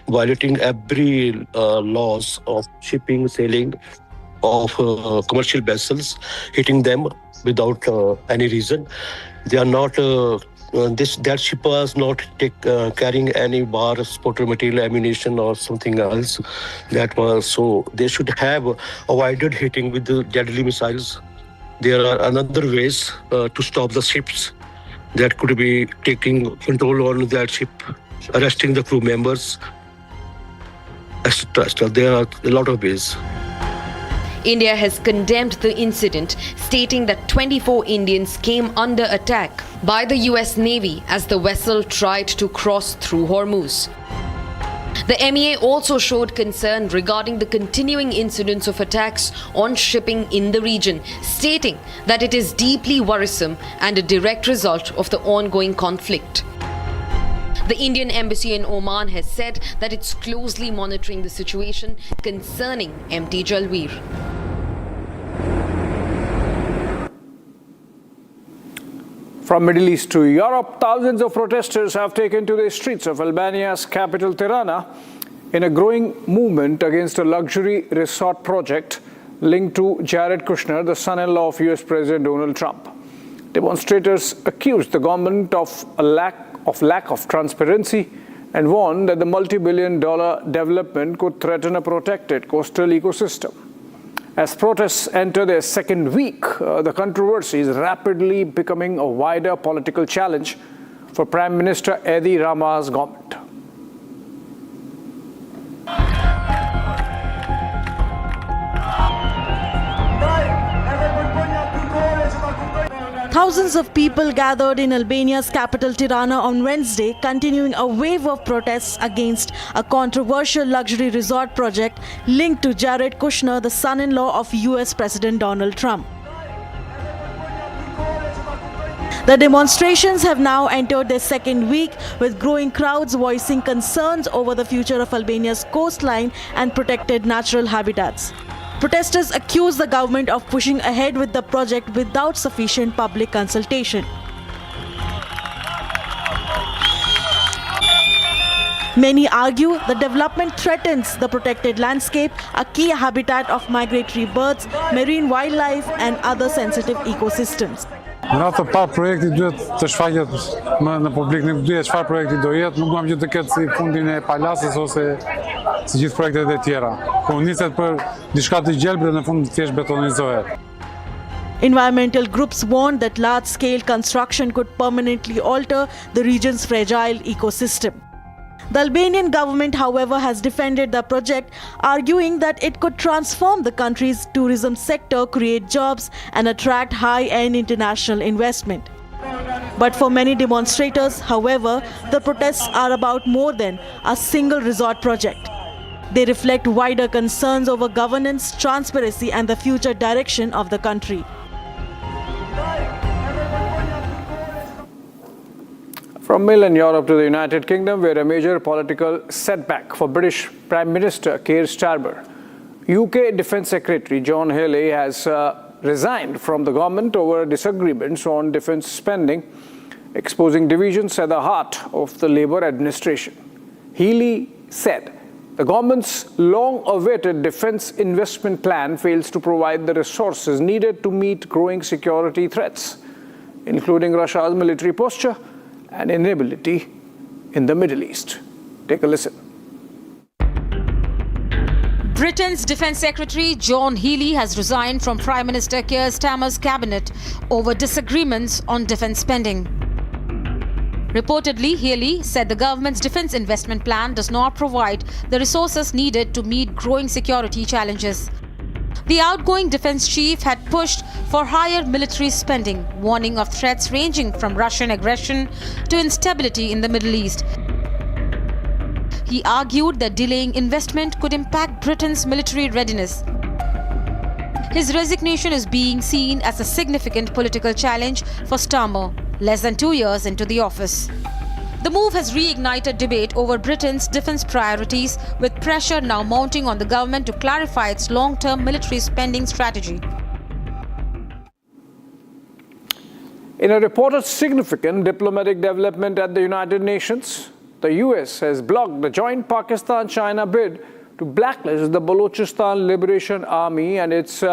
violating every laws of shipping, sailing of commercial vessels, hitting them without any reason. They are not that ship was not carrying any bar, spotter material, ammunition, or something else. That was so they should have avoided hitting with the deadly missiles. There are another ways to stop the ships that could be taking control on that ship, arresting the crew members, etc. There are a lot of ways. India has condemned the incident, stating that 24 Indians came under attack by the US Navy as the vessel tried to cross through Hormuz. The MEA also showed concern regarding the continuing incidents of attacks on shipping in the region, stating that it is deeply worrisome and a direct result of the ongoing conflict. The Indian Embassy in Oman has said that it's closely monitoring the situation concerning MT Jalveer. From Middle East to Europe, thousands of protesters have taken to the streets of Albania's capital Tirana in a growing movement against a luxury resort project linked to Jared Kushner, the son-in-law of US President Donald Trump. Demonstrators accused the government of a lack of transparency and warned that the multi-billion-dollar development could threaten a protected coastal ecosystem. As protests enter their second week, the controversy is rapidly becoming a wider political challenge for Prime Minister Edi Rama's government. Thousands of people gathered in Albania's capital Tirana on Wednesday, continuing a wave of protests against a controversial luxury resort project linked to Jared Kushner, the son-in-law of US President Donald Trump. The demonstrations have now entered their second week, with growing crowds voicing concerns over the future of Albania's coastline and protected natural habitats. Protesters accuse the government of pushing ahead with the project without sufficient public consultation. Many argue the development threatens the protected landscape, a key habitat of migratory birds, marine wildlife, and other sensitive ecosystems. Në atë parë projekti duhet të shfaqet në publik, nuk duhet çfarë projekti do jetë, nuk duam që të ketë si fundin e Palasës ose si gjithë projektet e tjera. Po niset për diçka të gjelbër në fund thjesht betonizohet. Environmental groups warn that large-scale construction could permanently alter the region's fragile ecosystem. The Albanian government, however, has defended the project, arguing that it could transform the country's tourism sector, create jobs, and attract high-end international investment. But for many demonstrators, however, the protests are about more than a single resort project. They reflect wider concerns over governance, transparency, and the future direction of the country. From mainland Europe to the United Kingdom, where a major political setback for British Prime Minister Keir Starmer. UK Defence Secretary John Healey has resigned from the government over disagreements on defence spending, exposing divisions at the heart of the Labour administration. Healey said the government's long-awaited defence investment plan fails to provide the resources needed to meet growing security threats, including Russia's military posture and inability in the Middle East. Take a listen. Britain's Defence Secretary John Healey has resigned from Prime Minister Keir Starmer's cabinet over disagreements on defence spending. Reportedly, Healey said the government's defence investment plan does not provide the resources needed to meet growing security challenges. The outgoing defence chief had pushed for higher military spending, warning of threats ranging from Russian aggression to instability in the Middle East. He argued that delaying investment could impact Britain's military readiness. His resignation is being seen as a significant political challenge for Starmer, less than 2 years into the office. The move has reignited debate over Britain's defence priorities, with pressure now mounting on the government to clarify its long-term military spending strategy. In a reported significant diplomatic development at the United Nations, the US has blocked the joint Pakistan-China bid to blacklist the Balochistan Liberation Army and its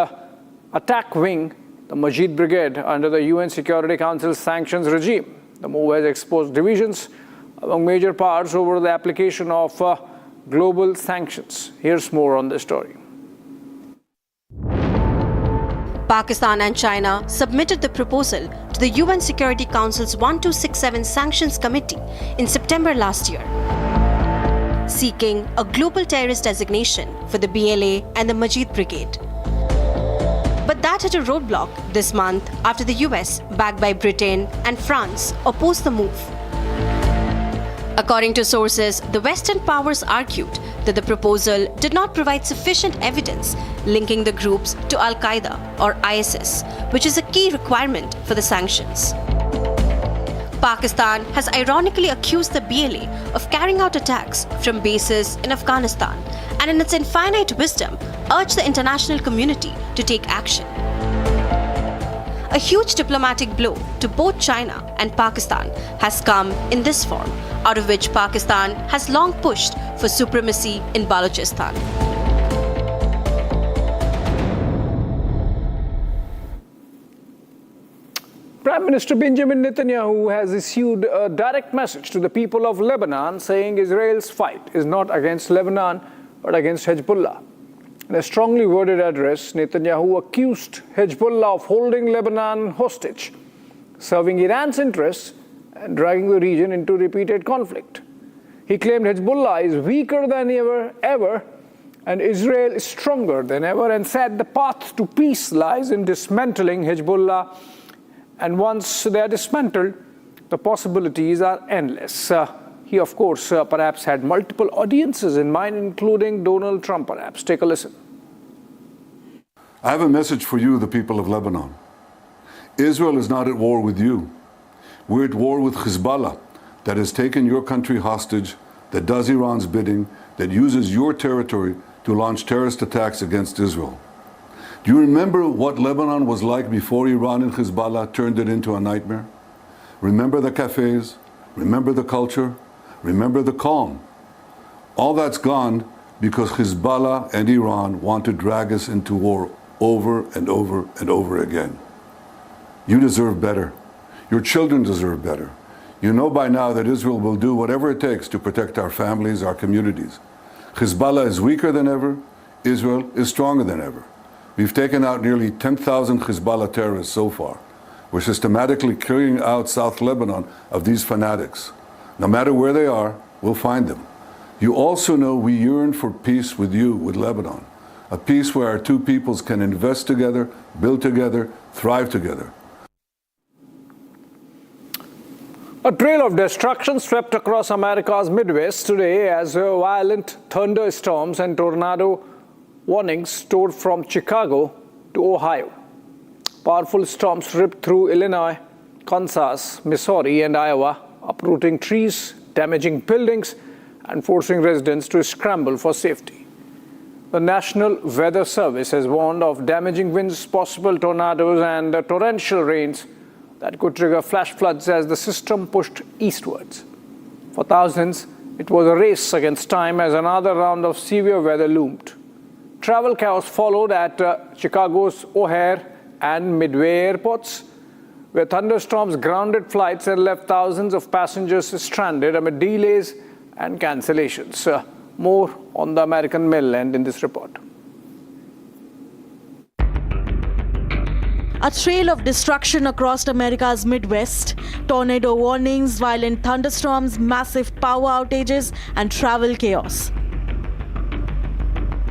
attack wing, the Majid Brigade, under the UN Security Council's sanctions regime. The move has exposed divisions among major powers over the application of global sanctions. Here's more on this story. Pakistan and China submitted the proposal to the UN Security Council's 1267 Sanctions Committee in September last year, seeking a global terrorist designation for the BLA and the Majid Brigade. But that hit a roadblock this month after the US, backed by Britain and France, opposed the move. According to sources, the Western powers argued that the proposal did not provide sufficient evidence linking the groups to Al-Qaeda or ISIS, which is a key requirement for the sanctions. Pakistan has ironically accused the BLA of carrying out attacks from bases in Afghanistan and in its infinite wisdom urged the international community to take action. A huge diplomatic blow to both China and Pakistan has come in this form, out of which Pakistan has long pushed for supremacy in Balochistan. Prime Minister Benjamin Netanyahu has issued a direct message to the people of Lebanon saying Israel's fight is not against Lebanon but against Hezbollah. In a strongly worded address, Netanyahu accused Hezbollah of holding Lebanon hostage, serving Iran's interests and dragging the region into repeated conflict. He claimed Hezbollah is weaker than ever, and Israel is stronger than ever, and said the path to peace lies in dismantling Hezbollah. And once they are dismantled, the possibilities are endless. He, of course, perhaps had multiple audiences in mind, including Donald Trump, perhaps. Take a listen. I have a message for you, the people of Lebanon. Israel is not at war with you. We're at war with Hezbollah, that has taken your country hostage, that does Iran's bidding, that uses your territory to launch terrorist attacks against Israel. Do you remember what Lebanon was like before Iran and Hezbollah turned it into a nightmare? Remember the cafes? Remember the culture? Remember the calm? All that's gone because Hezbollah and Iran want to drag us into war over and over and over again. You deserve better. Your children deserve better. You know by now that Israel will do whatever it takes to protect our families, our communities. Hezbollah is weaker than ever. Israel is stronger than ever. We've taken out nearly 10,000 Hezbollah terrorists so far. We're systematically clearing out South Lebanon of these fanatics. No matter where they are, we'll find them. You also know we yearn for peace with you, with Lebanon. A peace where our two peoples can invest together, build together, thrive together. A trail of destruction swept across America's Midwest today as violent thunderstorms and tornado warnings tore from Chicago to Ohio. Powerful storms ripped through Illinois, Kansas, Missouri, and Iowa, uprooting trees, damaging buildings, and forcing residents to scramble for safety. The National Weather Service has warned of damaging winds, possible tornadoes, and torrential rains that could trigger flash floods as the system pushed eastwards. For thousands, it was a race against time as another round of severe weather loomed. Travel chaos followed at Chicago's O'Hare and Midway airports, where thunderstorms grounded flights and left thousands of passengers stranded amid delays and cancellations. More on the American mainland in this report. A trail of destruction across America's Midwest, tornado warnings, violent thunderstorms, massive power outages, and travel chaos.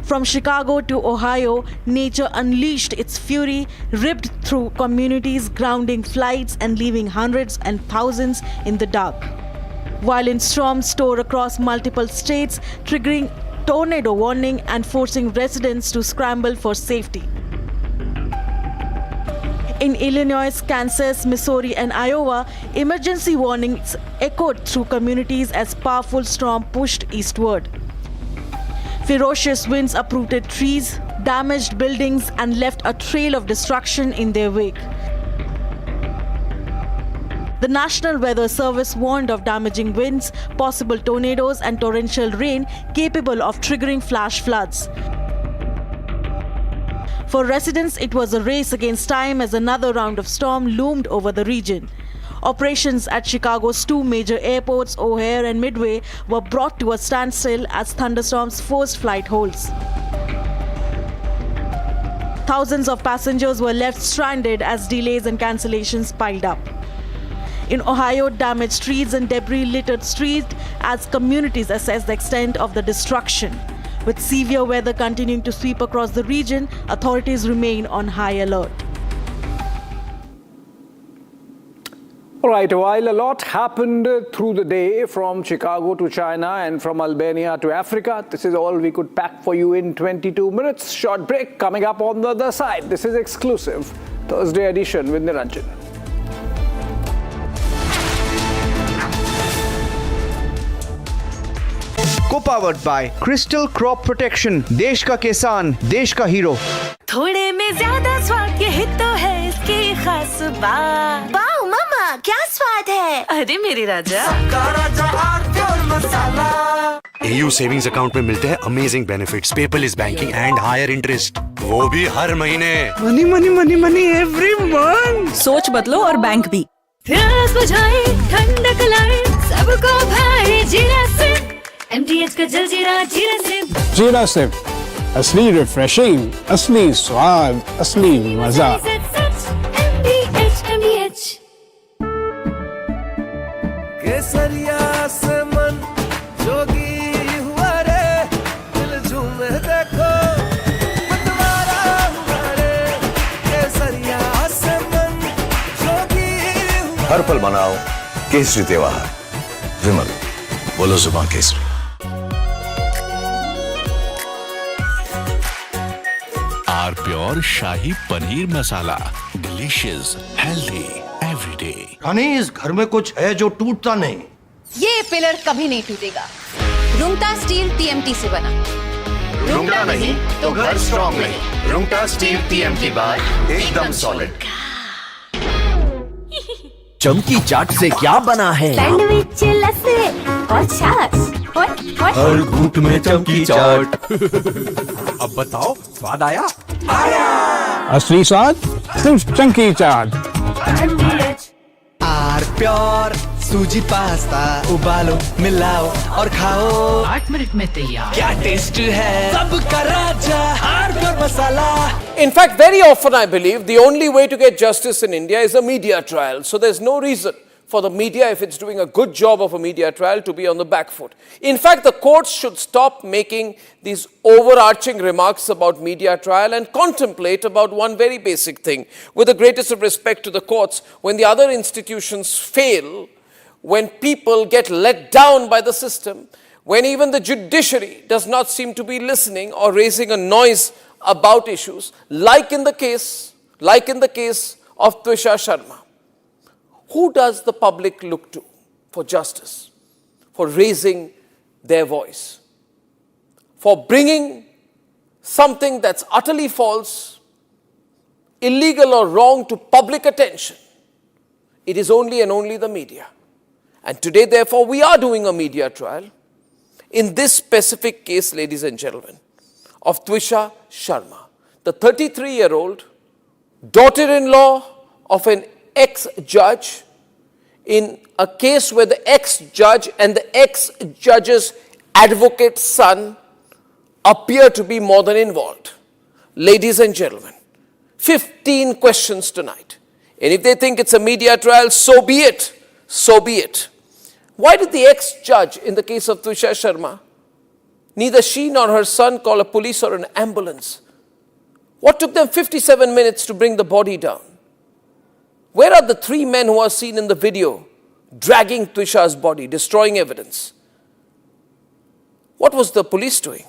From Chicago to Ohio, nature unleashed its fury, ripped through communities, grounding flights, and leaving hundreds and thousands in the dark. Violent storms tore across multiple states, triggering tornado warning and forcing residents to scramble for safety. In Illinois, Kansas, Missouri, and Iowa, emergency warnings echoed through communities as powerful storm pushed eastward. Ferocious winds uprooted trees, damaged buildings, and left a trail of destruction in their wake. The National Weather Service warned of damaging winds, possible tornadoes, and torrential rain capable of triggering flash floods. For residents, it was a race against time as another round of storm loomed over the region. Operations at Chicago's two major airports, O'Hare and Midway, were brought to a standstill as thunderstorms forced flight holds. Thousands of passengers were left stranded as delays and cancellations piled up. In Ohio, damaged trees and debris littered streets as communities assess the extent of the destruction. With severe weather continuing to sweep across the region, authorities remain on high alert. All right, while a lot happened through the day, from Chicago to China and from Albania to Africa, this is all we could pack for you in 22 minutes. Short break coming up on the other side. This is exclusive Thursday edition with Niranjan. Co-powered by Crystal Crop Protection, देश का किसान, देश का hero. थोड़े में ज्यादा स्वाद, यही तो है इसकी खास बात. वाओ मामा, क्या स्वाद है? अरे मेरे राजा. AU सेविंग्स अकाउंट में मिलते हैं amazing benefits, paperless banking and higher interest, वो भी हर महीने. Money money money money every month. सोच बदलो और बैंक भी. प्यास बुझाए, ठंडक लाए, सबको भाई जीरा से. MTH का जलजीरा जीरा से. जीरा से असली रिफ्रेशिंग, असली स्वाद, असली मजा. MTH. केसरिया से मन जोगी हुआ रे, दिल झूमे देखो मतवारा हुआ रे. केसरिया से मन जोगी हुआ. हर पल मनाओ केसरी त्योहार. विमल, बोलो जुबान केसरी. R pure shahi paneer masala, delicious, healthy everyday. रानी, इस घर में कुछ है जो टूटता नहीं. ये पिलर कभी नहीं टूटेगा. रुंगटा स्टील TMT से बना. रुंगटा नहीं तो घर स्ट्रॉन्ग नहीं. रुंगटा स्टील TMT बार एकदम सॉलिड. चमकी चाट से क्या बना है? सैंडविच, लस्सी और छाछ. हर घूंट में चमकी चाट. अब बताओ, स्वाद आया? असली स्वाद सिर्फ चंकी चाट. आर प्योर सूजी पास्ता, उबालो, मिलाओ और खाओ. 8 मिनट में तैयार. क्या टेस्ट है, सबका राजा R pure masala. In fact, very often I believe the only way to get justice in India is a media trial. So there's no reason for the media, if it's doing a good job of a media trial, to be on the back foot. In fact, the courts should stop making these overarching remarks about media trial and contemplate about one very basic thing. With the greatest of respect to the courts, when the other institutions fail, when people get let down by the system, when even the judiciary does not seem to be listening or raising a noise about issues, like in the case of Twisha Sharma, who does the public look to for justice, for raising their voice, for bringing something that's utterly false, illegal or wrong to public attention? It is only and only the media. And today, therefore, we are doing a media trial in this specific case, ladies and gentlemen, of Twisha Sharma, the 33-year-old daughter-in-law of an ex-judge, in a case where the ex-judge and the ex-judge's advocate's son appear to be more than involved. Ladies and gentlemen, 15 questions tonight. And if they think it's a media trial, so be it. So be it. Why did the ex-judge in the case of Twisha Sharma, neither she nor her son call a police or an ambulance? What took them 57 minutes to bring the body down? Where are the 3 men who are seen in the video dragging Twisha's body, destroying evidence? What was the police doing?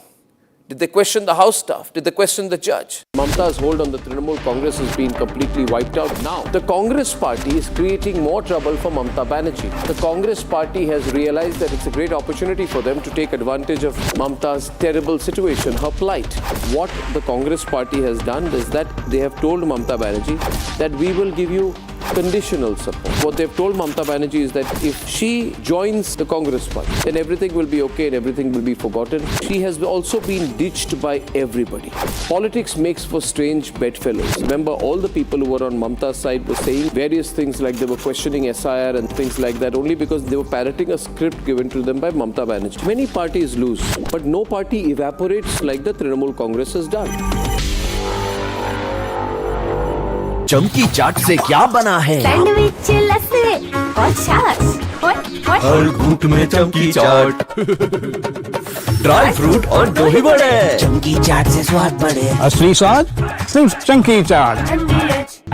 Did they question the house staff? Did they question the judge? Mamta's hold on the Trinamool Congress has been completely wiped out. Now, the Congress party is creating more trouble for Mamta Banerjee. The Congress party has realized that it's a great opportunity for them to take advantage of Mamta's terrible situation, her plight. What the Congress party has done is that they have told Mamta Banerjee that we will give you conditional support. What they've told Mamata Banerjee is that if she joins the Congress party, then everything will be okay and everything will be forgotten. She has also been ditched by everybody. Politics makes for strange bedfellows. Remember, all the people who were on Mamata's side were saying various things, like they were questioning SIR and things like that, only because they were parroting a script given to them by Mamata Banerjee. Many parties lose, but no party evaporates like the Trinamool Congress has done. चमकी चाट से क्या बना है? Sandwich, लस्सी और छाछ हर घूंट में चमकी चाट, ड्राई फ्रूट और दही बड़े। चमकी चाट से स्वाद बढ़े। असली स्वाद सिर्फ chunky chaat.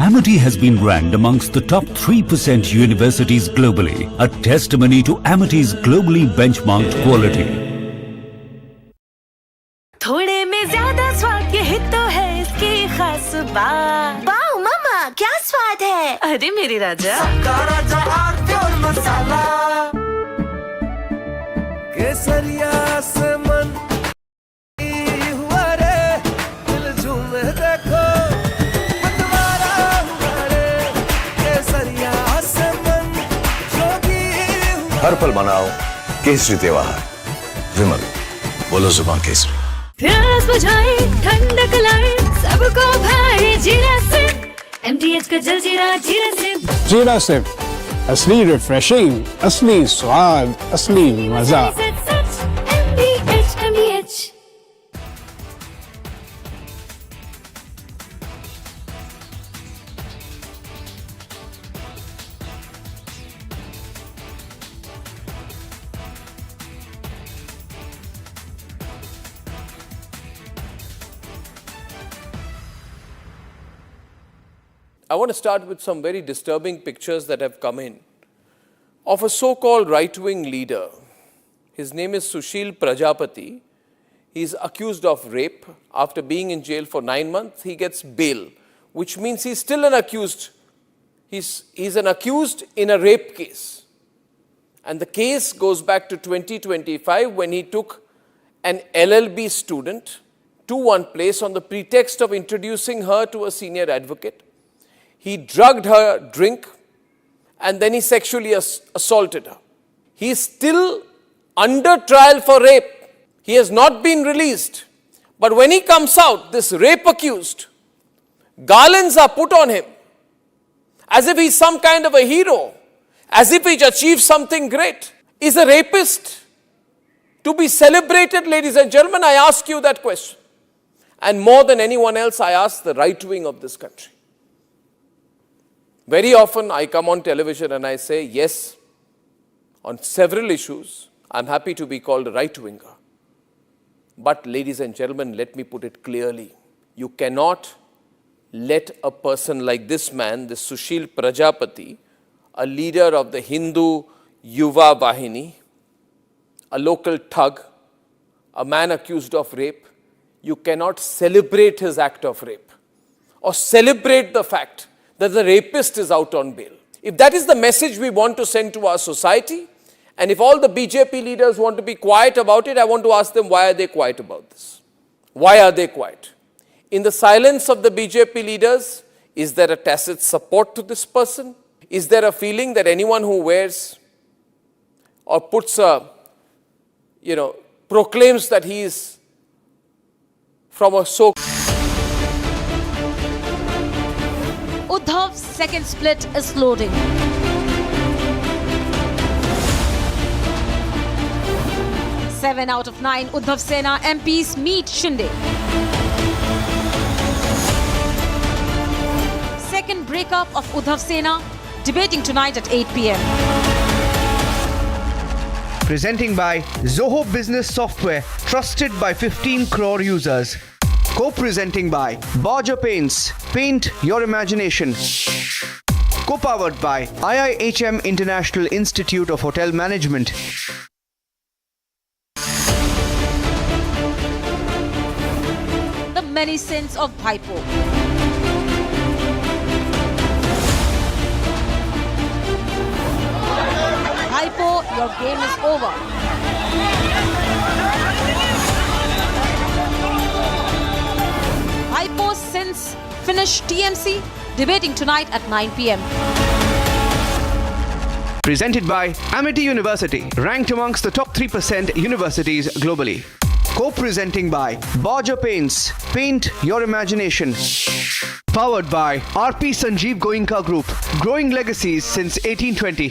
Amity has been ranked amongst the top 3% universities globally, a testimony to Amity's globally benchmarked quality. थोड़े में ज्यादा स्वाद, यही तो है इसकी खास बात। वाओ मामा, क्या स्वाद है? अरे मेरे राजा, सबका राजा आरती और मसाला, केसरिया से मन हुआ रे, दिल झूमे देखो, मतवारा हुआ रे, केसरिया से मन जोगी हुआ। हर पल मनाओ केसरी त्योहार। विमल, बोलो जुबान केसरी। प्यास बुझाए, ठंडक लाए, सबको भाए जीरा से। MTH का जल जीरा, जीरा से। जीरा सिप, असली रिफ्रेशिंग, असली स्वाद, असली मजा। MTH। I want to start with some very disturbing pictures that have come in of a so-called right-wing leader. His name is Sushil Prajapati. He's accused of rape. After being in jail for 9 months, he gets bail, which means he's still an accused. He's an accused in a rape case. And the case goes back to 2025 when he took an LLB student to one place on the pretext of introducing her to a senior advocate. He drugged her drink and then he sexually assaulted her. He is still under trial for rape. He has not been released. But when he comes out, this rape accused, garlands are put on him as if he's some kind of a hero, as if he's achieved something great. Is a rapist to be celebrated, ladies and gentlemen? I ask you that question. And more than anyone else, I ask the right wing of this country. Very often I come on television and I say, yes, on several issues, I'm happy to be called a right-winger. But ladies and gentlemen, let me put it clearly. You cannot let a person like this man, this Sushil Prajapati, a leader of the Hindu Yuva Vahini, a local thug, a man accused of rape, you cannot celebrate his act of rape or celebrate the fact that the rapist is out on bail. If that is the message we want to send to our society, and if all the BJP leaders want to be quiet about it, I want to ask them, why are they quiet about this? Why are they quiet? In the silence of the BJP leaders, is there a tacit support to this person? Is there a feeling that anyone who wears or puts a, proclaims that he is from a so... Uddhav's second split is loading. Seven out of 9 Uddhav Sena MPs meet Shinde. Second breakup of Uddhav Sena debating tonight at 8 p.m. Presenting by Zoho Business Software, trusted by 15 crore users. Co-presenting by Borger Paints, paint your imagination. Co-powered by IIHM International Institute of Hotel Management. The many sins of Bhaipo. Bhaipo, your game is over. Bhaipo's sins finish TMC debating tonight at 9 p.m. Presented by Amity University, ranked amongst the top 3% universities globally. Co-presenting by Borger Paints, paint your imagination. Powered by RP Sanjeev Goenka Group, growing legacies since 1820.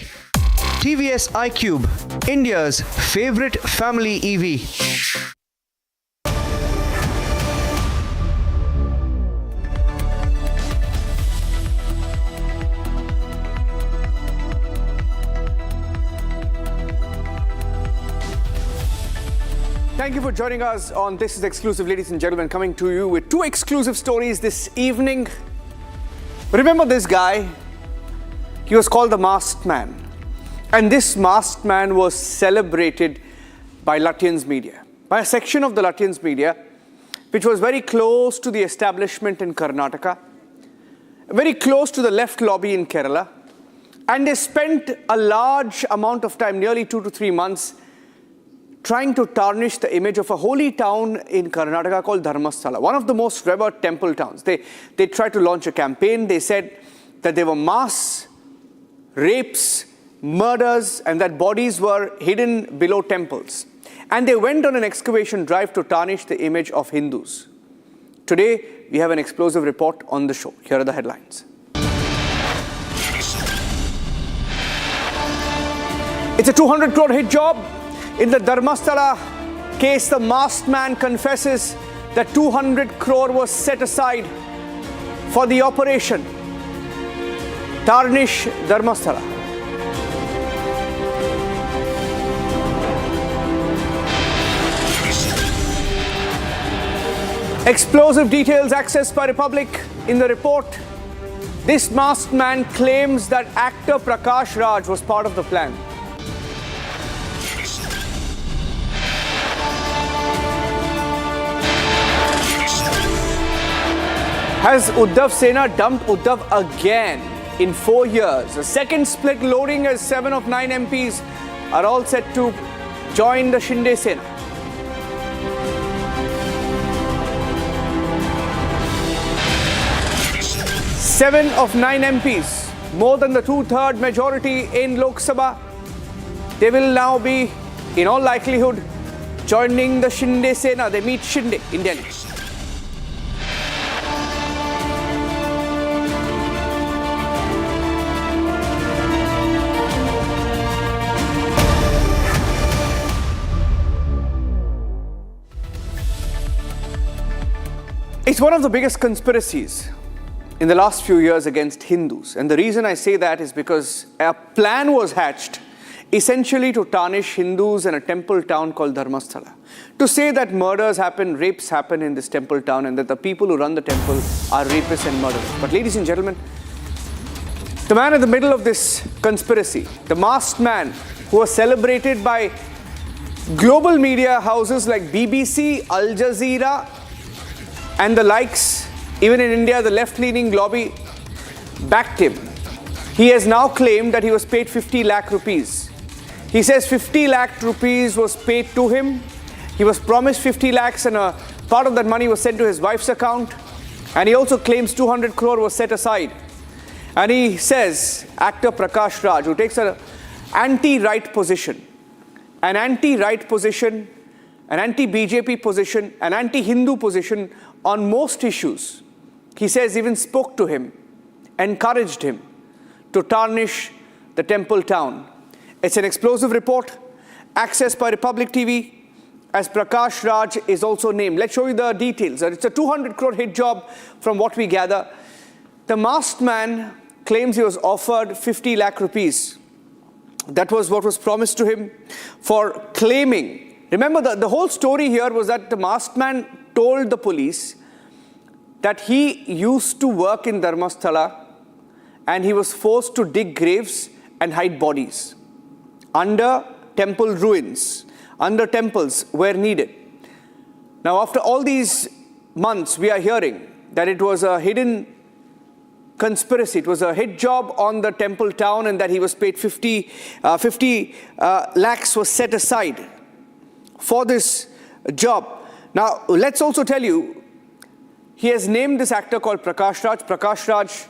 TVS iQube, India's favorite family EV. Thank you for joining us on This is Exclusive, ladies and gentlemen, coming to you with two exclusive stories this evening. Remember this guy? He was called the Masked Man. And this Masked Man was celebrated by Lutyens media, by a section of the Lutyens media, which was very close to the establishment in Karnataka, very close to the left lobby in Kerala. And they spent a large amount of time, nearly 2 to 3 months, trying to tarnish the image of a holy town in Karnataka called Dharmasthala, one of the most revered temple towns. They tried to launch a campaign. They said that there were mass rapes, murders, and that bodies were hidden below temples. And they went on an excavation drive to tarnish the image of Hindus. Today, we have an explosive report on the show. Here are the headlines. It's a 200 crore hit job. In the Dharmasthala case, the Masked Man confesses that 200 crore was set aside for the operation. Tarnish Dharmasthala. Explosive details accessed by Republic in the report. This Masked Man claims that actor Prakash Raj was part of the plan. Has Uddhav Sena dumped Uddhav again in 4 years? A second split loading as 7 of 9 MPs are all set to join the Shinde Sena. Seven of 9 MPs, more than the 2/3 majority in Lok Sabha. They will now be, in all likelihood, joining the Shinde Sena. They meet Shinde in Delhi. It's one of the biggest conspiracies in the last few years against Hindus. And the reason I say that is because a plan was hatched essentially to tarnish Hindus in a temple town called Dharmasthala. To say that murders happen, rapes happen in this temple town, and that the people who run the temple are rapists and murderers. But ladies and gentlemen, the man in the middle of this conspiracy, the Masked Man, who was celebrated by global media houses like BBC, Al Jazeera, and the likes, even in India, the left-leaning lobby backed him. He has now claimed that he was paid 50 lakh rupees. He says 50 lakh rupees was paid to him. He was promised 50 lakhs and a part of that money was sent to his wife's account. And he also claims 200 crore was set aside. And he says, actor Prakash Raj, who takes an anti-right position, an anti-right position, an anti-BJP position, an anti-Hindu position on most issues, he says even spoke to him, encouraged him to tarnish the temple town. It's an explosive report accessed by Republic TV as Prakash Raj is also named. Let's show you the details. It's a 200 crore hit job from what we gather. The Masked Man claims he was offered 50 lakh rupees. That was what was promised to him for claiming. Remember, the whole story here was that the Masked Man told the police that he used to work in Dharmasthala and he was forced to dig graves and hide bodies under temple ruins, under temples where needed. Now, after all these months, we are hearing that it was a hidden conspiracy. It was a hit job on the temple town and that he was paid 50 lakhs was set aside for this job. Now, let's also tell you, he has named this actor called Prakash Raj. Prakash Raj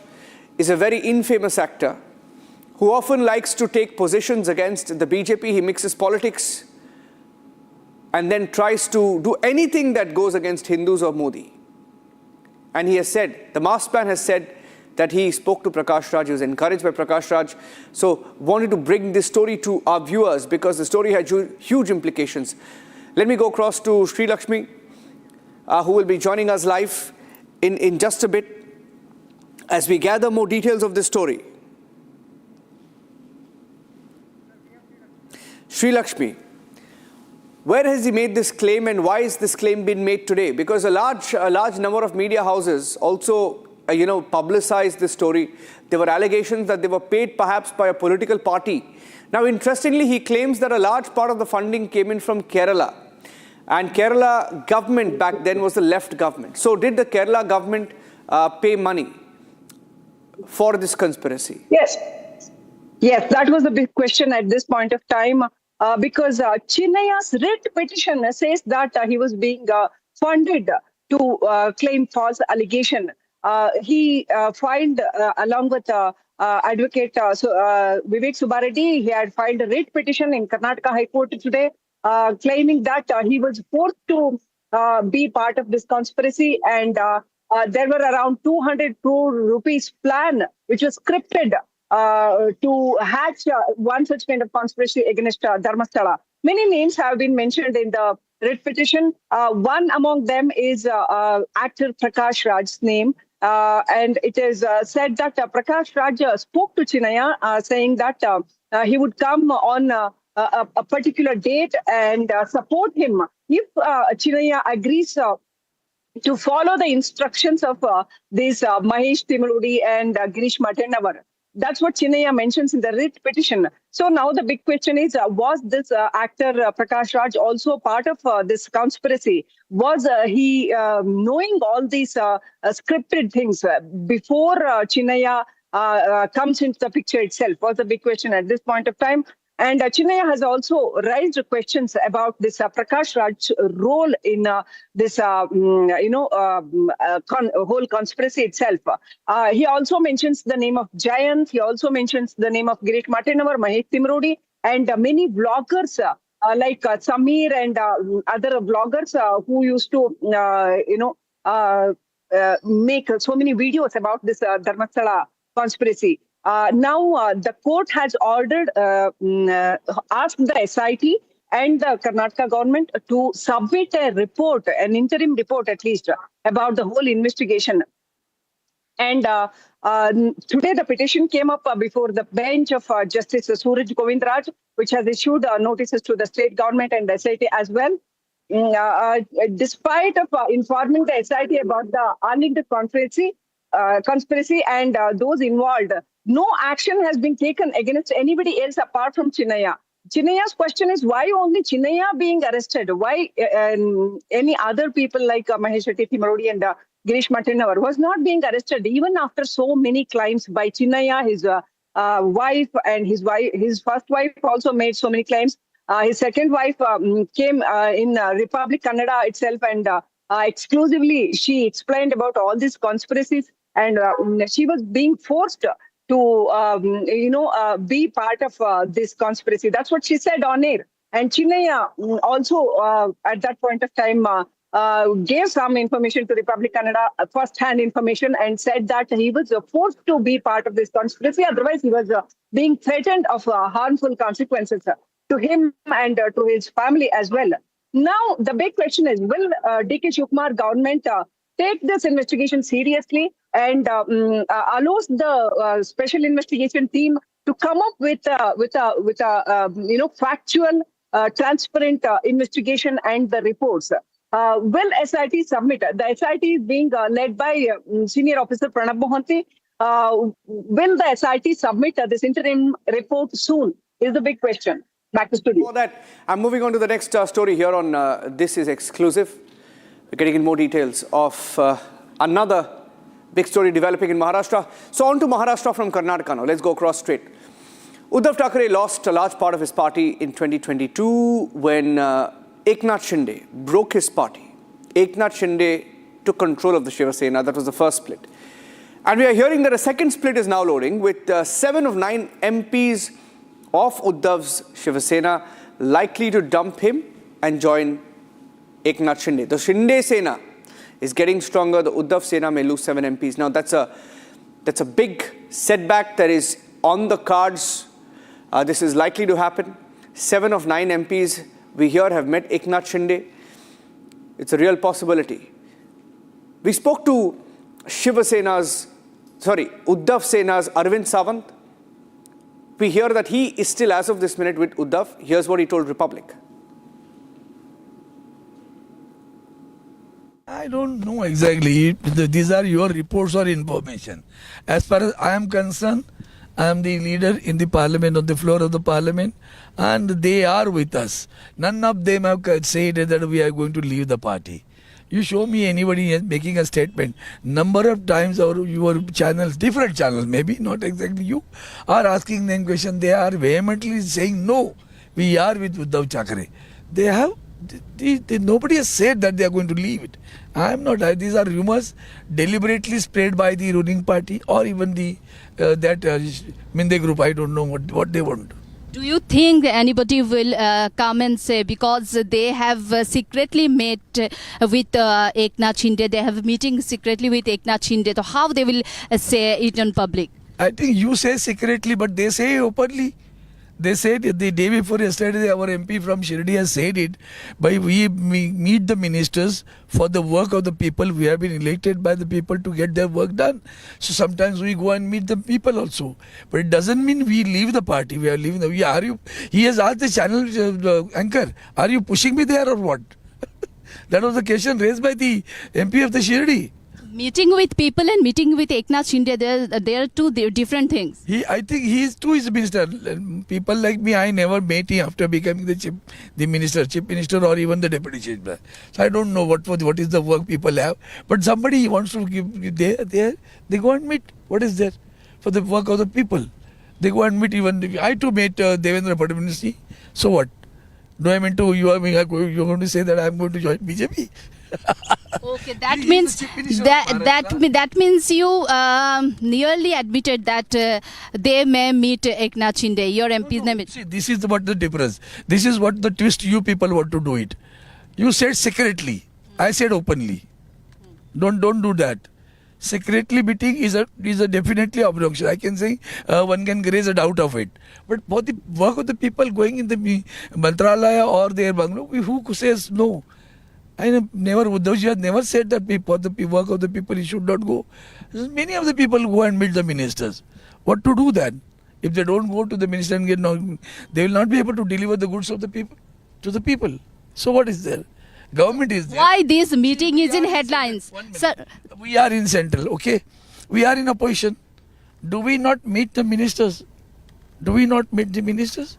is a very infamous actor who often likes to take positions against the BJP. He mixes politics and then tries to do anything that goes against Hindus or Modi. And he has said, the masked man has said that he spoke to Prakash Raj, he was encouraged by Prakash Raj. So wanted to bring this story to our viewers because the story had huge implications. Let me go across to Sri Lakshmi, who will be joining us live in just a bit as we gather more details of this story. Sri Lakshmi, where has he made this claim and why is this claim been made today? Because a large number of media houses also publicized this story. There were allegations that they were paid perhaps by a political party. Now, interestingly, he claims that a large part of the funding came in from Kerala. And Kerala government back then was the left government. So did the Kerala government pay money for this conspiracy? Yes. Yes, that was the big question at this point of time. Because Chinnaya's writ petition says that he was being funded to claim false allegation. He filed along with advocate Vivek Subbareddy, he had filed a writ petition in Karnataka High Court today, claiming that he was forced to be part of this conspiracy, and there were around 200 crore rupees plan which was scripted to hatch one such kind of conspiracy against Dharmasthala. Many names have been mentioned in the writ petition. One among them is actor Prakash Raj's name. And it is said that Prakash Raj spoke to Chinnaya saying that he would come on a particular date and support him if Chinnaya agrees to follow the instructions of these Mahesh Timurudi and Girish Matennavar. That's what Chinnaya mentions in the writ petition. So now the big question is, was this actor Prakash Raj also part of this conspiracy? Was he knowing all these scripted things before Chinnaya comes into the picture itself? Was the big question at this point of time. And Chinnaya has also raised questions about this Prakash Raj's role in this, whole conspiracy itself. He also mentions the name of Jayant. He also mentions the name of Girish Matennavar, Mahesh Timurudi, and many vloggers like Samir and other vloggers who used to, make so many videos about this Dharmasthala conspiracy. Now, the court has ordered, asked the SIT and the Karnataka government to submit a report, an interim report at least, about the whole investigation. And today the petition came up before the bench of Justice Suraj Govindraj, which has issued notices to the state government and the SIT as well. Despite of informing the SIT about the unlinked conspiracy and those involved, no action has been taken against anybody else apart from Chinnaya. Chinnaya's question is, why only Chinnaya being arrested? Why any other people like Mahesh Timurudi and Girish Matennavar was not being arrested even after so many claims by Chinnaya, his wife, and his first wife also made so many claims. His second wife came in Republic Kannada itself, and exclusively she explained about all these conspiracies, and she was being forced to be part of this conspiracy. That's what she said on air. And Chinnaya also at that point of time gave some information to Republic Kannada, first-hand information, and said that he was forced to be part of this conspiracy. Otherwise, he was being threatened of harmful consequences to him and to his family as well. Now, the big question is, will D.K. Shivkumar government take this investigation seriously and allows the special investigation team to come up with a factual, transparent investigation and the reports? Will SIT submit? The SIT is being led by Senior Officer Pranab Mohanty. Will the SIT submit this interim report soon? Is the big question. Back to studio. For that, I'm moving on to the next story here on This Is Exclusive. We're getting in more details of another big story developing in Maharashtra. So on to Maharashtra from Karnataka now. Let's go across straight. Uddhav Thackeray lost a large part of his party in 2022 when Eknath Shinde broke his party. Eknath Shinde took control of the Shiva Sena. That was the first split. And we are hearing that a second split is now loading, with 7 of 9 MPs of Uddhav's Shiva Sena likely to dump him and join Eknath Shinde. The Shinde Sena is getting stronger. The Uddhav Sena may lose 7 MPs. Now that's a big setback that is on the cards. This is likely to happen. 7 of 9 MPs we here have met Eknath Shinde. It's a real possibility. We spoke to Uddhav Sena's Arvind Sawant. We hear that he is still, as of this minute, with Uddhav. Here's what he told Republic. I don't know exactly. These are your reports or information. As far as I am concerned, I am the leader in the parliament, on the floor of the parliament, and they are with us. None of them have said that we are going to leave the party. You show me anybody making a statement. Number of times your channels, different channels, maybe not exactly you, are asking them question. They are vehemently saying no, we are with Uddhav Thackeray. They have, nobody has said that they are going to leave it. I am not. These are rumors deliberately spread by the ruling party or even the Minde group. I don't know what they want. Do you think anybody will come and say, because they have secretly met with Eknath Shinde, they have a meeting secretly with Eknath Shinde, so how they will say it in public? I think you say secretly, but they say openly. They said the day before yesterday, our MP from Shirdi has said it, but we meet the ministers for the work of the people. We have been elected by the people to get their work done. So sometimes we go and meet the people also. But it doesn't mean we leave the party. We are leaving he has asked the channel anchor, are you pushing me there or what? That was the question raised by the MP of the Shirdi. Meeting with people and meeting with Eknath Shinde, they are two different things. I think he is too is minister. People like me, I never met him after becoming the chief minister or even the deputy chief minister. So I don't know what is the work people have. But somebody wants to give they go and meet. What is there for the work of the people? They go and meet even. I too met Devendra Fadnavis. So what? Do I mean to you are going to say that I am going to join BJP? Okay, that means that means you nearly admitted that they may meet Eknath Shinde. Your MP's name. See, this is what the difference. This is what the twist you people want to do it. You said secretly. I said openly. Don't do that. Secretly meeting is a definitely obnoxious. I can say one can raise a doubt of it. But for the work of the people going in the Mantralaya or their bungalow, who says no? Uddhavji has never said that for the work of the people he should not go. Many of the people go and meet the ministers. What to do then? If they don't go to the minister and they will not be able to deliver the goods of the people to the people. So what is there? Government is there. Why this meeting is in headlines? Sir, we are in central, okay? We are in opposition. Do we not meet the ministers? Do we not meet the ministers?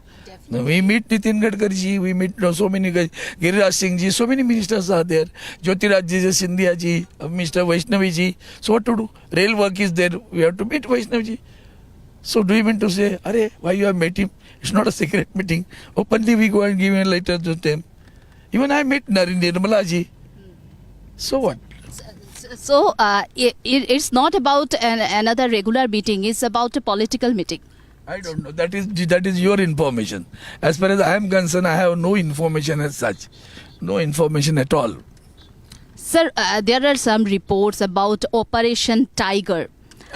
We meet Nitin Gadkari ji, we meet so many guys, Giriraj Singh ji, so many ministers are there. Jyotiraj ji, Scindia ji, Mr. Vaishnavi ji. So what to do? Rail work is there, we have to meet Vaishnavi ji. So do you mean to say, why you have met him? It's not a secret meeting. Openly we go and give a letter to them. Even I met Nirmala ji. So what? So it's not about another regular meeting, it's about a political meeting. I don't know. That is your information. As far as I am concerned, I have no information as such. No information at all. Sir, there are some reports about Operation Tiger.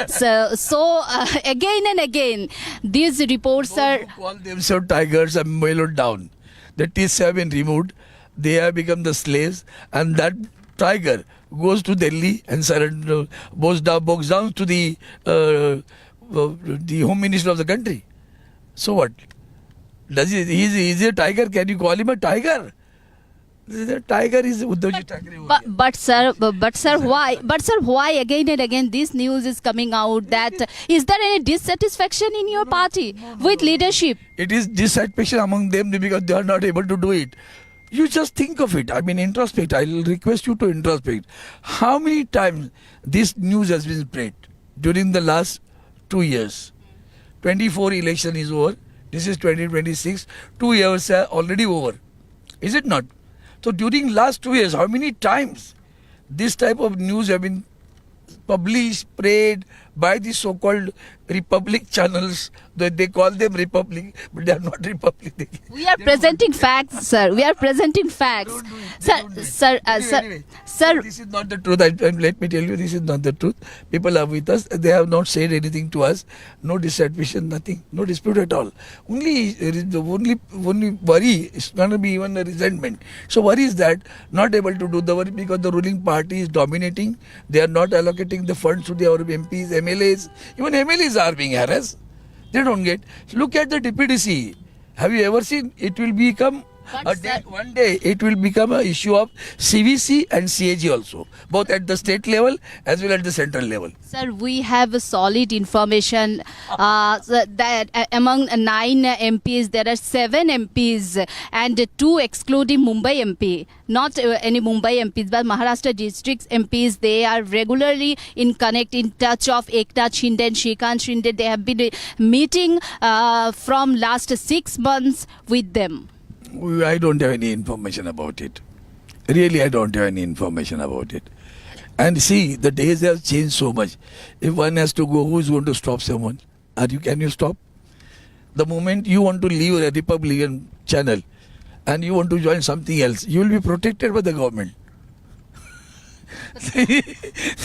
So again and again, these reports are... Who call themselves tigers and mellowed down. The teeth have been removed. They have become the slaves. And that tiger goes to Delhi and bows down to the Home Minister of the country. So what? He's a tiger. Can you call him a tiger? The tiger is Uddhavji Thackeray. But sir, why? But sir, why again and again this news is coming out? That is there any dissatisfaction in your party with leadership? It is dissatisfaction among them because they are not able to do it. You just think of it. I mean, introspect. I will request you to introspect. How many times this news has been spread during the last 2 years? 24 election is over. This is 2026. 2 years are already over. Is it not? So during last 2 years, how many times this type of news have been published, spread by the so-called Republic channels. They call them Republic, but they are not Republic. We are presenting facts, sir. We are presenting facts. Sir. This is not the truth. Let me tell you, this is not the truth. People are with us. They have not said anything to us. No dissatisfaction, nothing. No dispute at all. Only worry is going to be even a resentment. So worry is that not able to do the work because the ruling party is dominating. They are not allocating the funds to their MPs, MLAs. Even MLAs are being harassed. They don't get. Look at the DPDC. Have you ever seen? It will become one day it will become an issue of CVC and CAG also, both at the state level as well as the central level. Sir, we have solid information that among 9 MPs, there are 7 MPs and 2 excluding Mumbai MP. Not any Mumbai MPs, but Maharashtra districts MPs. They are regularly in touch of Eknath Shinde and Shrikant Shinde. They have been meeting from last 6 months with them. I don't have any information about it. Really, I don't have any information about it. And see, the days have changed so much. If one has to go, who is going to stop someone? Can you stop? The moment you want to leave a Republican channel and you want to join something else, you will be protected by the government. I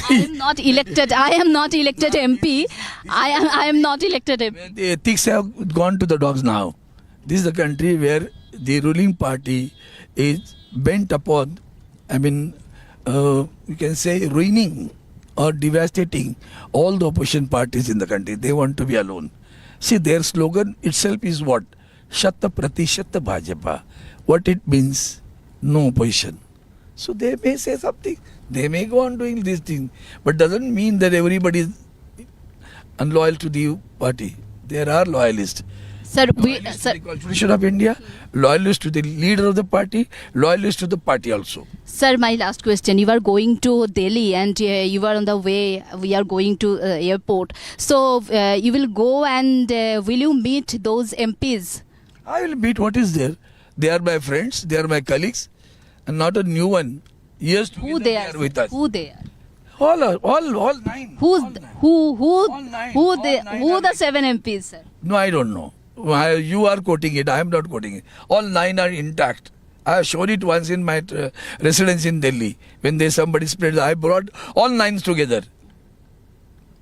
am not elected. I am not elected MP. I am not elected MP. The ethics have gone to the dogs now. This is a country where the ruling party is bent upon, you can say, ruining or devastating all the opposition parties in the country. They want to be alone. See, their slogan itself is what? Shata Pratishata Bhajapa. What it means? No opposition. So they may say something. They may go on doing this thing. But doesn't mean that everybody is unloyal to the party. There are loyalists. Sir, loyalists to the Constitution of India, loyalists to the leader of the party, loyalists to the party also. Sir, my last question. You are going to Delhi and you are on the way. We are going to airport. So you will go and will you meet those MPs? I will meet what is there. They are my friends. They are my colleagues. And not a new one. Yes, who they are with us. Who they are? All 9. Who the 7 MPs, sir? No, I don't know. You are quoting it. I am not quoting it. All 9 are intact. I have shown it once in my residence in Delhi. When somebody spread, I brought all 9s together.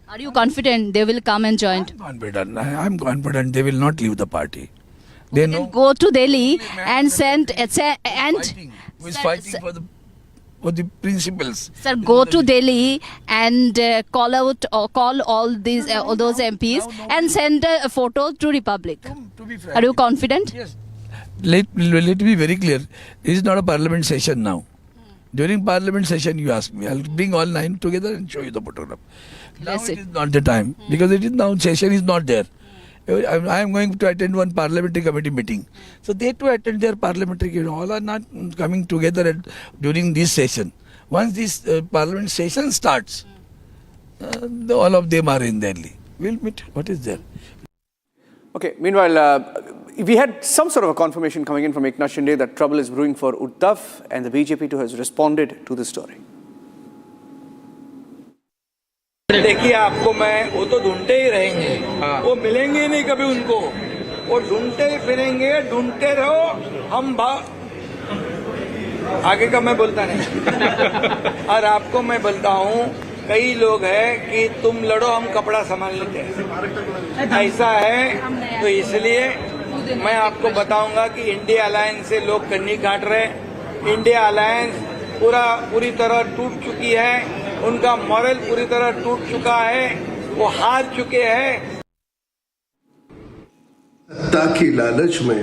Are you confident they will come and join? I am confident they will not leave the party. They know. Go to Delhi and send who is fighting for the principles. Sir, go to Delhi and call all these all those MPs and send a photo to Republic. Are you confident? Yes. Let me be very clear. This is not a parliament session now. During parliament session, you ask me. I'll bring all 9 together and show you the photograph. Now it is not the time because it is now session is not there. I am going to attend one parliamentary committee meeting. So they too attend their parliamentary committee. All are not coming together during this session. Once this parliament session starts, all of them are in Delhi. We'll meet. What is there? Okay, meanwhile, we had some sort of a confirmation coming in from Eknath Shinde that trouble is brewing for Uddhav, and the BJP too has responded to this story. देखिए आपको मैं वो तो ढूंढते ही रहेंगे वो मिलेंगे नहीं कभी उनको वो ढूंढते ही फिरेंगे ढूंढते रहो हम आगे का मैं बोलता नहीं और आपको मैं बोलता हूँ कई लोग हैं कि तुम लड़ो हम कपड़ा संभाल लेते हैं ऐसा है तो इसलिए मैं आपको बताऊंगा कि इंडिया अलायंस से लोग कन्नी काट रहे इंडिया अलायंस पूरी तरह टूट चुकी है उनका मॉरल पूरी तरह टूट चुका है वो हार चुके हैं सत्ता की लालच में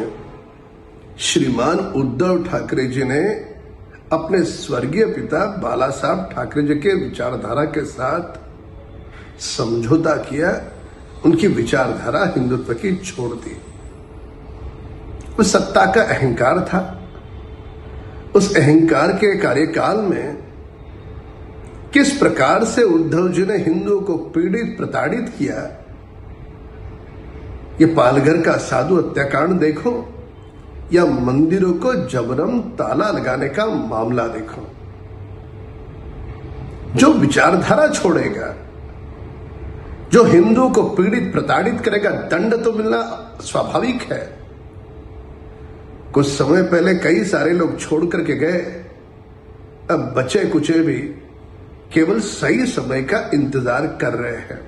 श्रीमान उद्धव ठाकरे जी ने अपने स्वर्गीय पिता बाला साहब ठाकरे जी के विचारधारा के साथ समझौता किया उनकी विचारधारा हिंदुत्व की छोड़ दी वो सत्ता का अहंकार था उस अहंकार के कार्यकाल में किस प्रकार से उद्धव जी ने हिंदुओं को पीड़ित प्रताड़ित किया ये पालघर का साधु हत्याकांड देखो या मंदिरों को जबरन ताला लगाने का मामला देखो जो विचारधारा छोड़ेगा, जो हिंदू को पीड़ित प्रताड़ित करेगा, दंड तो मिलना स्वाभाविक है। कुछ समय पहले कई सारे लोग छोड़ करके गए, अब बचे कुचे भी केवल सही समय का इंतजार कर रहे हैं।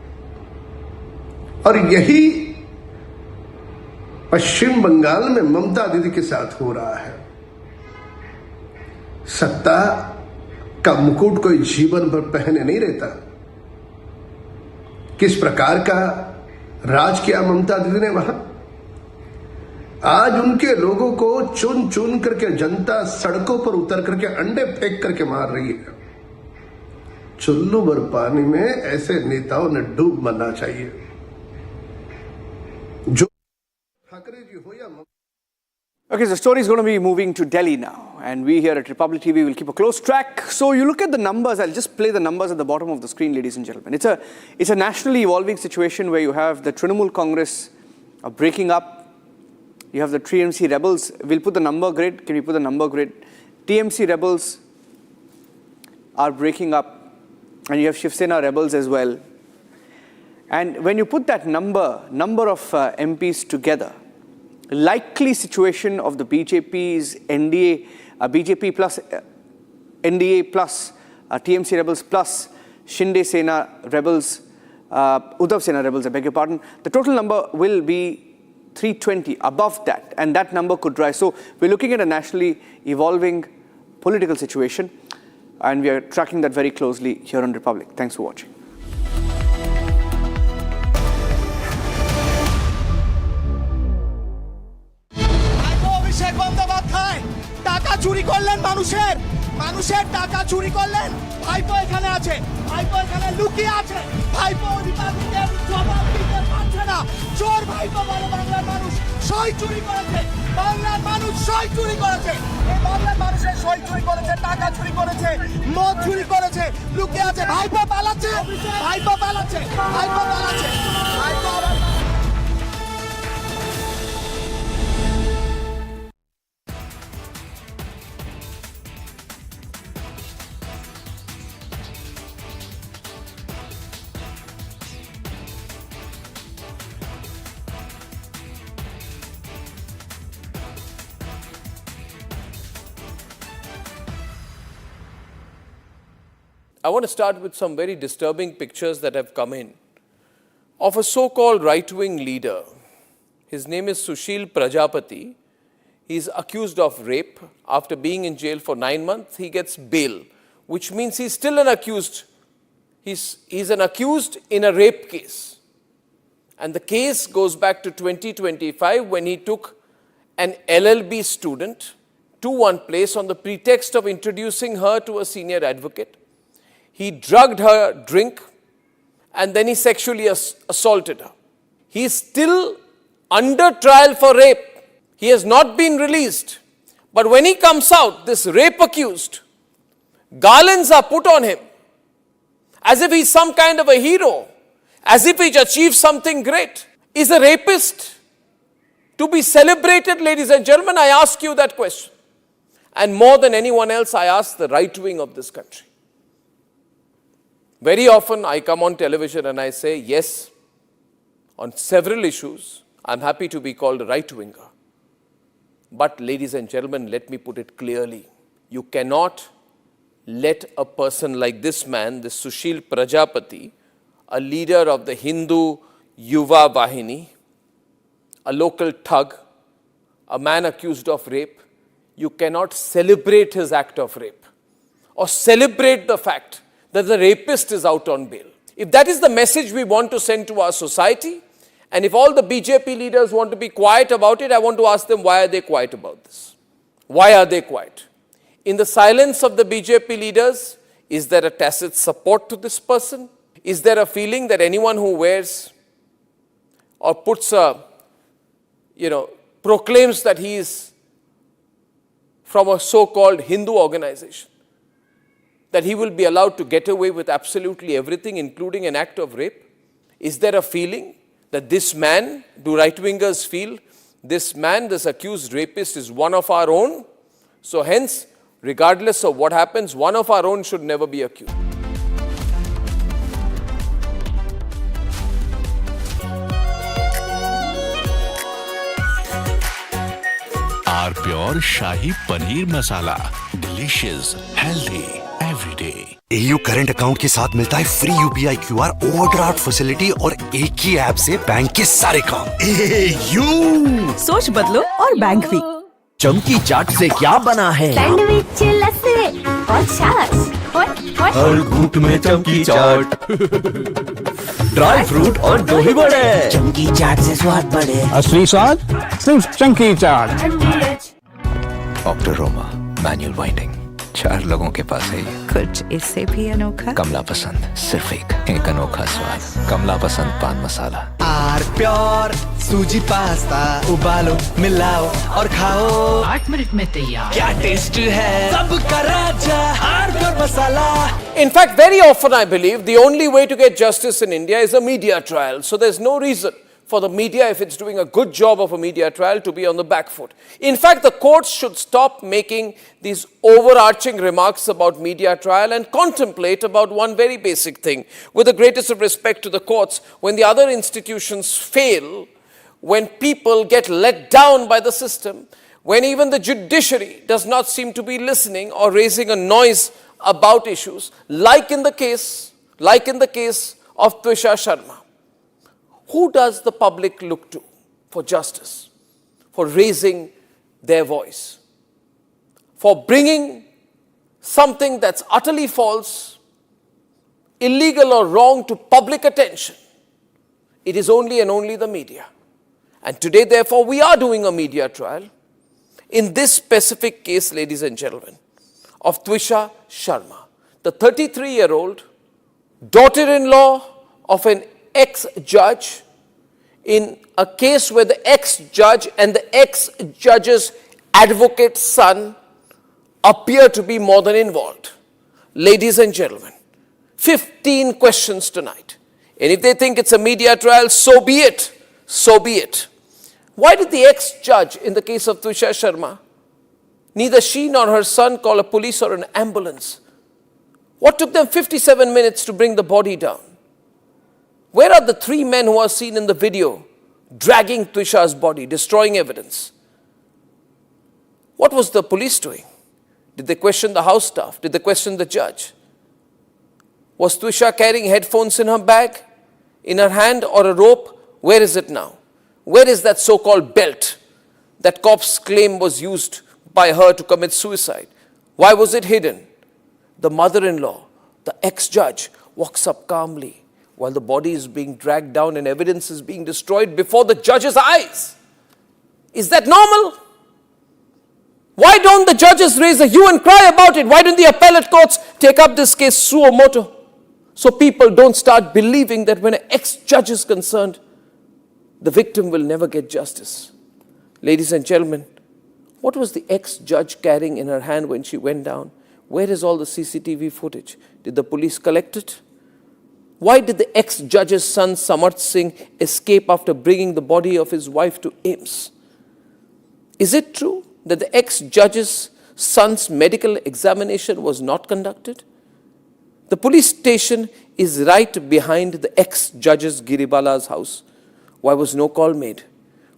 और यही पश्चिम बंगाल में ममता दीदी के साथ हो रहा है। सत्ता का मुकुट कोई जीवन भर पहने नहीं रहता। किस प्रकार का राज किया ममता दीदी ने वहां। आज उनके लोगों को चुन चुन करके जनता सड़कों पर उतर करके अंडे फेंक करके मार रही है। चुल्लू भर पानी में ऐसे नेताओं ने डूब मरना चाहिए। जो ठाकरे जी हो या Okay, the story is going to be moving to Delhi now, and we here at Republic TV will keep a close track. So you look at the numbers. I'll just play the numbers at the bottom of the screen, ladies and gentlemen. It's a nationally evolving situation where you have the Trinamool Congress breaking up. You have the TMC rebels. We'll put the number grid. Can we put the number grid? TMC rebels are breaking up, and you have Shiv Sena rebels as well. And when you put that number of MPs together, likely situation of the BJP's NDA, BJP plus NDA plus TMC rebels plus Shinde Sena rebels, Uddhav Sena rebels, I beg your pardon. The total number will be 320, above that, and that number could rise. So we're looking at a nationally evolving political situation, and we are tracking that very closely here on Republic. Thanks for watching. Abhishek Bandyopadhyay টাকা চুরি করলেন, মানুষের টাকা চুরি করলেন। ভাইপো এখানে আছে, ভাইপো এখানে লুকিয়ে আছে। ভাইপো রিপাবলিকের জবাব দিতে পারছে না। চোর ভাইপো বলে বাংলার মানুষ সই চুরি করেছে, বাংলার মানুষ সই চুরি করেছে। এই বাংলার মানুষের সই চুরি করেছে, টাকা চুরি করেছে, মদ চুরি করেছে, লুকিয়ে আছে। ভাইপো পালাচ্ছে, ভাইপো পালাচ্ছে, ভাইপো পালাচ্ছে, ভাইপো I want to start with some very disturbing pictures that have come in of a so-called right-wing leader. His name is Sushil Prajapati. He's accused of rape. After being in jail for 9 months, he gets bail, which means he's still an accused. He's an accused in a rape case. And the case goes back to 2025 when he took an LLB student to one place on the pretext of introducing her to a senior advocate. He drugged her drink and then he sexually assaulted her. He is still under trial for rape. He has not been released. But when he comes out, this rape accused, garlands are put on him as if he's some kind of a hero, as if he's achieved something great. Is a rapist to be celebrated, ladies and gentlemen? I ask you that question. And more than anyone else, I ask the right wing of this country. Very often I come on television and I say, yes, on several issues, I'm happy to be called a right-winger. But ladies and gentlemen, let me put it clearly. You cannot let a person like this man, this Sushil Prajapati, a leader of the Hindu Yuva Vahini, a local thug, a man accused of rape, you cannot celebrate his act of rape or celebrate the fact that the rapist is out on bail. If that is the message we want to send to our society, and if all the BJP leaders want to be quiet about it, I want to ask them, why are they quiet about this? Why are they quiet? In the silence of the BJP leaders, is there a tacit support to this person? Is there a feeling that anyone who wears or puts a, proclaims that he is from a so-called Hindu organization, that he will be allowed to get away with absolutely everything, including an act of rape? Is there a feeling that this man, do right-wingers feel, this man, this accused rapist is one of our own? So hence, regardless of what happens, one of our own should never be accused. Pure shahi paneer masala, delicious, healthy everyday. AU current account के साथ मिलता है free UPI QR overdraft facility और एक ही app से bank के सारे काम। AU सोच बदलो और बैंक भी। चमकी चाट से क्या बना है? सैंडविच, लस्सी और छाछ और हर घूंट में चमकी चाट। ड्राई फ्रूट और दही बड़े। चमकी चाट से स्वाद बढ़े। असली स्वाद सिर्फ चमकी चाट। डॉक्टर रोमा, मैनुअल वाइंडिंग, 4 लोगों के पास है ये। कुछ इससे भी अनोखा। कमला पसंद, सिर्फ एक अनोखा स्वाद। कमला पसंद पान मसाला। आर प्योर सूजी पास्ता उबालो, मिलाओ और खाओ। 8 मिनट में तैयार। क्या टेस्ट है सबका राजा R pure masala. In fact, very often I believe the only way to get justice in India is a media trial. So there's no reason for the media, if it's doing a good job of a media trial, to be on the back foot. In fact, the courts should stop making these overarching remarks about media trial and contemplate about one very basic thing. With the greatest of respect to the courts, when the other institutions fail, when people get let down by the system, when even the judiciary does not seem to be listening or raising a noise about issues, like in the case of Twisha Sharma, who does the public look to for justice, for raising their voice, for bringing something that's utterly false, illegal or wrong to public attention? It is only and only the media. And today, therefore, we are doing a media trial in this specific case, ladies and gentlemen, of Twisha Sharma, the 33-year-old daughter-in-law of an ex-judge, in a case where the ex-judge and the ex-judge's advocate's son appear to be more than involved. Ladies and gentlemen, 15 questions tonight. And if they think it's a media trial, so be it. So be it. Why did the ex-judge in the case of Twisha Sharma, neither she nor her son call a police or an ambulance? What took them 57 minutes to bring the body down? Where are the 3 men who are seen in the video dragging Twisha's body, destroying evidence? What was the police doing? Did they question the house staff? Did they question the judge? Was Twisha carrying headphones in her bag, in her hand, or a rope? Where is it now? Where is that so-called belt that cops claim was used by her to commit suicide? Why was it hidden? The mother-in-law, the ex-judge, walks up calmly while the body is being dragged down and evidence is being destroyed before the judge's eyes. Is that normal? Why don't the judges raise a hue and cry about it? Why don't the appellate courts take up this case suo motu? So people don't start believing that when an ex-judge is concerned, the victim will never get justice. Ladies and gentlemen, what was the ex-judge carrying in her hand when she went down? Where is all the CCTV footage? Did the police collect it? Why did the ex-judge's son Samarth Singh escape after bringing the body of his wife to AIMS? Is it true that the ex-judge's son's medical examination was not conducted? The police station is right behind the ex-judge's Giribala's house. Why was no call made?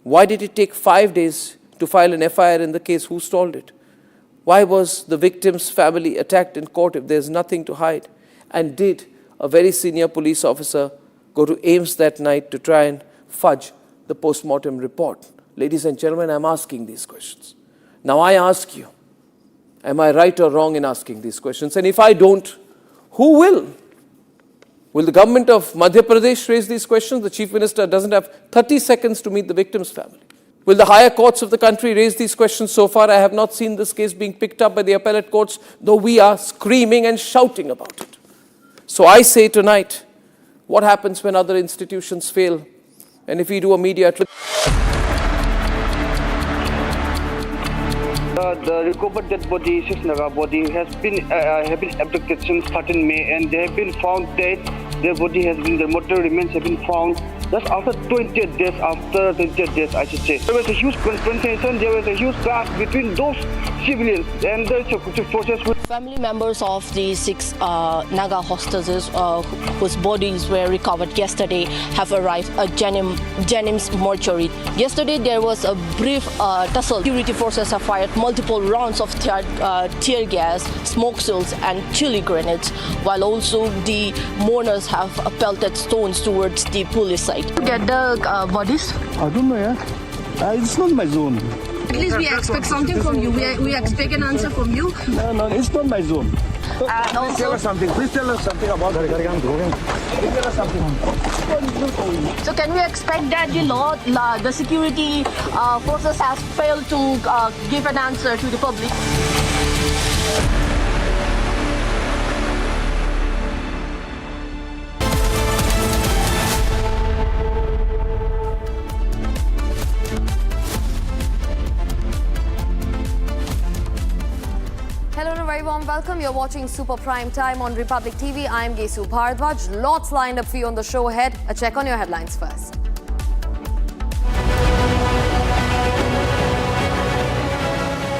Why did it take 5 days to file an FIR in the case? Who stalled it? Why was the victim's family attacked in court if there's nothing to hide? And did a very senior police officer go to AIMS that night to try and fudge the post-mortem report? Ladies and gentlemen, I'm asking these questions. Now I ask you, am I right or wrong in asking these questions? And if I don't, who will? Will the government of Madhya Pradesh raise these questions? The Chief Minister doesn't have 30 seconds to meet the victim's family. Will the higher courts of the country raise these questions? So far, I have not seen this case being picked up by the appellate courts, though we are screaming and shouting about it. So I say tonight, what happens when other institutions fail? And if we do a media trial? The recovered dead body, Sisnaga body, has been abducted since 13 May, and they have been found dead. Their body has been, their mortal remains have been found Just after 20th days, I should say. There was a huge confrontation, there was a huge clash between those civilians and the security forces. Family members of the 6 Naga hostages whose bodies were recovered yesterday have arrived at Jennings mortuary. Yesterday there was a brief tussle. Security forces have fired multiple rounds of tear gas, smoke shells and chili grenades, while also the mourners have pelted stones towards the police side. To get the bodies? I don't know, yeah. It's not my zone. At least we expect something from you. We expect an answer from you. No, it's not my zone. And Please tell us something. Please tell us something about it. Please tell us something. So can we expect that the security forces has failed to give an answer to the public? Hello and a very warm welcome. You're watching Super Prime Time on Republic TV. I'm Gesu Bharadwaj. Lots lined up for you on the show ahead. A check on your headlines first.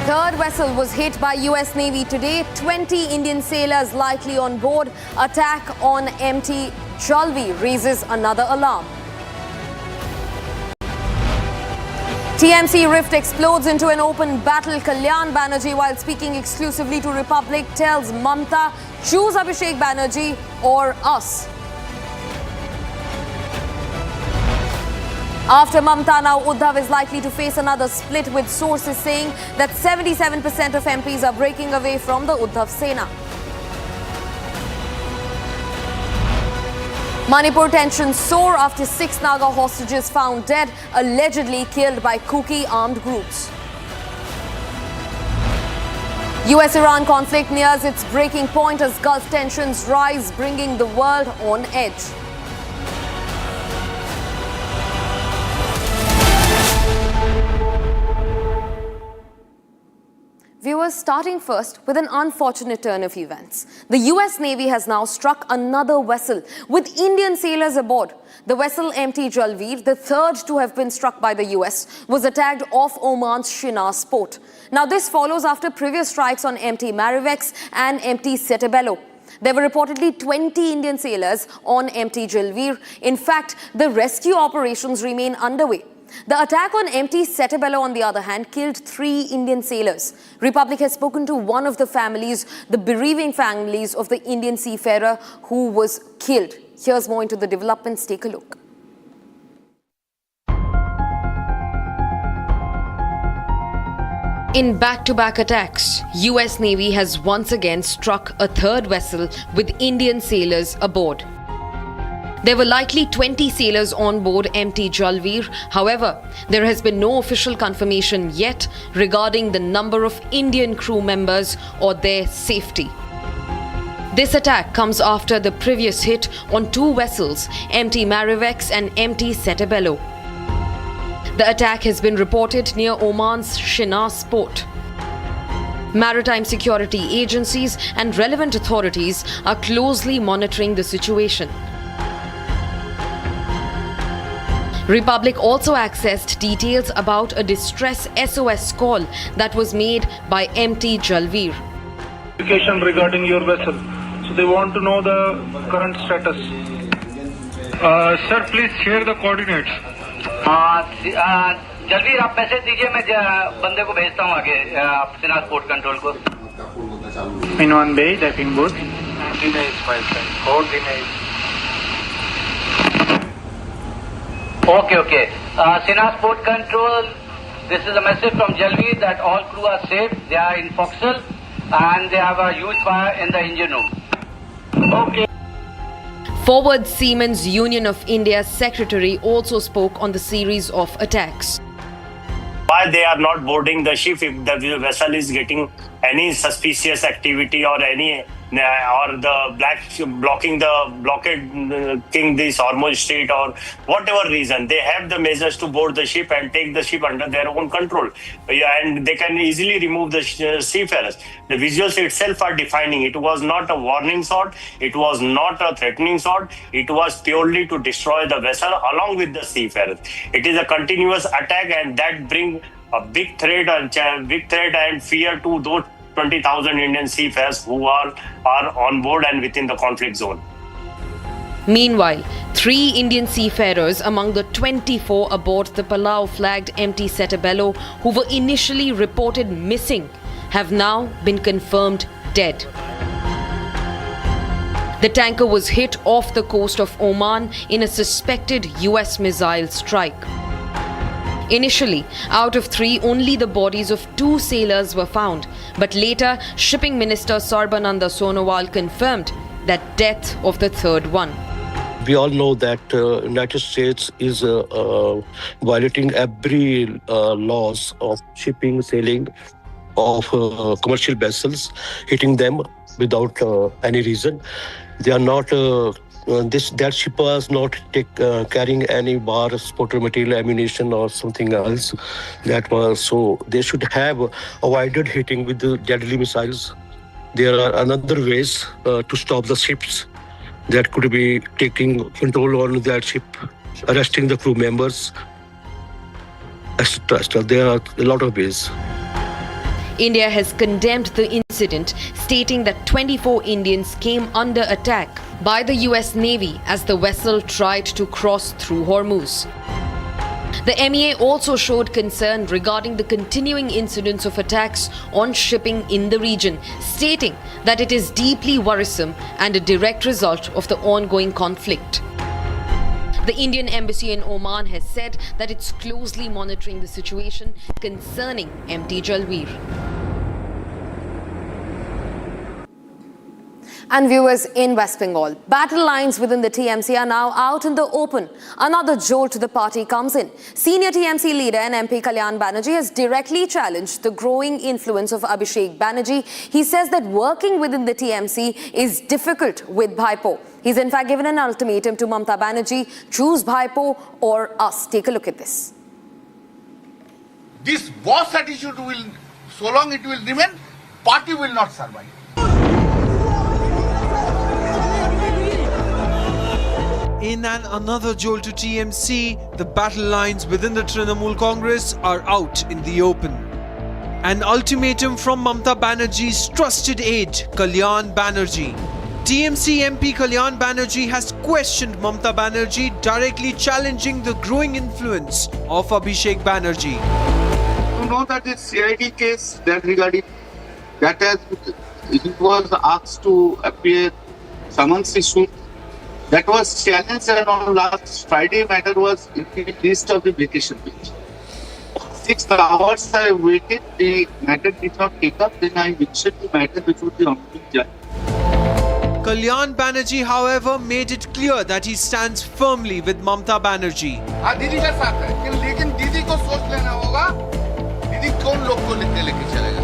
Third vessel was hit by US Navy today. 20 Indian sailors likely on board. Attack on MT Jalvi raises another alarm. TMC rift explodes into an open battle. Kalyan Banerjee, while speaking exclusively to Republic, tells Mamta, choose Abhishek Banerjee or us. After Mamta, now Uddhav is likely to face another split, with sources saying that 77% of MPs are breaking away from the Uddhav Sena. Manipur tensions soar after 6 Naga hostages found dead, allegedly killed by Kuki armed groups. US-Iran conflict nears its breaking point as Gulf tensions rise, bringing the world on edge. Viewers, starting first with an unfortunate turn of events. The US Navy has now struck another vessel with Indian sailors aboard. The vessel MT Jalveer, the third to have been struck by the US, was attacked off Oman's Shiraz port. Now this follows after previous strikes on MT Marivex and MT Setebello. There were reportedly 20 Indian sailors on MT Jalveer. In fact, the rescue operations remain underway. The attack on MT Setebello, on the other hand, killed 3 Indian sailors. Republic has spoken to one of the families, the bereaving families of the Indian seafarer who was killed. Here's more into the developments. Take a look. In back-to-back attacks, US Navy has once again struck a third vessel with Indian sailors aboard. There were likely 20 sailors on board MT Jalveer. However, there has been no official confirmation yet regarding the number of Indian crew members or their safety. This attack comes after the previous hit on 2 vessels, MT Marivex and MT Setebello. The attack has been reported near Oman's Shiraz port. Maritime security agencies and relevant authorities are closely monitoring the situation. Republic also accessed details about a distress SOS call that was made by MT Jalveer. Regarding your vessel, so they want to know the current status. Sir, please share the coordinates. जलवीर आप message दीजिए, मैं बंदे को भेजता हूँ आगे शिनाज port control को. In one bay, diving boat. Okay. Shiraz port control. This is a message from Jalveer that all crew are safe. They are in forecastle and they have a huge fire in the engine room. Okay. Forward Seamen's Union of India's secretary also spoke on the series of attacks. Why they are not boarding the ship if the vessel is getting any suspicious activity or any or the blocking the blockading this Hormuz Strait, or whatever reason, they have the measures to board the ship and take the ship under their own control, and they can easily remove the seafarers. The visuals itself are defining. It was not a warning shot. It was not a threatening shot. It was purely to destroy the vessel along with the seafarers. It is a continuous attack, and that brings a big threat and fear to those 20,000 Indian seafarers who are on board and within the conflict zone. Meanwhile, 3 Indian seafarers among the 24 aboard the Palau-flagged MT Setabello who were initially reported missing have now been confirmed dead. The tanker was hit off the coast of Oman in a suspected US missile strike. Initially, out of 3, only the bodies of 2 sailors were found, but later Shipping Minister Sarbananda Sonowal confirmed that death of the 3rd one. We all know that United States is violating every laws of shipping, sailing of commercial vessels, hitting them without any reason. They are not. That ship was not carrying any war, spotter material, ammunition, or something else. That was so. They should have avoided hitting with the deadly missiles. There are another ways to stop the ships. That could be taking control on that ship, arresting the crew members, etc. There are a lot of ways. India has condemned the incident, stating that 24 Indians came under attack by the US Navy as the vessel tried to cross through Hormuz. The MEA also showed concern regarding the continuing incidents of attacks on shipping in the region, stating that it is deeply worrisome and a direct result of the ongoing conflict. The Indian Embassy in Oman has said that it's closely monitoring the situation concerning MT Jalveer. And viewers in West Bengal, battle lines within the TMC are now out in the open. Another jolt to the party comes in. Senior TMC leader and MP Kalyan Banerjee has directly challenged the growing influence of Abhishek Banerjee. He says that working within the TMC is difficult with Bhaipo. He's in fact given an ultimatum to Mamata Banerjee: choose Bhaipo or us. Take a look at this. This boss attitude will, so long it will remain, party will not survive. In another jolt to TMC, the battle lines within the Trinamool Congress are out in the open. An ultimatum from Mamata Banerjee's trusted aide, Kalyan Banerjee. TMC MP Kalyan Banerjee has questioned Mamata Banerjee, directly challenging the growing influence of Abhishek Banerjee. You know that this CID case that regarding that it was asked to appear, summons issued. That was challenged, and on last Friday matter was in the list of the vacation bench. 6 hours I waited, the matter did not take up, then I mentioned the matter before the honorable judge. Kalyan Banerjee, however, made it clear that he stands firmly with Mamata Banerjee. हाँ दीदी का साथ है, लेकिन दीदी को सोच लेना होगा, दीदी कौन लोग को लेके चलेगा.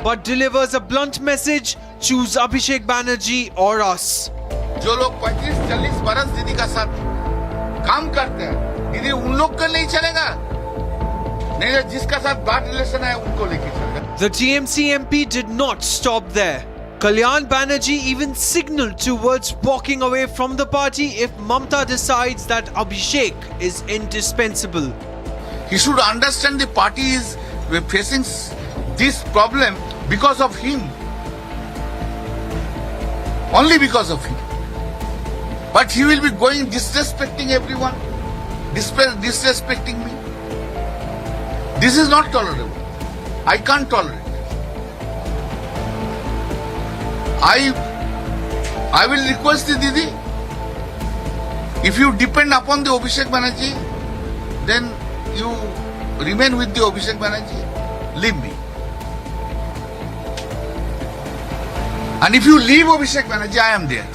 But delivers a blunt message: choose Abhishek Banerjee or us. जो लोग 35-40 बरस दीदी का साथ काम करते हैं, दीदी उन लोग को नहीं चलेगा, नहीं जिसका साथ बात रिलेशन है उनको लेके चलेगा. The TMC MP did not stop there. Kalyan Banerjee even signalled towards walking away from the party if Mamata decides that Abhishek is indispensable. He should understand the party is facing this problem because of him. Only because of him. But he will be going disrespecting everyone, disrespecting me. This is not tolerable. I can't tolerate. I will request the Didi, if you depend upon the Abhishek Banerjee, then you remain with the Abhishek Banerjee, leave me. And if you leave Abhishek Banerjee, I am there.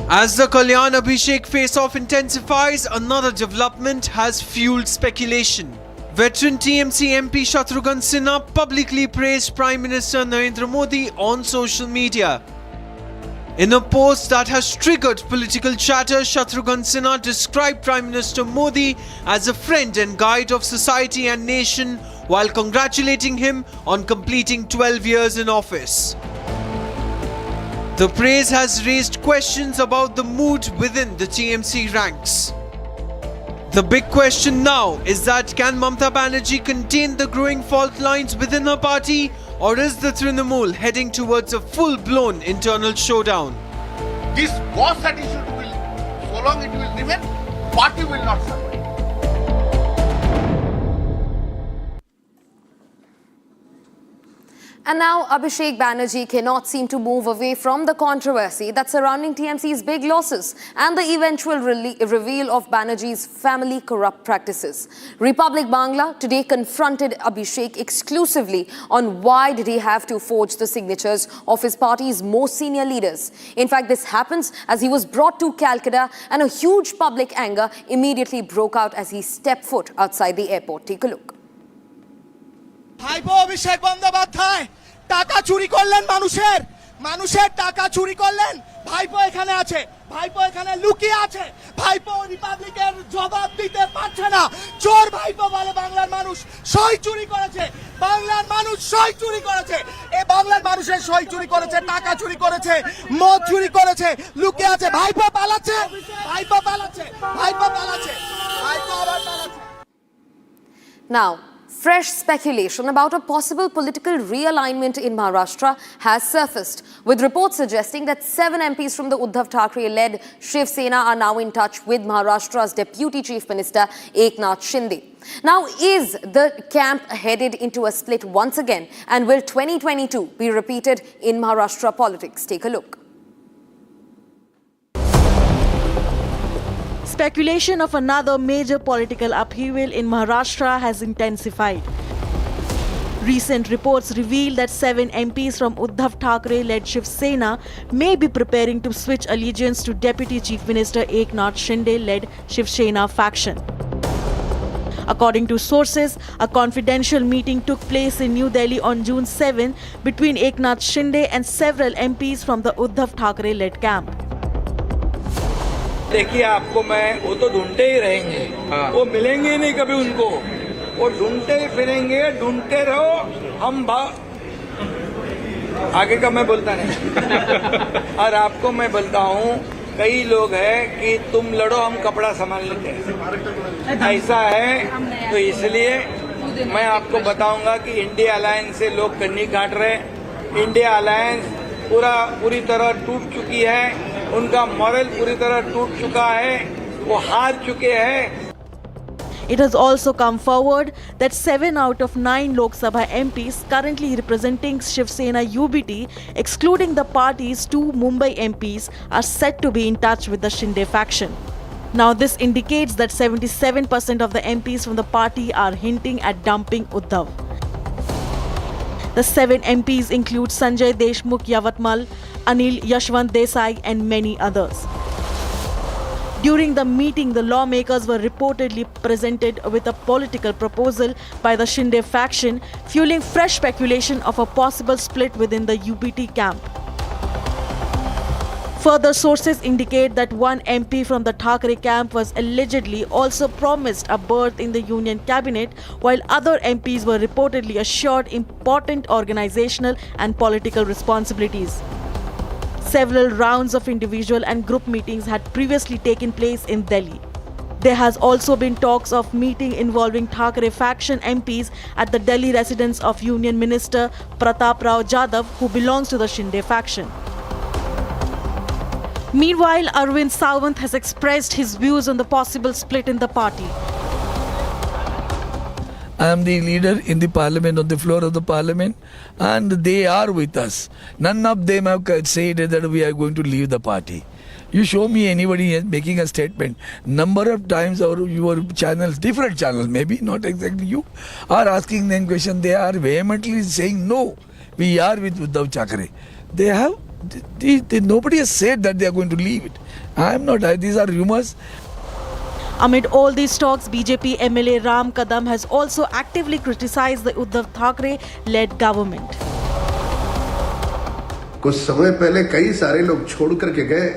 As the Kalyan Abhishek face-off intensifies, another development has fueled speculation. Veteran TMC MP Shatrughan Sinha publicly praised Prime Minister Narendra Modi on social media. In a post that has triggered political chatter, Shatrughan Sinha described Prime Minister Modi as a friend and guide of society and nation while congratulating him on completing 12 years in office. The praise has raised questions about the mood within the TMC ranks. The big question now is that can Mamata Banerjee contain the growing fault lines within her party, or is the Trinamool heading towards a full-blown internal showdown? This boss attitude will, so long it will remain, party will not survive. And now Abhishek Banerjee cannot seem to move away from the controversy that's surrounding TMC's big losses and the eventual reveal of Banerjee's family corrupt practices. Republic Bangla today confronted Abhishek exclusively on why did he have to forge the signatures of his party's most senior leaders. In fact, this happens as he was brought to Calcutta and a huge public anger immediately broke out as he stepped foot outside the airport. Take a look. ভাইপো অভিষেক বন্দ্যোপাধ্যায় টাকা চুরি করলেন মানুষের টাকা চুরি করলেন ভাইপো এখানে আছে ভাইপো এখানে লুকিয়ে আছে ভাইপো রিপাবলিকের জবাব দিতে পারছে না চোর ভাইপো বলে বাংলার মানুষ সই চুরি করেছে বাংলার মানুষ সই চুরি করেছে এই বাংলার মানুষের সই চুরি করেছে টাকা চুরি করেছে মদ চুরি করেছে লুকিয়ে আছে ভাইপো পালাচ্ছে ভাইপো পালাচ্ছে ভাইপো পালাচ্ছে ভাইপো আবার পালাচ্ছে। Now, fresh speculation about a possible political realignment in Maharashtra has surfaced, with reports suggesting that 7 MPs from the Uddhav Thackeray-led Shiv Sena are now in touch with Maharashtra's Deputy Chief Minister Eknath Shinde. Now, is the camp headed into a split once again, and will 2022 be repeated in Maharashtra politics? Take a look. Speculation of another major political upheaval in Maharashtra has intensified. Recent reports reveal that 7 MPs from Uddhav Thackeray-led Shiv Sena may be preparing to switch allegiance to Deputy Chief Minister Eknath Shinde-led Shiv Sena faction. According to sources, a confidential meeting took place in New Delhi on June 7 between Eknath Shinde and several MPs from the Uddhav Thackeray-led camp. देखिए आपको मैं वो तो ढूंढते ही रहेंगे वो मिलेंगे ही नहीं कभी उनको वो ढूंढते ही फिरेंगे ढूंढते रहो हम आगे का मैं बोलता नहीं और आपको मैं बोलता हूँ कई लोग हैं कि तुम लड़ो हम कपड़ा संभाल लेते हैं ऐसा है तो इसलिए मैं आपको बताऊंगा कि इंडिया अलायंस से लोग कन्नी काट रहे इंडिया अलायंस पूरी तरह टूट चुकी है उनका मॉरल पूरी तरह टूट चुका है वो हार चुके हैं. It has also come forward that 7 out of 9 Lok Sabha MPs currently representing Shiv Sena UBT, excluding the party's 2 Mumbai MPs, are said to be in touch with the Shinde faction. Now, this indicates that 77% of the MPs from the party are hinting at dumping Uddhav. The 7 MPs include Sanjay Deshmukh Yavatmal, Anil Yashwant Desai and many others. During the meeting, the lawmakers were reportedly presented with a political proposal by the Shinde faction, fueling fresh speculation of a possible split within the UBT camp. Further sources indicate that one MP from the Thackeray camp was allegedly also promised a berth in the union cabinet, while other MPs were reportedly assured important organizational and political responsibilities. Several rounds of individual and group meetings had previously taken place in Delhi. There has also been talks of meeting involving Thackeray faction MPs at the Delhi residence of Union Minister Pratap Rao Jadhav, who belongs to the Shinde faction. Meanwhile, Arvind Sawant has expressed his views on the possible split in the party. I am the leader in the parliament, on the floor of the parliament, and they are with us. None of them have said that we are going to leave the party. You show me anybody making a statement. Number of times your channels, different channels, maybe not exactly you, are asking them question. They are vehemently saying no, we are with Uddhav Thackeray. They have, nobody has said that they are going to leave it. I am not. These are rumors. Amid all these talks, BJP MLA Ram Kadam has also actively criticized the Uddhav Thackeray-led government. कुछ समय पहले कई सारे लोग छोड़ करके गए,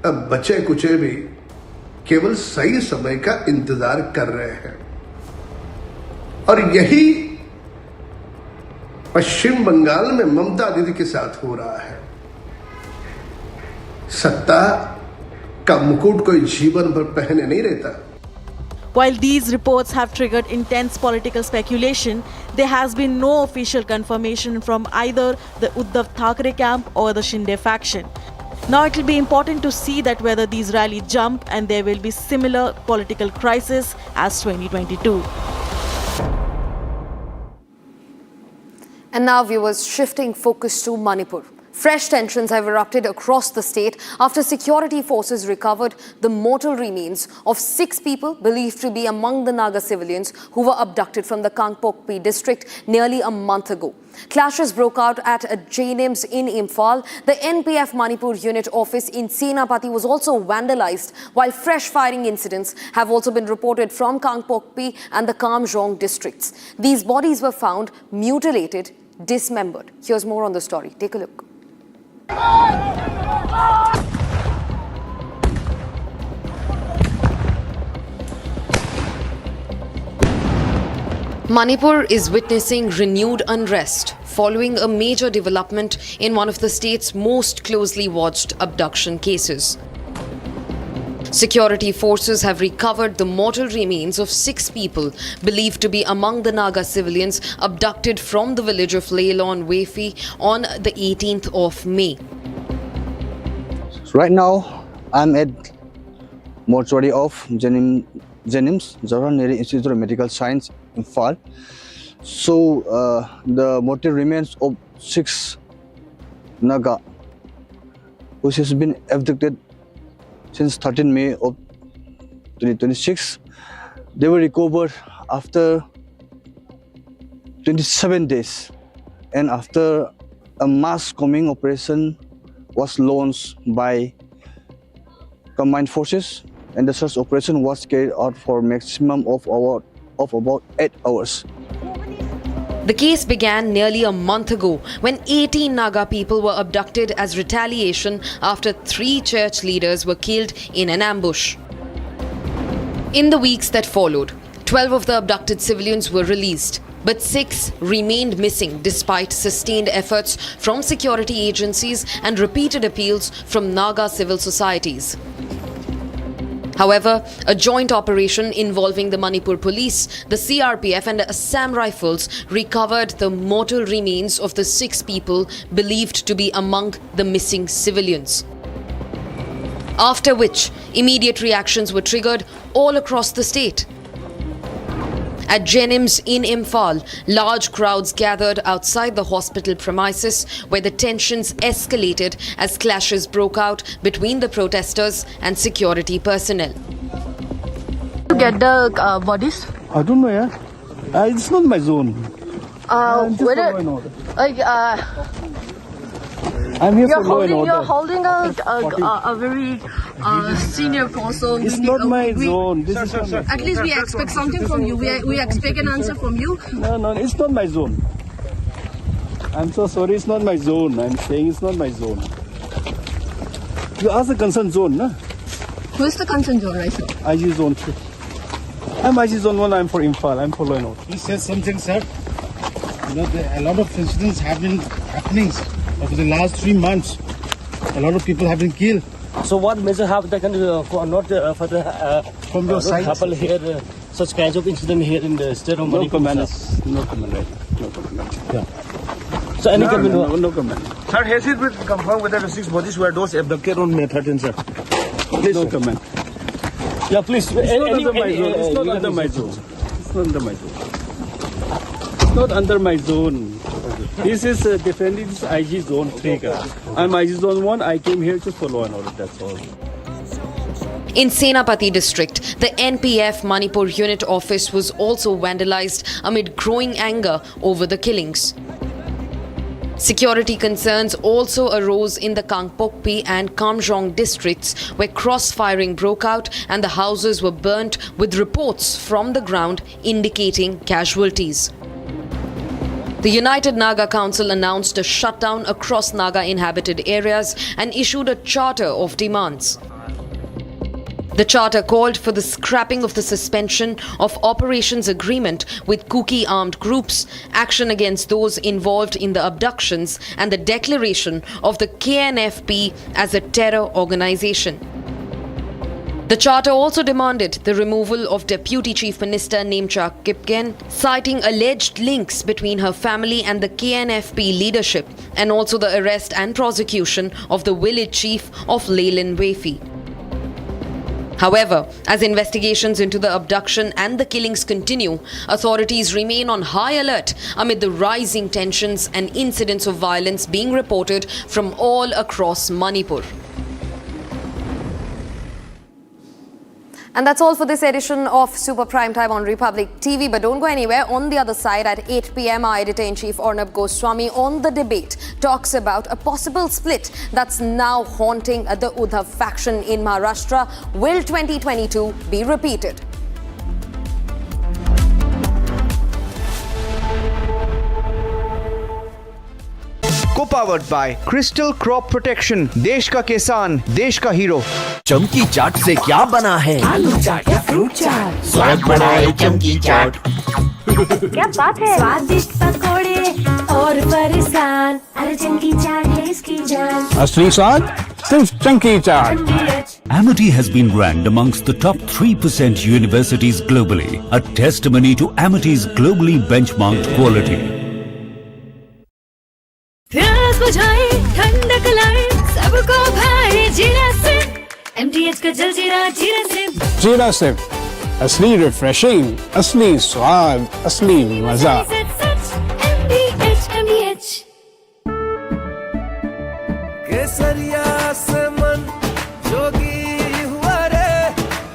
अब बचे कुचे भी केवल सही समय का इंतजार कर रहे हैं। और यही पश्चिम बंगाल में ममता दीदी के साथ हो रहा है। सत्ता का मुकुट कोई जीवन भर पहने नहीं रहता। While these reports have triggered intense political speculation, there has been no official confirmation from either the Uddhav Thackeray camp or the Shinde faction. Now it will be important to see that whether these rallies jump and there will be similar political crisis as 2022. And now viewers, shifting focus to Manipur. Fresh tensions have erupted across the state after security forces recovered the mortal remains of 6 people believed to be among the Naga civilians who were abducted from the Kangpokpi district nearly a month ago. Clashes broke out at a JNIMS in Imphal. The NPF Manipur unit office in Senapati was also vandalized, while fresh firing incidents have also been reported from Kangpokpi and the Kamjong districts. These bodies were found mutilated, dismembered. Here's more on the story. Take a look. Manipur is witnessing renewed unrest following a major development in one of the state's most closely watched abduction cases. Security forces have recovered the mortal remains of 6 people believed to be among the Naga civilians abducted from the village of Leilon, Wefi on the 18th of May. Right now, I'm at mortuary of JNIMS, Jawaharlal Institute of Medical Science, Imphal. So, the mortal remains of 6 Naga, which has been abducted since 13 May of 2026. They were recovered after 27 days, and after a mass combing operation was launched by combined forces, and the search operation was carried out for a maximum of about 8 hours. The case began nearly a month ago when 18 Naga people were abducted as retaliation after 3 church leaders were killed in an ambush. In the weeks that followed, 12 of the abducted civilians were released, but 6 remained missing despite sustained efforts from security agencies and repeated appeals from Naga civil societies. However, a joint operation involving the Manipur police, the CRPF and Assam Rifles recovered the mortal remains of the 6 people believed to be among the missing civilians. After which, immediate reactions were triggered all across the state. At JNIMS in Imphal, large crowds gathered outside the hospital premises where the tensions escalated as clashes broke out between the protesters and security personnel. Get the bodies? I don't know, yeah. It's not my zone. I'm here for law and order. You're holding a very senior person. It's not my zone. This is at least we expect something from you. We expect an answer from you. No, it's not my zone. I'm so sorry, it's not my zone. I'm saying it's not my zone. You ask the concerned zone, no? Who is the concerned zone right now? IG zone 3. I'm IG zone 1, I'm for Imphal, I'm for law and order. Please say something, sir. You know, a lot of incidents have been happening over the last 3 months. A lot of people have been killed. So what measures have taken for not for the from your side happen here such kinds of incident here in the state of Manipur? No comment. No comment. Yeah. So any comment? No comment. Sir, has it been confirmed whether the 6 bodies were those abducted on May 13th, sir? Please, no comment. Yeah, please. It's not under my zone. It's not under my zone. It's not under my zone. This is defending this IG zone 3. I'm IG zone 1. I came here just for law and order. That's all. In Senapati district, the NPF Manipur unit office was also vandalized amid growing anger over the killings. Security concerns also arose in the Kangpokpi and Kamjong districts, where cross-firing broke out and the houses were burnt, with reports from the ground indicating casualties. The United Naga Council announced a shutdown across Naga-inhabited areas and issued a charter of demands. The charter called for the scrapping of the suspension of operations agreement with Kuki armed groups, action against those involved in the abductions, and the declaration of the KNFP as a terror organization. The charter also demanded the removal of Deputy Chief Minister Nemcha Kipgen, citing alleged links between her family and the KNFP leadership, and also the arrest and prosecution of the village chief of Leyland Wefi. However, as investigations into the abduction and the killings continue, authorities remain on high alert amid the rising tensions and incidents of violence being reported from all across Manipur. And that's all for this edition of Super Prime Time on Republic TV. But don't go anywhere. On the other side, at 8 p.m, our editor-in-chief Arnab Goswami on The Debate talks about a possible split that's now haunting the Uddhav faction in Maharashtra. Will 2022 be repeated? Co-powered by Crystal Crop Protection, देश का किसान, देश का hero. चमकी चाट से क्या बना है? आलू चाट या फ्रूट चाट, स्वाद बढ़ाए चमकी चाट। क्या बात है? स्वादिष्ट पकोड़े और परेशान, अरे चमकी चाट है इसकी जान। असली स्वाद सिर्फ चमकी चाट। Amity has been ranked amongst the top 3% universities globally, a testimony to Amity's globally benchmarked quality. प्यास बुझाए, ठंडक लाए, सबको भाए जीरा से। MTH का जल जीरा, जीरा से। जीरा से असली रिफ्रेशिंग, असली स्वाद, असली मजा। MTH। केसरिया से मन जोगी हुआ रे,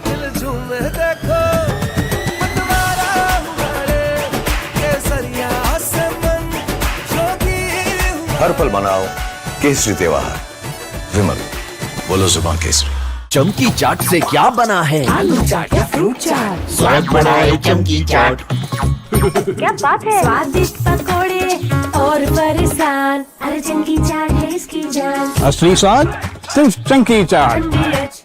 दिल झूमे देखो मतवारा हुआ रे। केसरिया से मन जोगी हुआ। हर पल मनाओ केसरी त्योहार। विमल, बोलो जुबान केसरी। चमकी चाट से क्या बना है? आलू चाट या फ्रूट चाट, स्वाद बढ़ाए चमकी चाट। क्या बात है? स्वादिष्ट पकोड़े और परेशान, अरे चमकी चाट है इसकी जान। असली स्वाद सिर्फ चमकी चाट।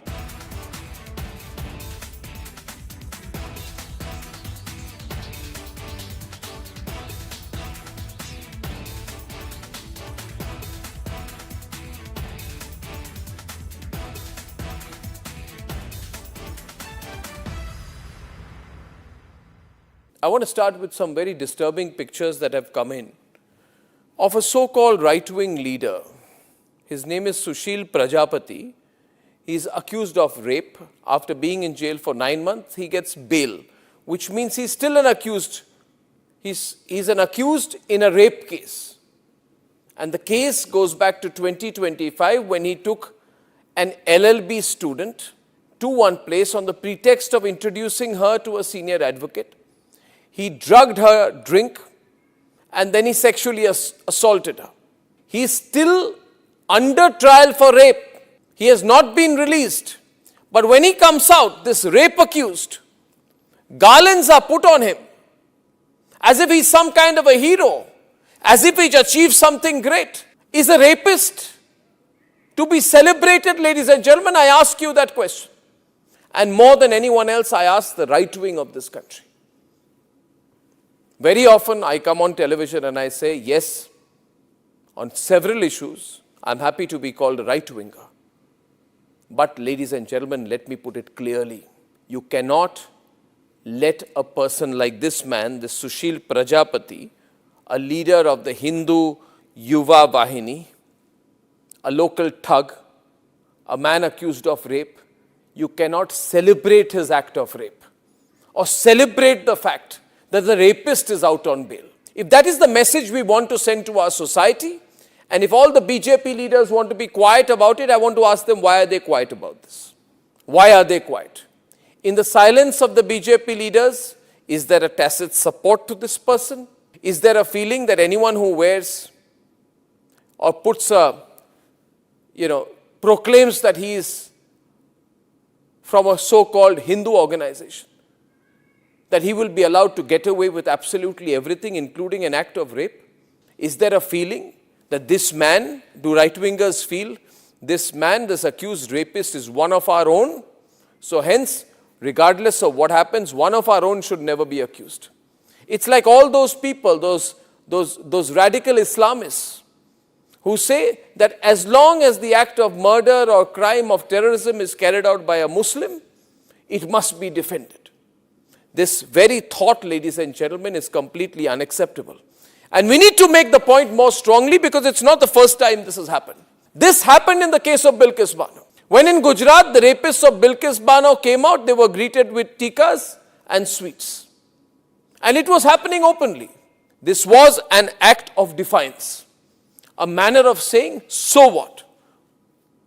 I want to start with some very disturbing pictures that have come in of a so-called right-wing leader. His name is Sushil Prajapati. He is accused of rape. After being in jail for 9 months, he gets bail, which means he's still an accused. He's an accused in a rape case. And the case goes back to 2025 when he took an LLB student to one place on the pretext of introducing her to a senior advocate. He drugged her drink and then he sexually assaulted her. He is still under trial for rape. He has not been released. But when he comes out, this rape accused, garlands are put on him as if he's some kind of a hero, as if he's achieved something great. Is a rapist to be celebrated, ladies and gentlemen? I ask you that question. And more than anyone else, I ask the right wing of this country. Very often I come on television and I say, yes, on several issues, I'm happy to be called a right-winger. But ladies and gentlemen, let me put it clearly. You cannot let a person like this man, this Sushil Prajapati, a leader of the Hindu Yuva Vahini, a local thug, a man accused of rape, you cannot celebrate his act of rape or celebrate the fact that the rapist is out on bail. If that is the message we want to send to our society, and if all the BJP leaders want to be quiet about it, I want to ask them, why are they quiet about this? Why are they quiet? In the silence of the BJP leaders, is there a tacit support to this person? Is there a feeling that anyone who wears or puts a, proclaims that he is from a so-called Hindu organization, that he will be allowed to get away with absolutely everything, including an act of rape? Is there a feeling that this man, do right-wingers feel, this man, this accused rapist is one of our own? So hence, regardless of what happens, one of our own should never be accused. It's like all those people, those radical Islamists who say that as long as the act of murder or crime of terrorism is carried out by a Muslim, it must be defended. This very thought, ladies and gentlemen, is completely unacceptable. And we need to make the point more strongly because it's not the first time this has happened. This happened in the case of Bilkis Bano. When in Gujarat, the rapists of Bilkis Bano came out, they were greeted with tikas and sweets. And it was happening openly. This was an act of defiance. A manner of saying, so what?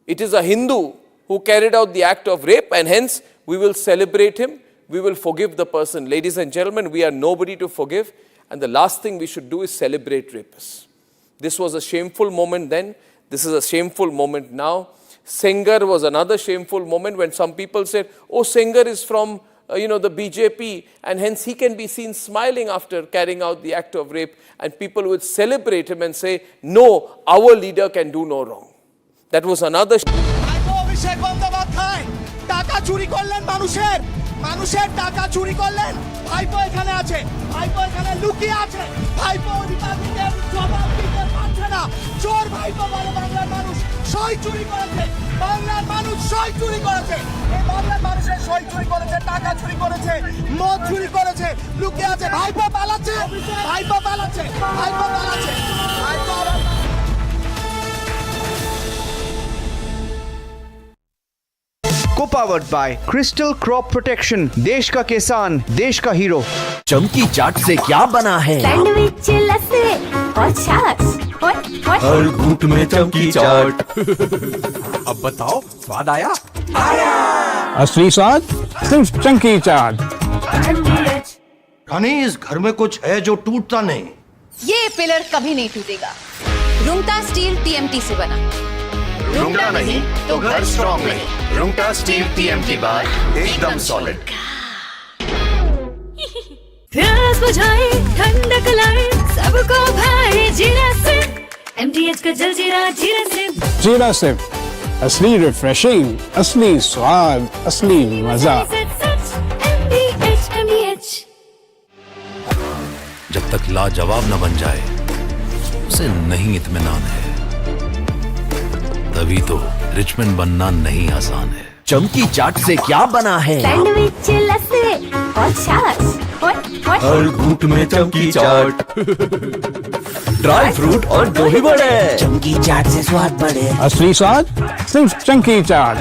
It is a Hindu who carried out the act of rape, and hence we will celebrate him, we will forgive the person. Ladies and gentlemen, we are nobody to forgive, and the last thing we should do is celebrate rapists. This was a shameful moment then, this is a shameful moment now. Sengar was another shameful moment when some people said, oh, Sengar is from the BJP, and hence he can be seen smiling after carrying out the act of rape, and people would celebrate him and say, no, our leader can do no wrong. That was another Abhishek Bandyopadhyay টাকা চুরি করলেন মানুষের টাকা চুরি করলেন। ভাইপো এখানে আছে, ভাইপো এখানে লুকিয়ে আছে, ভাইপো অধিকারীদের জবাব দিতে পারছে না। চোর ভাইপো বলে বাংলার মানুষ সই চুরি করেছে, বাংলার মানুষ সই চুরি করেছে, এই বাংলার মানুষের সই চুরি করেছে, টাকা চুরি করেছে, মদ চুরি করেছে, লুকিয়ে আছে। ভাইপো পালাচ্ছে, ভাইপো পালাচ্ছে, ভাইপো পালাচ্ছে, ভাইপো Co-powered by Crystal Crop Protection, देश का किसान, देश का हीरो। चमकी चाट से क्या बना है? सैंडविच लस्सी और छाछ हर घूंट में चमकी चाट। अब बताओ, स्वाद आया? असली स्वाद सिर्फ चंकी चाट। रानी, इस घर में कुछ है जो टूटता नहीं। ये पिलर कभी नहीं टूटेगा। रुंगटा स्टील TMT से बना। रुंगटा नहीं तो घर स्ट्रॉन्ग नहीं। रुंगटा स्टील TMT बार एकदम सॉलिड। प्यास बुझाए ठंडक लाए सबको भाए जीरा से MTH का जलजीरा जीरा से। जीरा सिर्फ असली रिफ्रेशिंग, असली स्वाद, असली मजा। MTH। जब तक लाजवाब न बन जाए उसे नहीं इत्मीनान है, तभी तो रिचमैन बनना नहीं आसान है। चमकी चाट से क्या बना है? सैंडविच लस्सी और छाछ हर घूंट में चमकी चाट। ड्राई फ्रूट और दही बड़े, चमकी चाट से स्वाद बढ़े। असली स्वाद सिर्फ chunky chaat.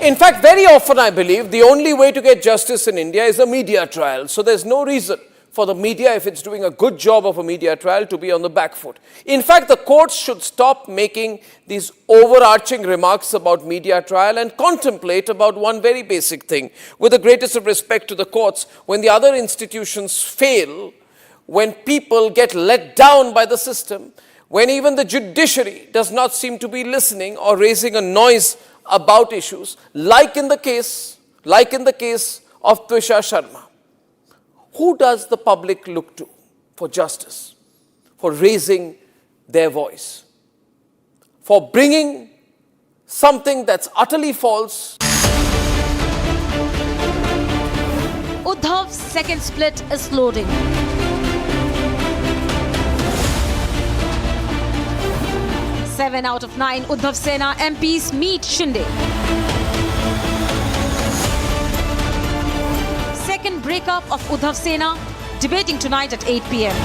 In fact, very often I believe the only way to get justice in India is a media trial. So there's no reason for the media, if it's doing a good job of a media trial, to be on the back foot. In fact, the courts should stop making these overarching remarks about media trial and contemplate about one very basic thing. With the greatest of respect to the courts, when the other institutions fail, when people get let down by the system, when even the judiciary does not seem to be listening or raising a noise about issues, like in the case of Twisha Sharma. Who does the public look to for justice, for raising their voice, for bringing something that's utterly false? Uddhav's second split is loading. Seven out of 9 Uddhav Sena MPs meet Shinde. Second breakup of Uddhav Sena, debating tonight at 8 p.m.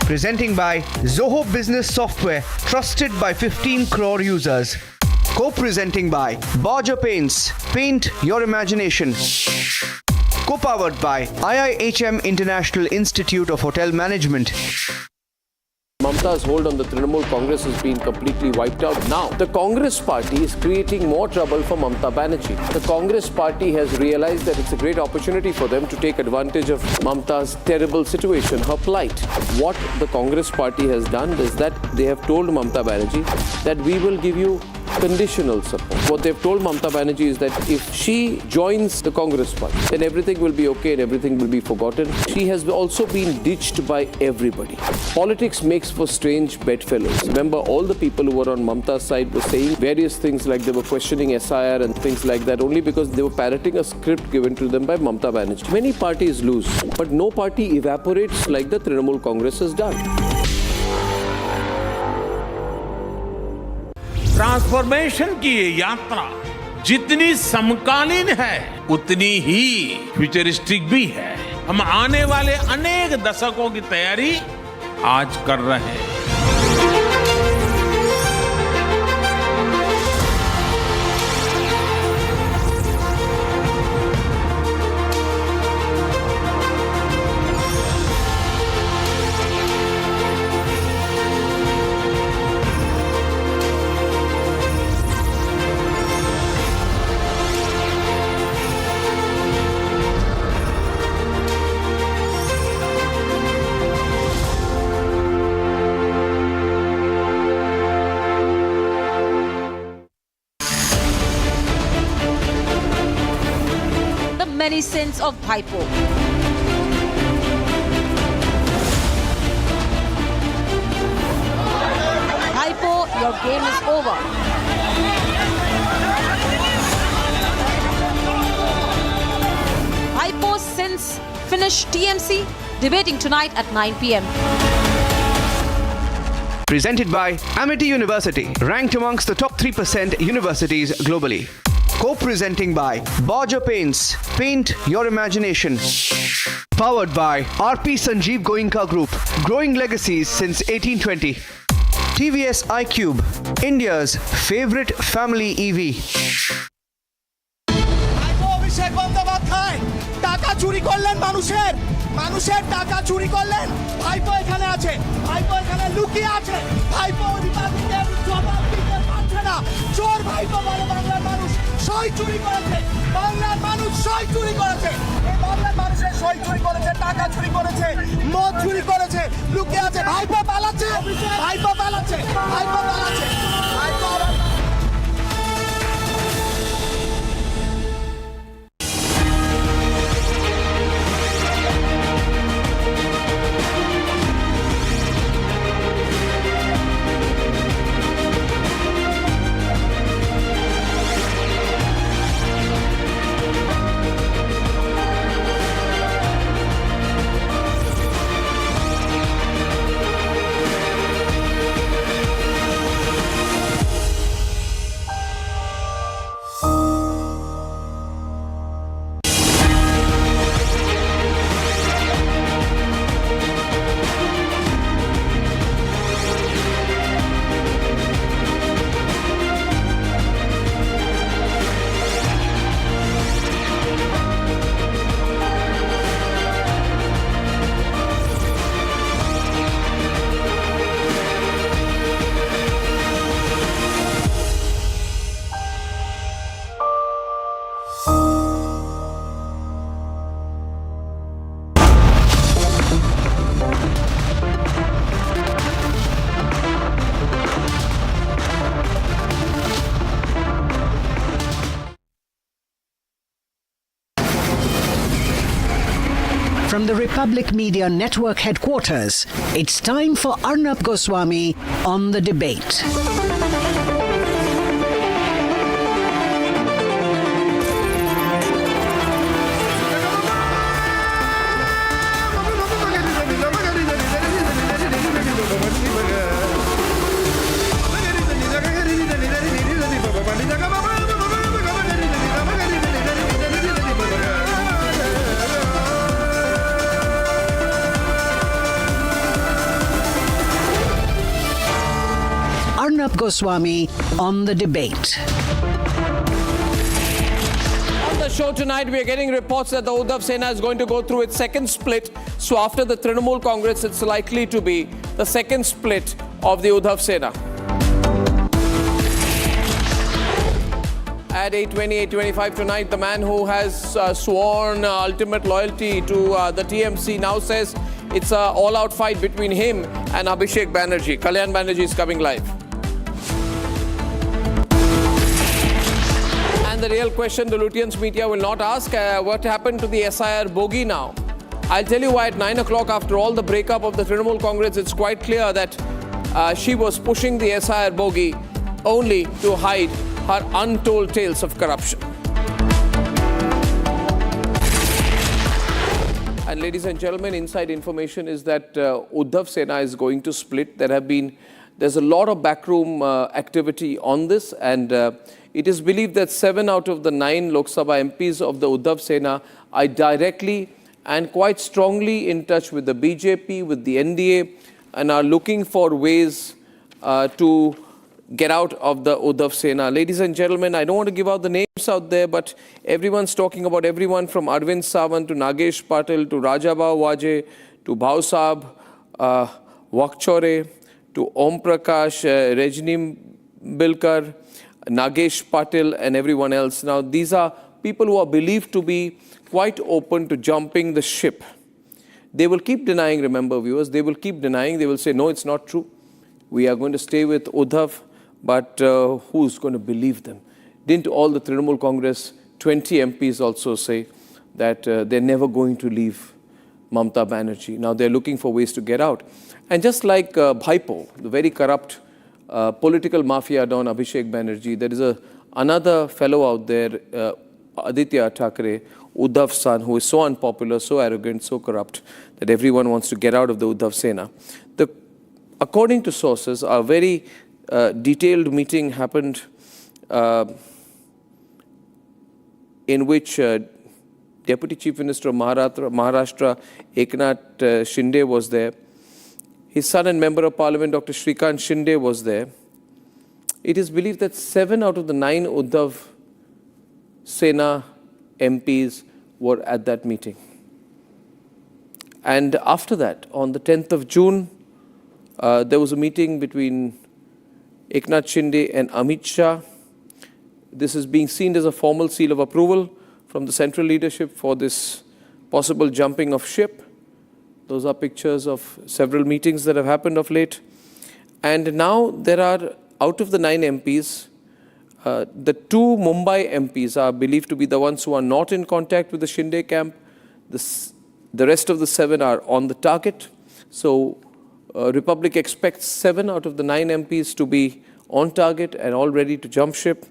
Presenting by Zoho Business Software, trusted by 15 crore users. Co-presenting by Borger Paints, paint your imagination. Co-powered by IIHM International Institute of Hotel Management. Mamta's hold on the Trinamool Congress has been completely wiped out. Now, the Congress party is creating more trouble for Mamta Banerjee. The Congress party has realized that it's a great opportunity for them to take advantage of Mamta's terrible situation, her plight. What the Congress party has done is that they have told Mamta Banerjee that we will give you conditional support. What they've told Mamta Banerjee is that if she joins the Congress party, then everything will be okay and everything will be forgotten. She has also been ditched by everybody. Politics makes for strange bedfellows. Remember, all the people who were on Mamta's side were saying various things, like they were questioning SIR and things like that, only because they were parroting a script given to them by Mamta Banerjee. Many parties lose, but no party evaporates like the Trinamool Congress has done. Transformation की ये यात्रा जितनी समकालीन है उतनी ही futuristic भी है। हम आने वाले अनेक दशकों की तैयारी आज कर रहे हैं। Many sins of Bhaipo. Bhaipo, your game is over. Bhaipo's sins finish. TMC debating tonight at 9 p.m. Presented by Amity University, ranked amongst the top 3% universities globally. Co-presenting by Borger Paints, paint your imagination. Powered by RP Sanjeev Goenka Group, growing legacies since 1820. TVS iQube, India's favorite family EV. Abhishek Bandyopadhyay টাকা চুরি করলেন মানুষের টাকা চুরি করলেন। ভাইপো এখানে আছে, ভাইপো এখানে লুকিয়ে আছে, ভাইপো অধিকারীদের জবাব দিতে পারছে না। চোর ভাইপো বলে বাংলার মানুষ সই চুরি করেছে, বাংলার মানুষ সই চুরি করেছে, এই বাংলার মানুষের সই চুরি করেছে, টাকা চুরি করেছে, মদ চুরি করেছে, লুকিয়ে আছে। ভাইপো পালাচ্ছে, ভাইপো পালাচ্ছে, ভাইপো পালাচ্ছে, ভাইপো From the Republic Media Network headquarters, it's time for Arnab Goswami on the debate. Arnab Goswami on the debate. On the show tonight, we are getting reports that the Uddhav Sena is going to go through its second split. So after the Trinamool Congress, it's likely to be the second split of the Uddhav Sena. At 8:20, 8:25 tonight, the man who has sworn ultimate loyalty to the TMC now says it's an all-out fight between him and Abhishek Banerjee. Kalyan Banerjee is coming live. And the real question the Lutyens media will not ask, what happened to the SIR bogey now? I'll tell you why at 9 o'clock, after all the breakup of the Trinamool Congress, it's quite clear that she was pushing the SIR bogey only to hide her untold tales of corruption. And ladies and gentlemen, inside information is that Uddhav Sena is going to split. There's a lot of backroom activity on this, and it is believed that 7 out of the 9 Lok Sabha MPs of the Uddhav Sena are directly and quite strongly in touch with the BJP, with the NDA, and are looking for ways to get out of the Uddhav Sena. Ladies and gentlemen, I don't want to give out the names out there, but everyone's talking about everyone from Arvind Sawant to Nagesh Patil to Rajabha Waje to Bhausab Wakchore to Om Prakash, Rajni Bilkar, Nagesh Patil and everyone else. Now, these are people who are believed to be quite open to jumping the ship. They will keep denying, remember viewers, they will keep denying. They will say, no, it's not true. We are going to stay with Uddhav, but who's going to believe them? Didn't all the Trinamool Congress 20 MPs also say that they're never going to leave Mamata Banerjee? Now they're looking for ways to get out. And just like Bhaipo, the very corrupt political mafia don Abhishek Banerjee, there is another fellow out there, Aditya Thackeray, Uddhav's son, who is so unpopular, so arrogant, so corrupt, that everyone wants to get out of the Uddhav Sena. According to sources, a very detailed meeting happened in which Deputy Chief Minister of Maharashtra, Eknath Shinde was there. His son and Member of Parliament, Dr. Shrikant Shinde was there. It is believed that 7 out of the 9 Uddhav Sena MPs were at that meeting. And after that, on the 10th of June, there was a meeting between Eknath Shinde and Amit Shah. This is being seen as a formal seal of approval from the central leadership for this possible jumping of ship. Those are pictures of several meetings that have happened of late. And now there are, out of the 9 MPs, the 2 Mumbai MPs are believed to be the ones who are not in contact with the Shinde camp. The rest of the 7 are on the target. So Republic expects 7 out of the 9 MPs to be on target and all ready to jump ship.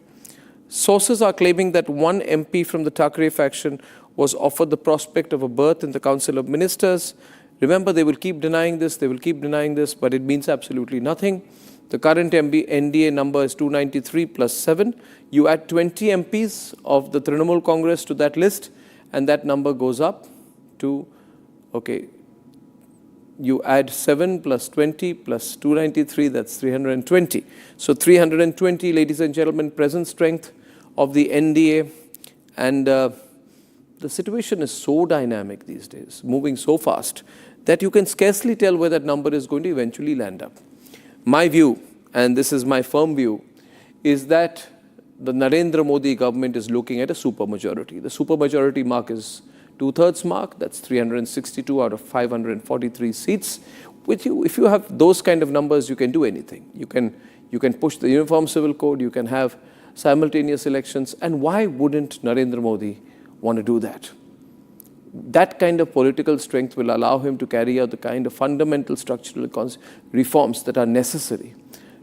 Sources are claiming that 1 MP from the Thackeray faction was offered the prospect of a berth in the Council of Ministers. Remember, they will keep denying this, but it means absolutely nothing. The current NDA number is 293 plus 7. You add 20 MPs of the Trinamool Congress to that list, and that number goes up to, you add 7 plus 20 plus 293, that's 320. So 320, ladies and gentlemen, present strength of the NDA. And the situation is so dynamic these days, moving so fast, that you can scarcely tell where that number is going to eventually land up. My view, and this is my firm view, is that the Narendra Modi government is looking at a supermajority. The supermajority mark is 2/3 mark, that's 362 out of 543 seats. If you have those kind of numbers, you can do anything. You can push the Uniform Civil Code, you can have simultaneous elections, and why wouldn't Narendra Modi want to do that? That kind of political strength will allow him to carry out the kind of fundamental structural reforms that are necessary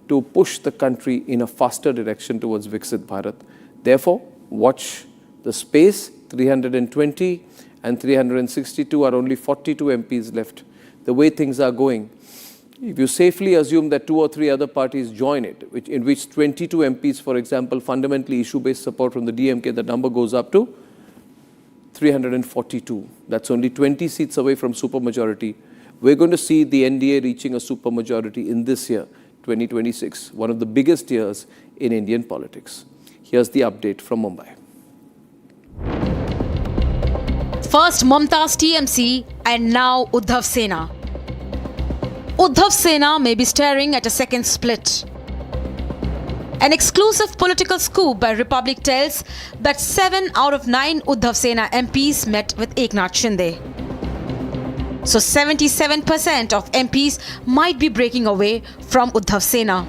to push the country in a faster direction towards Viksit Bharat. Therefore, watch the space. 320 and 362 are only 42 MPs left. The way things are going, if you safely assume that 2 or 3 other parties join it, in which 22 MPs, for example, fundamentally issue-based support from the DMK, the number goes up to 342. That's only 20 seats away from supermajority. We're going to see the NDA reaching a supermajority in this year, 2026, one of the biggest years in Indian politics. Here's the update from Mumbai. First Mamta's TMC and now Uddhav Sena. Uddhav Sena may be staring at a second split. An exclusive political scoop by Republic tells that 7 out of 9 Uddhav Sena MPs met with Eknath Shinde. So 77% of MPs might be breaking away from Uddhav Sena.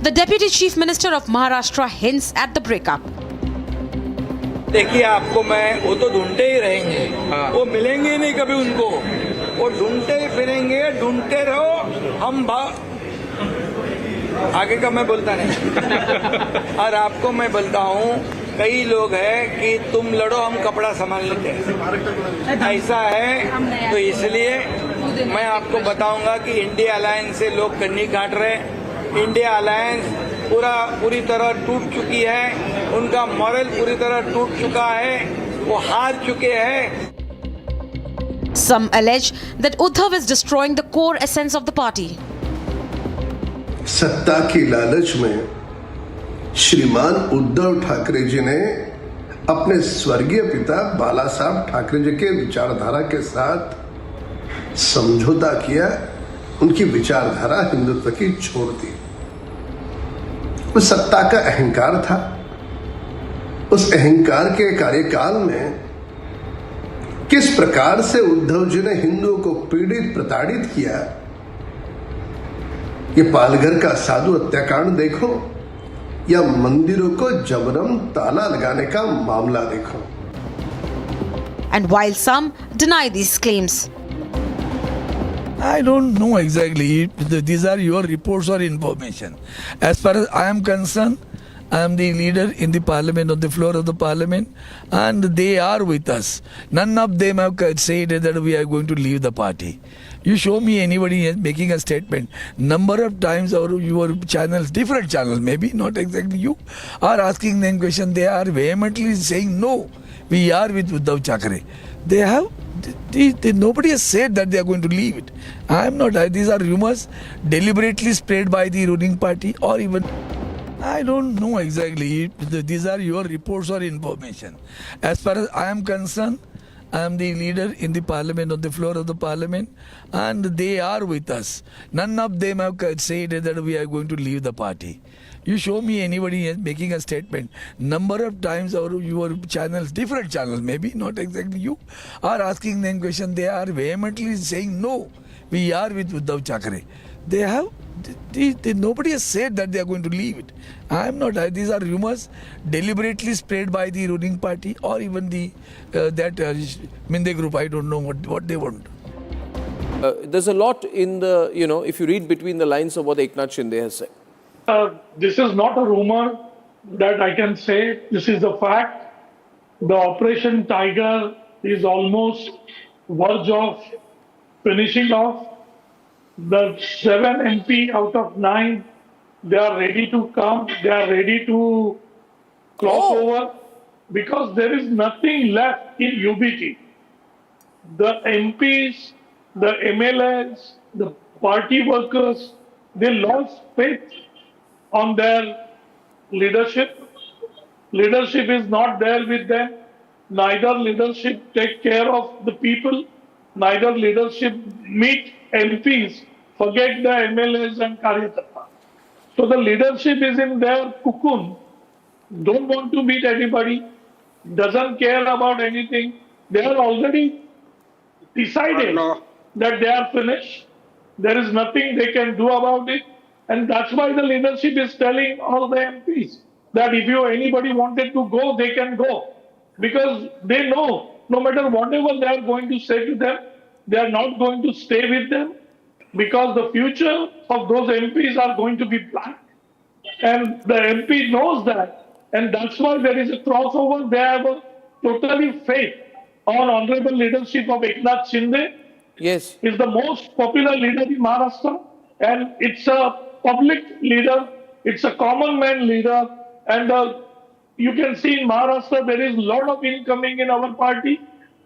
The Deputy Chief Minister of Maharashtra hints at the breakup. देखिए आपको मैं वो तो ढूंढते ही रहेंगे वो मिलेंगे नहीं कभी उनको वो ढूंढते ही फिरेंगे ढूंढते रहो हम आगे का मैं बोलता नहीं और आपको मैं बोलता हूँ कई लोग हैं कि तुम लड़ो हम कपड़ा संभाल लेते हैं ऐसा है तो इसलिए मैं आपको बताऊंगा कि इंडिया अलायंस से लोग कन्नी काट रहे हैं इंडिया अलायंस पूरी तरह टूट चुकी है उनका मॉरल पूरी तरह टूट चुका है वो हार चुके हैं. Some allege that Uddhav is destroying the core essence of the party. सत्ता की लालच में श्रीमान उद्धव ठाकरे जी ने अपने स्वर्गीय पिता बाला साहब ठाकरे जी के विचारधारा के साथ समझौता किया उनकी विचारधारा हिंदुत्व की छोड़ दी. वो सत्ता का अहंकार था. उस अहंकार के कार्यकाल में किस प्रकार से उद्धव जी ने हिंदुओं को पीड़ित प्रताड़ित किया. ये पालघर का साधु हत्याकांड देखो या मंदिरों को जबरन ताला लगाने का मामला देखो. And while some deny these claims, I don't know exactly. These are your reports or information. As far as I am concerned, I am the leader in the parliament, on the floor of the parliament, and they are with us. None of them have said that we are going to leave the party. You show me anybody making a statement. Number of times your channels, different channels, maybe not exactly you, are asking them question. They are vehemently saying no, we are with Uddhav Thackeray. They have. Nobody has said that they are going to leave it. I am not. These are rumors deliberately spread by the ruling party or even. I don't know exactly. These are your reports or information. As far as I am concerned, I am the leader in the parliament, on the floor of the parliament, and they are with us. None of them have said that we are going to leave the party. You show me anybody making a statement. Number of times your channels, different channels, maybe not exactly you, are asking them question. They are vehemently saying no, we are with Uddhav Thackeray. They have. Nobody has said that they are going to leave it. I am not. These are rumors deliberately spread by the ruling party or even the Minde group. I don't know what they want. There's a lot in the, if you read between the lines of what Eknath Shinde has said. This is not a rumor that I can say. This is a fact. The Operation Tiger is almost verge of finishing off. The 7 MP out of 9, they are ready to come. They are ready to cross over because there is nothing left in UBT. The MPs, the MLAs, the party workers, they lost faith on their leadership. Leadership is not there with them. Neither leadership take care of the people. Neither leadership meet MPs. Forget the MLAs and Karyakata. So the leadership is in their cocoon. Don't want to meet anybody. Doesn't care about anything. They are already decided that they are finished. There is nothing they can do about it. And that's why the leadership is telling all the MPs that if anybody wanted to go, they can go. Because they know no matter whatever they are going to say to them, they are not going to stay with them because the future of those MPs are going to be black. And the MP knows that. And that's why there is a crossover. They have a totally faith on honorable leadership of Eknath Shinde. Yes. Is the most popular leader in Maharashtra. And it's a public leader. It's a common man leader. And you can see in Maharashtra there is a lot of incoming in our party.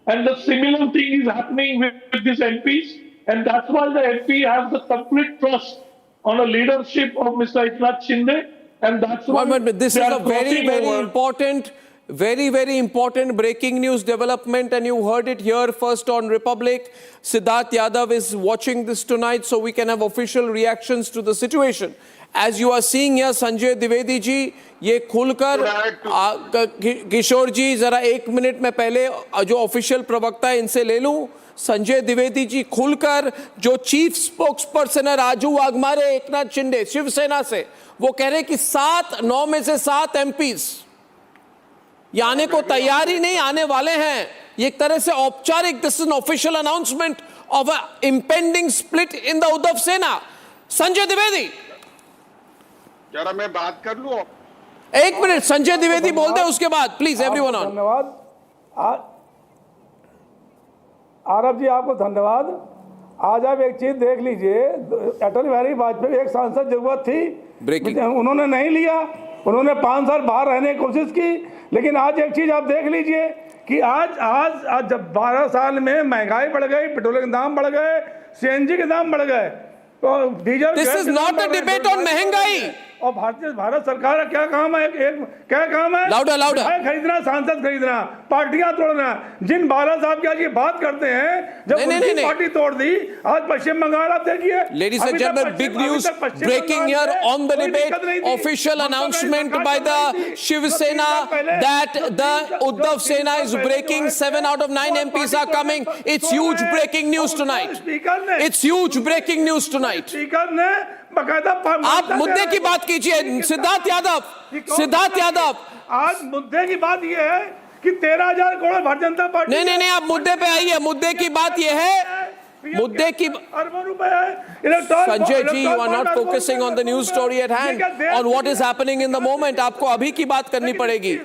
And the similar thing is happening with these MPs. And that's why the MP has the complete trust on the leadership of Mr. Eknath Shinde. And that's why But this is a very, very important very, very important breaking news development, and you heard it here first on Republic. Siddharth Yadav is watching this tonight, so we can have official reactions to the situation. As you are seeing here, Sanjay Dwivedi ji, ये खुलकर किशोर जी जरा 1 minute में पहले जो official प्रवक्ता है इनसे ले लूं. संजय द्विवेदी जी खुलकर, जो चीफ स्पोक्स पर्सन है राजू वाघमारे एकनाथ शिंदे शिवसेना से, वो कह रहे कि 9 में से 7 एमपीज ये आने को तैयार ही नहीं, आने वाले हैं. ये एक तरह से औपचारिक, this is an official announcement of a impending split in the Uddhav सेना. संजय द्विवेदी, जरा मैं बात कर लूं. 1 मिनट संजय द्विवेदी बोलते हैं, उसके बाद प्लीज एवरीवन ऑन. धन्यवाद आरब जी, आपको धन्यवाद. आज आप एक चीज देख लीजिए, अटल बिहारी वाजपेयी एक सांसद जरूरत थी, उन्होंने नहीं लिया, उन्होंने 5 साल बाहर रहने की कोशिश की. लेकिन आज एक चीज आप देख लीजिए कि आज जब 12 साल में महंगाई बढ़ गई, पेट्रोल के दाम बढ़ गए, सीएनजी के दाम बढ़ गए, तो diesel. This is not a debate on महंगाई. और भारत सरकार का क्या काम है? क्या काम है? लाउडर खरीदना, सांसद खरीदना, पार्टियां तोड़ना. जिन बाला साहब की आज ये बात करते हैं, जब उनकी पार्टी तोड़ दी, आज पश्चिम बंगाल आप देखिए. Ladies and gentlemen, big news breaking here on the debate. Official announcement by the Shiv Sena that the Uddhav Sena is breaking. 7 out of 9 MPs are coming. It's huge breaking news tonight. It's huge breaking news tonight. Speaker ने बकायदा आप मुद्दे की बात कीजिए. सिद्धार्थ यादव, आज मुद्दे की बात ये है कि 13,000 करोड़ भारतीय जनता पार्टी. नहीं, आप मुद्दे पे आइए. मुद्दे की बात ये है, मुद्दे की अरबों रुपए है. Sanjay ji, you are not focusing on the news story at hand, on what is happening in the moment. आपको अभी की बात करनी पड़ेगी.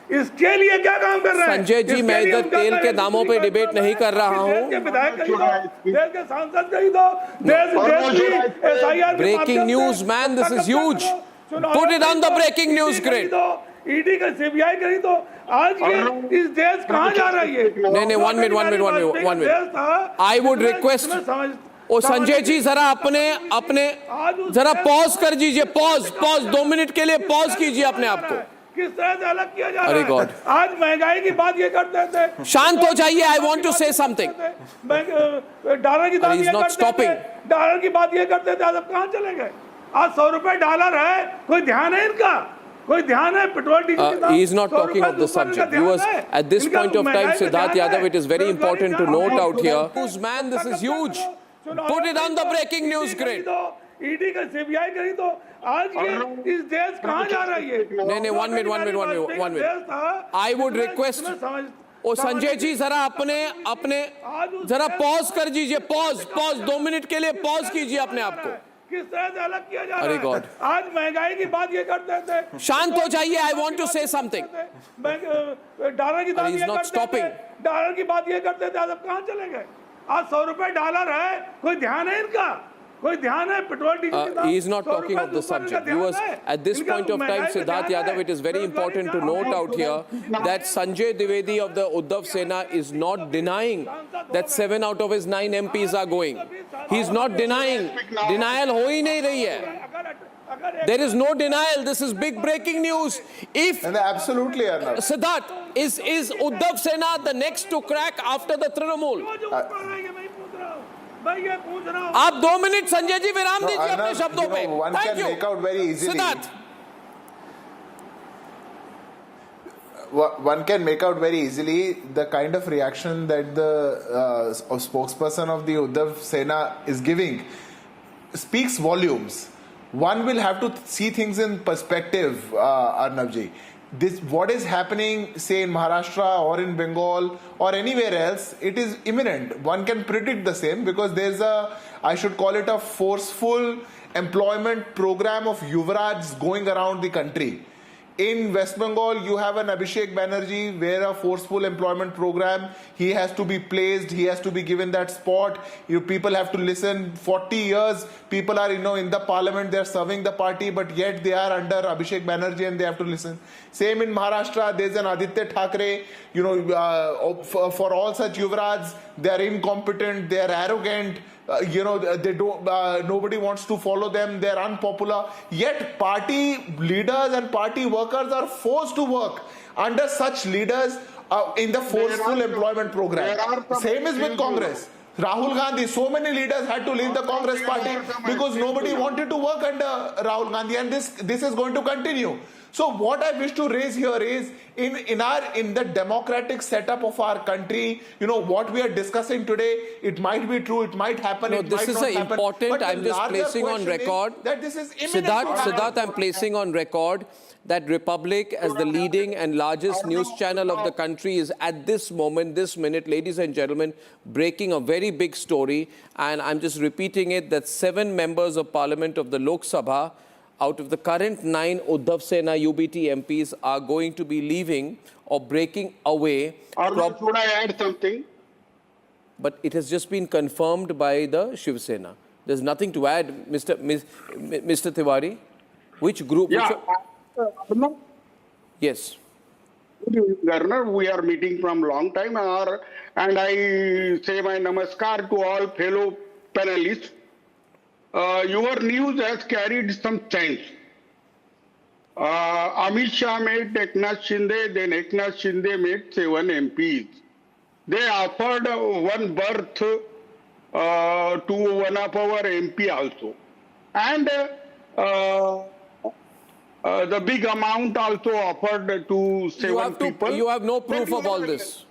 इसके लिए क्या काम कर रहे हैं संजय जी? मैं इधर तेल के दामों पे डिबेट नहीं कर रहा हूँ. Breaking news man, this is huge. Put it on the breaking news grid. ED का सीबीआई करी तो आज ये इस देश कहाँ जा रहा है? नहीं, 1 मिनट. आई वुड रिक्वेस्ट, ओ संजय जी जरा अपने जरा पॉज कर दीजिए. पॉज 2 मिनट के लिए पॉज कीजिए अपने आप को. किस तरह से अलग किया जा रहा है? आज महंगाई की बात ये करते थे. शांत हो जाइए. I want to say something. Dollar की बात ये करते थे. डॉलर की बात ये करते थे. आज अब कहाँ चले गए? आज 100 रुपए डॉलर है. कोई ध्यान है इनका? कोई ध्यान है? पेट्रोल डीजल की he is not talking of the subject. Viewers, at this point of time, Siddharth Yadav, it is very important to note out here. Man, this is huge. Put it on the breaking news grid. ED का CBI करी तो आज ये इस देश कहाँ जा रहा है? नहीं, 1 मिनट. आई वुड रिक्वेस्ट, ओ संजय जी जरा अपने जरा पॉज कर दीजिए. पॉज 2 मिनट के लिए पॉज कीजिए अपने आप को. किस तरह से अलग किया जा रहा है? आज महंगाई की बात ये करते थे. शांत हो जाइए. I want to say something. Dollar की बात ये करते थे. डॉलर की बात ये करते थे. आज अब कहाँ चले गए? आज 100 रुपए डॉलर है. कोई ध्यान है इनका? कोई ध्यान है? Petrol diesel he is not talking of the subject. Viewers, at this point of time, Siddharth Yadav, it is very important to note out here that Sanjay Dwivedi of the Uddhav Sena is not denying that 7 out of his 9 MPs are going. He is not denying. Denial ho hi nahi rahi hai. There is no denial. This is big breaking news. If absolutely, Arnab. Siddharth, is Uddhav Sena the next to crack after the Trinamool? आप 2 minute Sanjay ji विराम दीजिए अपने शब्दों पे. Thank you. Siddharth, one can make out very easily the kind of reaction that the spokesperson of the Uddhav Sena is giving speaks volumes. One will have to see things in perspective, Arnab ji. What is happening, say in Maharashtra or in Bengal or anywhere else, it is imminent. One can predict the same because there's I should call it a forceful employment program of Yuvraj going around the country. In West Bengal, you have an Abhishek Banerjee where a forceful employment program, he has to be placed, he has to be given that spot. People have to listen. 40 years, people are, in the parliament, they are serving the party, but yet they are under Abhishek Banerjee and they have to listen. Same in Maharashtra, there's an Aditya Thackeray, for all such Yuvraj, they are incompetent, they are arrogant. They don't. Nobody wants to follow them. They are unpopular. Yet party leaders and party workers are forced to work. under such leaders in the forceful employment program. Same is with Congress. Rahul Gandhi, so many leaders had to leave the Congress party because nobody wanted to work under Rahul Gandhi, and this is going to continue. So what I wish to raise here is in the democratic setup of our country, what we are discussing today, it might be true, it might happen, no, it might not happen. This is important. I'm just placing on record that this is imminent to happen. Siddharth, I'm placing on record that Republic, as the leading and largest news channel of the country, is at this moment, this minute, ladies and gentlemen, breaking a very big story. And I'm just repeating it, that 7 members of Parliament of the Lok Sabha, out of the current 9 Uddhav Sena UBT MPs, are going to be leaving or breaking away. Should I add something? But it has just been confirmed by the Shiv Sena. There's nothing to add, Mr. Tiwari. Which group? Yeah. Yes. Governor, we are meeting from long time, and I say my namaskar to all fellow panelists. Your news has carried some change. Amit Shah made Eknath Shinde, then Eknath Shinde made 7 MPs. They offered one berth to one of our MP also. And the big amount also offered to 7 people. You have no proof of all this.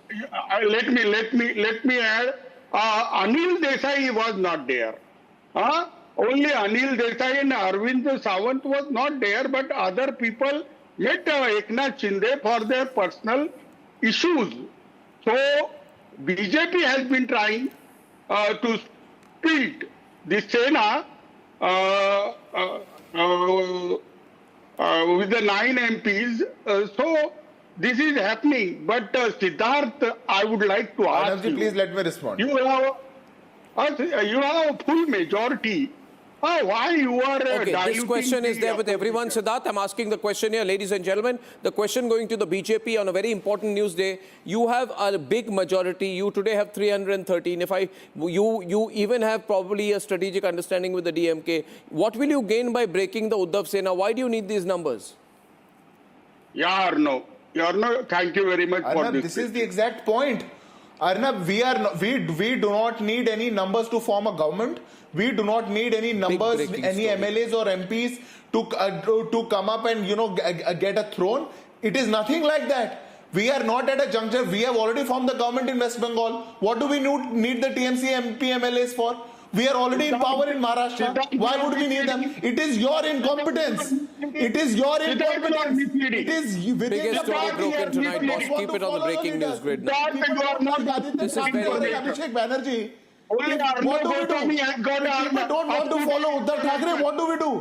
Let me add. Anil Desai was not there. Only Anil Desai and Arvind Sawant was not there, but other people met Eknath Shinde for their personal issues. So BJP has been trying to split the Sena with the 9 MPs. So this is happening. But Siddharth, I would like to ask you. Please let me respond. You have a full majority. Why you are Okay, this question is there with everyone, Siddharth. I'm asking the question here, ladies and gentlemen. The question going to the BJP on a very important news day. You have a big majority. You today have 313. You even have probably a strategic understanding with the DMK. What will you gain by breaking the Uddhav Sena? Why do you need these numbers? Yeah, Arnab. Thank you very much for this. This is the exact point. Arnab, we do not need any numbers to form a government. We do not need any numbers, any MLAs or MPs to come up and get a throne. It is nothing like that. We are not at a juncture. We have already formed the government in West Bengal. What do we need the TMC MP MLAs for? We are already in power in Maharashtra. Why would we need them? It is your incompetence. It is your incompetence. It is biggest story broken tonight, boss. Keep it on the breaking news grid now. This is very Abhishek Banerjee. What do we do? If people don't want to follow Uddhav Thackeray, what do we do?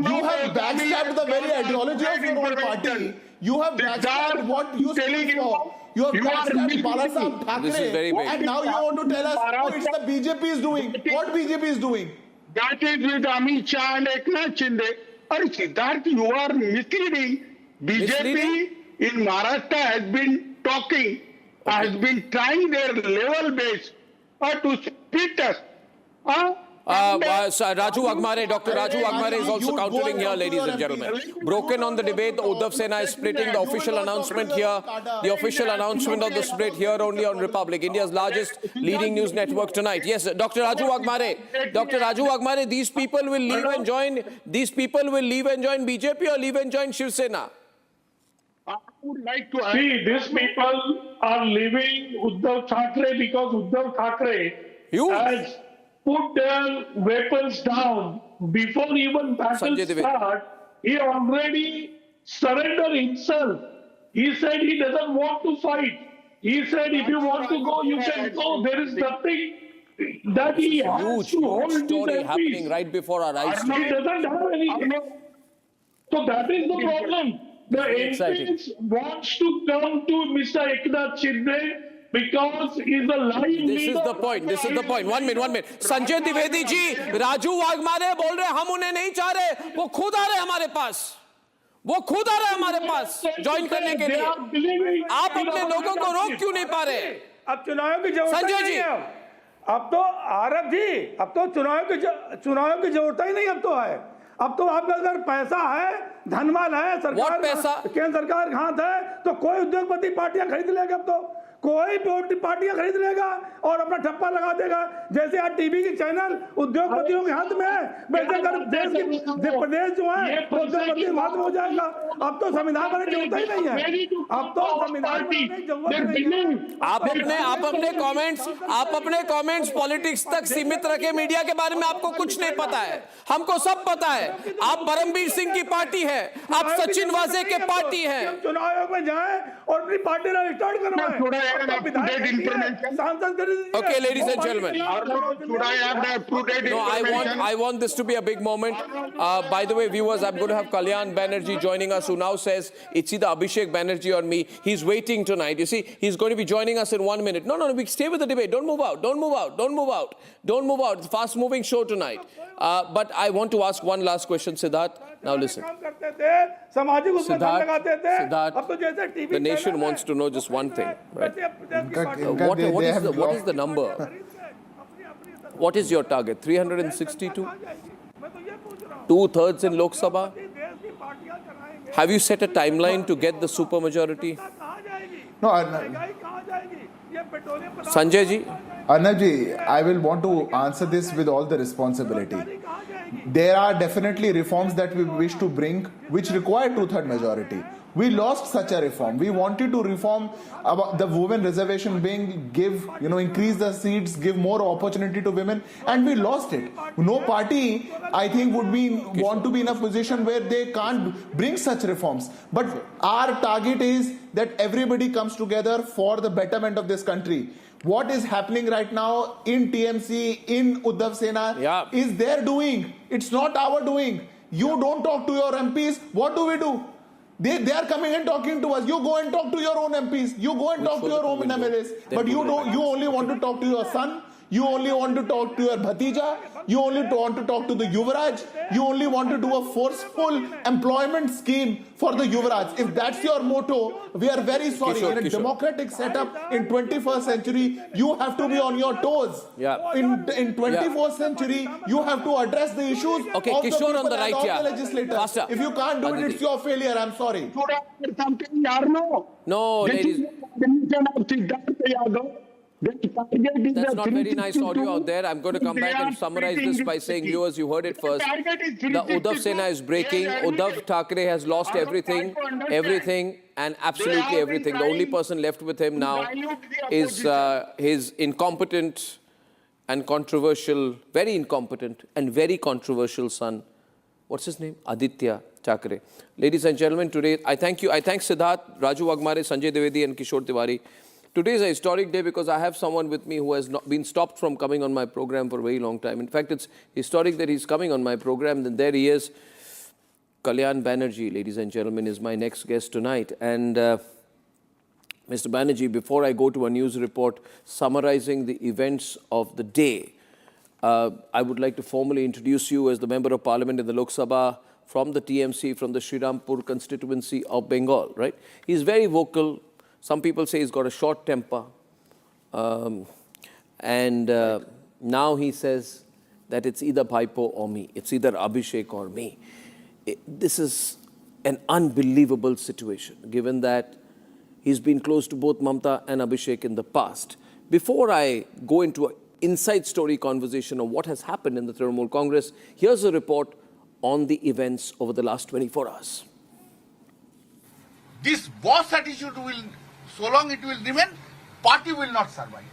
You have backstabbed the very ideology of your own party. You have backstabbed what you stand for. You have backstabbed Balasaheb Thackeray. And now you want to tell us, it's the BJP is doing. What BJP is doing? That is with Amit Shah and Eknath Shinde. Siddharth, you are misleading. BJP in Maharashtra has been talking, has been trying their level base to split us. Raju Agmare, Dr. Raju Agmare is also countering here, ladies and gentlemen. Broken on the debate, the Uddhav Sena is splitting. The official announcement here, the official announcement of the split here only on Republic, India's largest leading news network tonight. Yes, Dr. Raju Agmare. Dr. Raju Agmare, these people will leave and join BJP or leave and join Shiv Sena? I would like to see, these people are leaving Uddhav Thackeray because Uddhav Thackeray has put their weapons down before even battle start. He already surrendered himself. He said he doesn't want to fight. He said if you want to go, you can go. There is nothing that he has to hold his story happening right before our eyes. He doesn't have anything. So that is the problem. The MPs wants to come to Mr. Eknath Shinde because he's a lying This is the point. This is the point. 1 minute. Sanjay Dwivedi ji, Raju Agmare बोल रहे हम उन्हें नहीं चाह रहे. वो खुद आ रहे हमारे पास. वो खुद आ रहे हमारे पास ज्वाइन करने के लिए. आप अपने लोगों को रोक क्यों नहीं पा रहे? अब चुनाव की जरूरत नहीं है. अब तो आरब जी, अब तो चुनाव की जरूरत ही नहीं अब तो है. अब तो आपका अगर पैसा है, धनवान है, सरकार केंद्र सरकार के हाथ है, तो कोई उद्योगपति पार्टियां खरीद लेगा। अब तो कोई पार्टियां खरीद लेगा और अपना ठप्पा लगा देगा। जैसे आज टीवी की चैनल उद्योगपतियों के हाथ में है, वैसे अगर प्रदेश जो है उद्योगपति के हाथ में हो जाएगा। अब तो संविधान बनाने की जरूरत ही नहीं है। अब तो संविधान बनाने की जरूरत नहीं है। आप अपने कमेंट्स पॉलिटिक्स तक सीमित रखे। मीडिया के बारे में आपको कुछ नहीं पता है, हमको सब पता है। आप परमवीर सिंह की पार्टी है, आप सचिन वाजे के पार्टी है। चुनाव आयोग में जाए और अपनी पार्टी रजिस्टर्ड करवाएं। Okay, ladies and gentlemen. No, I want this to be a big moment. By the way, viewers, I'm going to have Calcutta Banerjee joining us, who now says it's either Abhishek Banerjee or me. He's waiting tonight. You see, he's going to be joining us in 1 minute. No, we stay with the debate. Don't move out. Don't move out. It's a fast-moving show tonight. But I want to ask one last question, Siddharth. Now listen. Siddharth, the nation wants to know just one thing, right? What is the number? What is your target? 362? 2/3 in Lok Sabha? Have you set a timeline to get the supermajority? No, Sanjay ji? Arnab ji, I will want to answer this with all the responsibility. There are definitely reforms that we wish to bring which require 2/3 majority. We lost such a reform. We wanted to reform about the women reservation being increase the seats, give more opportunity to women, and we lost it. No party, I think, want to be in a position where they can't bring such reforms. But our target is that everybody comes together for the betterment of this country. What is happening right now in TMC, in Uddhav Sena, is their doing. It's not our doing. You don't talk to your MPs. What do we do? They are coming and talking to us. You go and talk to your own MPs. You go and talk to your own MLAs. But you only want to talk to your son. You only want to talk to your Bhatija. You only want to talk to the Yuvraj. You only want to do a forceful employment scheme for the Yuvraj. If that's your motto, we are very sorry. In a democratic setup in 21st century, you have to be on your toes. In 24th century, you have to address the issues of the people on the right, and of the legislators. If you can't do it, it's your failure. I'm sorry. No, ladies. That's not very nice audio out there. I'm going to come back and summarize this by saying, viewers, you heard it first. The Uddhav Sena is breaking. Uddhav Thackeray has lost everything, and absolutely everything. The only person left with him now is his incompetent and controversial, very incompetent and very controversial son. What's his name? Aditya Thackeray. Ladies and gentlemen, today I thank you. I thank Siddharth, Raju Wagmare, Sanjay Dwivedi and Kishore Tiwari. Today is a historic day because I have someone with me who has not been stopped from coming on my program for a very long time. In fact, it's historic that he's coming on my program. Then there he is. Calcutta Banerjee, ladies and gentlemen, is my next guest tonight. And Mr. Banerjee, before I go to a news report summarizing the events of the day, I would like to formally introduce you as the Member of Parliament in the Lok Sabha from the TMC, from the Srirampur constituency of Bengal, right? He's very vocal. Some people say he's got a short temper. Now he says that it's either Bhaipo or me. It's either Abhishek or me. This is an unbelievable situation, given that he's been close to both Mamta and Abhishek in the past. Before I go into an inside story conversation of what has happened in the Trinamool Congress, here's a report on the events over the last 24 hours. This boss attitude will, so long it will remain, party will not survive.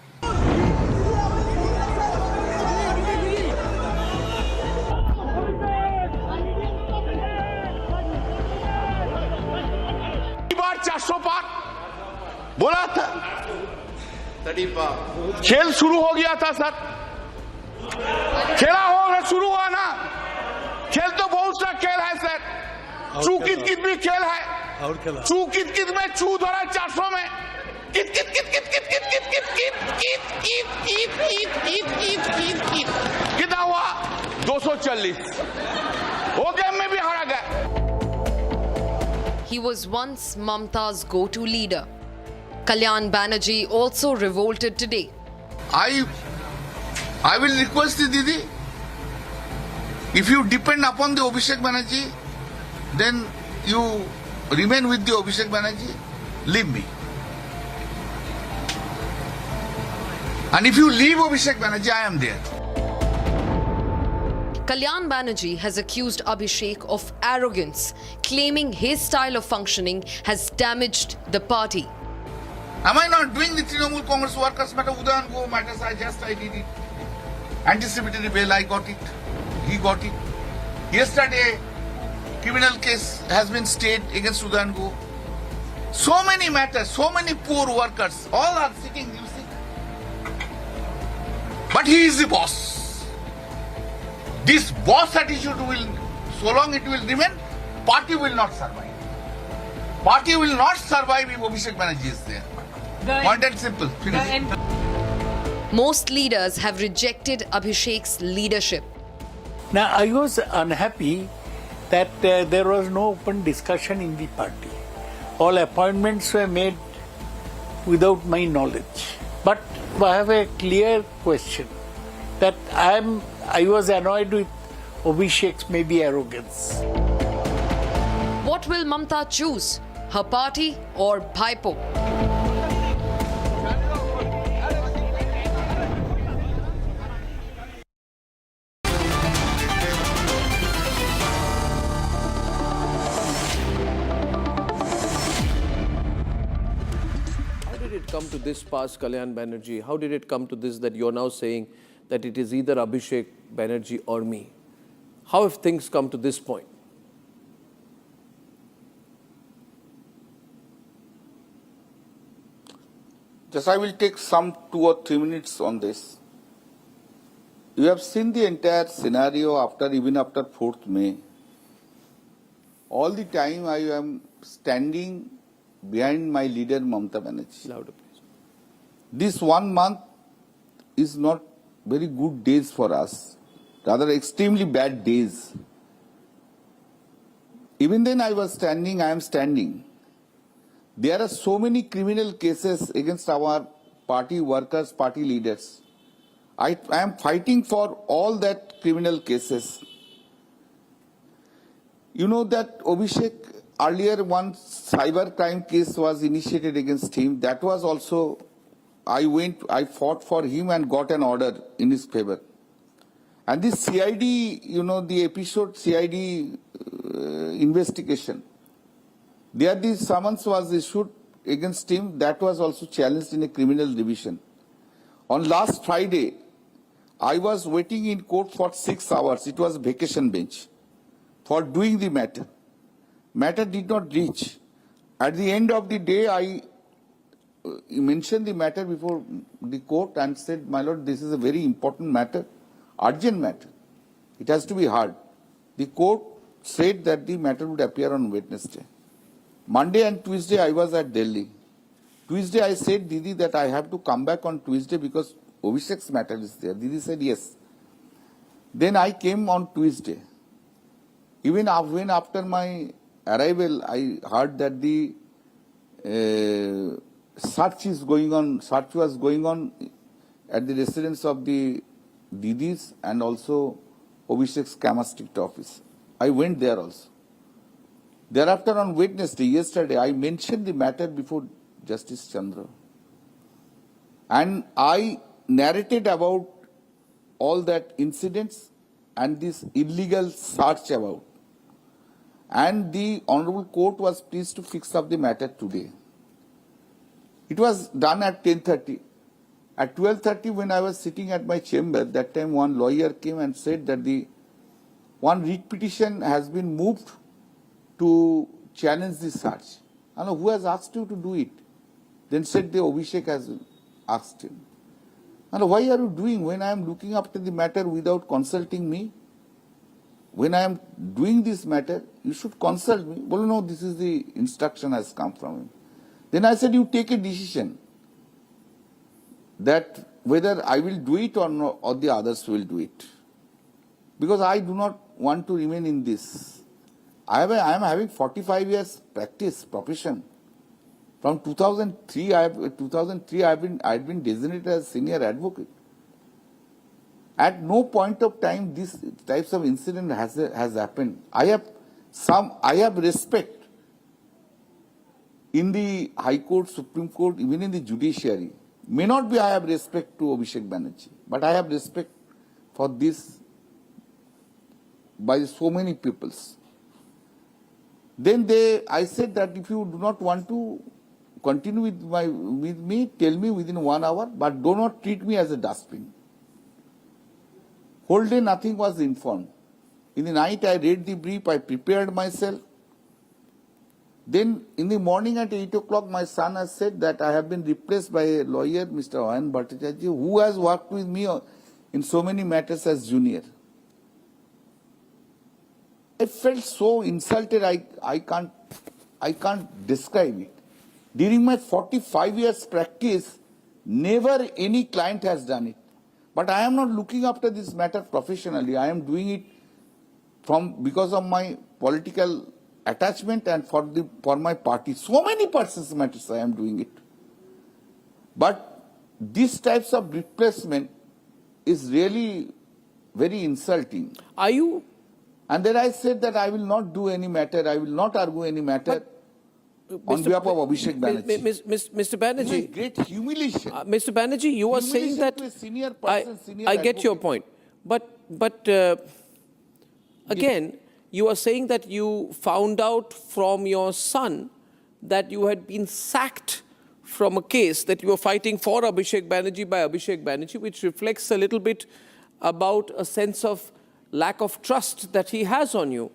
बार 400 पार बोला था, खेल शुरू हो गया था sir, खेला होगा, शुरू हुआ ना, खेल तो बहुत सा खेल है सर, चू कित कित भी खेल है, चू कित कित में चू धरा 400 में, कित कित कित कित कित कित कित कित कित कित कित कित कित कित कित कितना हुआ 240, वो गेम में भी हारा गया. He was once Mamta's go-to leader. Calcutta Banerjee also revolted today. I will request Didi, If you depend upon the Abhishek Banerjee, then you remain with the Abhishek Banerjee, leave me. And if you leave Abhishek Banerjee, I am there. Kalyan Banerjee has accused Abhishek of arrogance, claiming his style of functioning has damaged the party. Am I not doing the Trinamool Congress workers matter? Udayan Go matters, I did it. Anticipatory bail, I got it. He got it. Yesterday, criminal case has been stayed against Udayan Go. So many matters, so many poor workers, all are sitting, you see. But he is the boss. This boss attitude will, so long it will remain, party will not survive. Party will not survive if Abhishek Banerjee is there. Point and simple. Finish. Most leaders have rejected Abhishek's leadership. Now, I was unhappy that there was no open discussion in the party. All appointments were made without my knowledge. But I have a clear question that I was annoyed with Abhishek's maybe arrogance. What will Mamta choose? Her party or Bhaipo? How did it come to this pass, Kalyan Banerjee? How did it come to this that you're now saying that it is either Abhishek Banerjee or me? How have things come to this point? Just I will take some 2 or 3 minutes on this. You have seen the entire scenario even after 4th May. All the time I am standing behind my leader Mamata Banerjee. Louder, please. This 1 month is not very good days for us, rather extremely bad days. Even then I was standing, I am standing. There are so many criminal cases against our party workers, party leaders. I am fighting for all that criminal cases. You know that Abhishek, earlier one cyber crime case was initiated against him. That was also, I fought for him and got an order in his favor. And this CID, you know, the episode CID investigation, there the summons was issued against him. That was also challenged in a criminal division. On last Friday, I was waiting in court for 6 hours. It was vacation bench for doing the matter. Matter did not reach. At the end of the day, I mentioned the matter before the court and said, my lord, this is a very important matter, urgent matter. It has to be heard. The court said that the matter would appear on Wednesday. Monday and Tuesday I was at Delhi. Tuesday I said, Didi, that I have to come back on Tuesday because Abhishek's matter is there. Didi said yes. Then I came on Tuesday. Even when after my arrival, I heard that the search is going on. Search was going on at the residence of the Didis and also Abhishek's Kama District office. I went there also. Thereafter on Wednesday, yesterday, I mentioned the matter before Justice Chandra. And I narrated about all that incidents and this illegal search about. And the Honorable Court was pleased to fix up the matter today. It was done at 10:30. At 12:30, when I was sitting at my chamber, that time one lawyer came and said that one writ petition has been moved to challenge the search. I know who has asked you to do it. Then said the Abhishek has asked him. I know, why are you doing when I am looking after the matter without consulting me? When I am doing this matter, you should consult me. Well, no, this is the instruction has come from him. Then I said, you take a decision that whether I will do it or not, or the others will do it. Because I do not want to remain in this. I am having 45 years practice, profession. From 2003, I have been designated as senior advocate. At no point of time this types of incident has happened. I have respect in the High Court, Supreme Court, even in the judiciary. May not be I have respect to Abhishek Banerjee, but I have respect for this by so many peoples. Then I said that if you do not want to continue with me, tell me within 1 hour, but do not treat me as a dustbin. Whole day nothing was informed. In the night I read the brief, I prepared myself. Then in the morning at 8 o'clock my son has said that I have been replaced by a lawyer, Mr. Arnab Goswami, who has worked with me in so many matters as junior. I felt so insulted, I can't describe it. During my 45 years practice, never any client has done it. But I am not looking after this matter professionally. I am doing it because of my political attachment and for my party. So many persons matters I am doing it. But these types of replacement is really very insulting. Are you? And then I said that I will not do any matter, I will not argue any matter on behalf of Abhishek Banerjee. Mr. Banerjee, great humiliation. Mr. Banerjee, you are saying that to a senior person, I get your point, but again, you are saying that you found out from your son that you had been sacked from a case that you were fighting for Abhishek Banerjee by Abhishek Banerjee, which reflects a little bit about a sense of lack of trust that he has on you.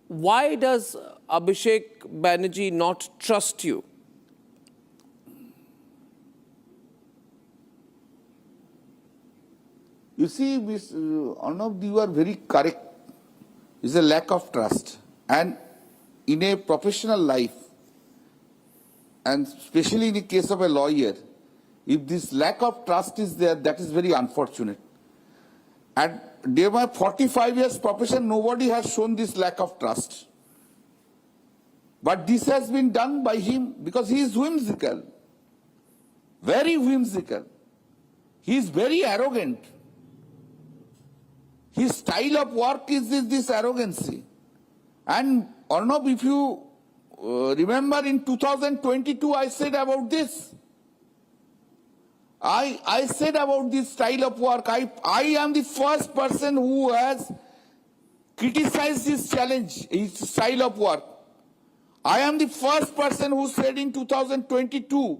Why does Abhishek Banerjee not trust you? You see, Ms. Arnab, you are very correct. It's a lack of trust. And in a professional life, and especially in the case of a lawyer, if this lack of trust is there, that is very unfortunate. And during my 45 years profession, nobody has shown this lack of trust. But this has been done by him because he is whimsical. Very whimsical. He is very arrogant. His style of work is this arrogancy. And Arnab, if you remember in 2022, I said about this. I said about this style of work. I am the first person who has criticized his challenge, his style of work. I am the first person who said in 2022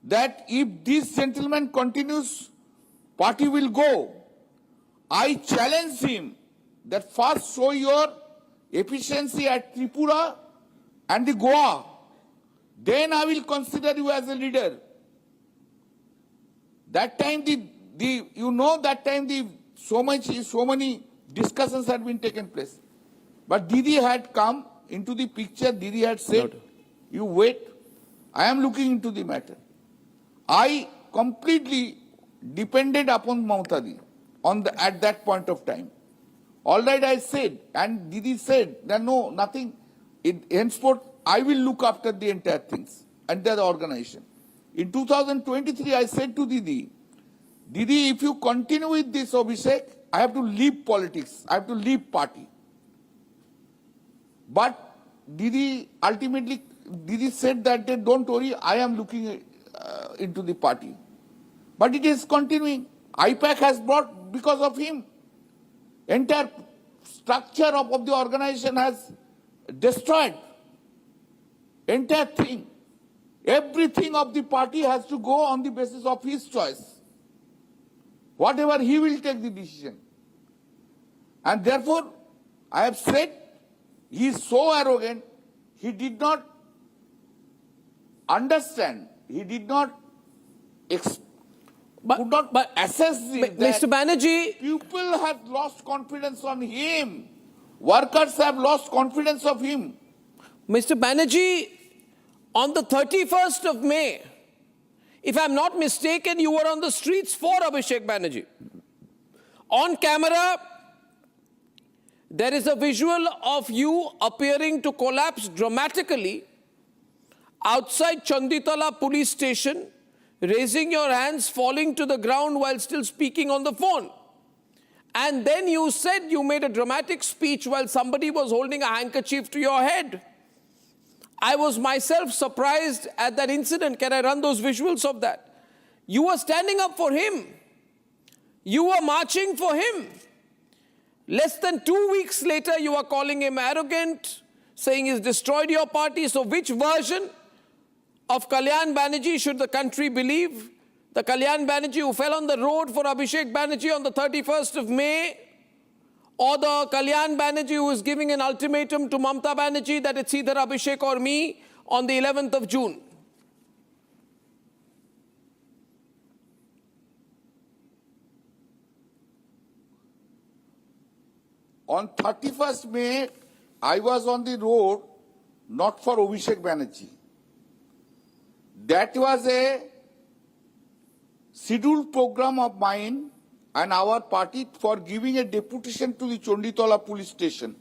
that if this gentleman continues, party will go. I challenged him that first show your efficiency at Tripura and the Goa. Then I will consider you as a leader. That time so many discussions had been taken place. But Didi had come into the picture. Didi had said, you wait, I am looking into the matter. I completely depended upon Mamtadi at that point of time. All right, I said, and Didi said that no, nothing. Henceforth, I will look after the entire things, entire organization. In 2023, I said to Didi, if you continue with this, Abhishek, I have to leave politics. I have to leave party. But Didi said that don't worry, I am looking into the party. But it is continuing. IPAC has brought because of him. Entire structure of the organization has destroyed. Entire thing. Everything of the party has to go on the basis of his choice. Whatever he will take the decision. And therefore, I have said, he is so arrogant, he did not understand, he did not assess that Mr. Banerjee, people have lost confidence on him. Workers have lost confidence of him. Mr. Banerjee, on the 31st of May, if I'm not mistaken, you were on the streets for Abhishek Banerjee. On camera, there is a visual of you appearing to collapse dramatically outside Chanditala police station raising your hands, falling to the ground while still speaking on the phone. And then you said you made a dramatic speech while somebody was holding a handkerchief to your head. I was myself surprised at that incident. Can I run those visuals of that? You were standing up for him. You were marching for him. Less than 2 weeks later, you are calling him arrogant, saying he's destroyed your party. So which version of Kalyan Banerjee should the country believe? The Kalyan Banerjee who fell on the road for Abhishek Banerjee on the 31st of May? Or the Kalyan Banerjee who is giving an ultimatum to Mamata Banerjee that it's either Abhishek or me on the 11th of June? On 31st May, I was on the road not for Abhishek Banerjee. That was a scheduled program of mine and our party for giving a deputation to the Chonditola police station.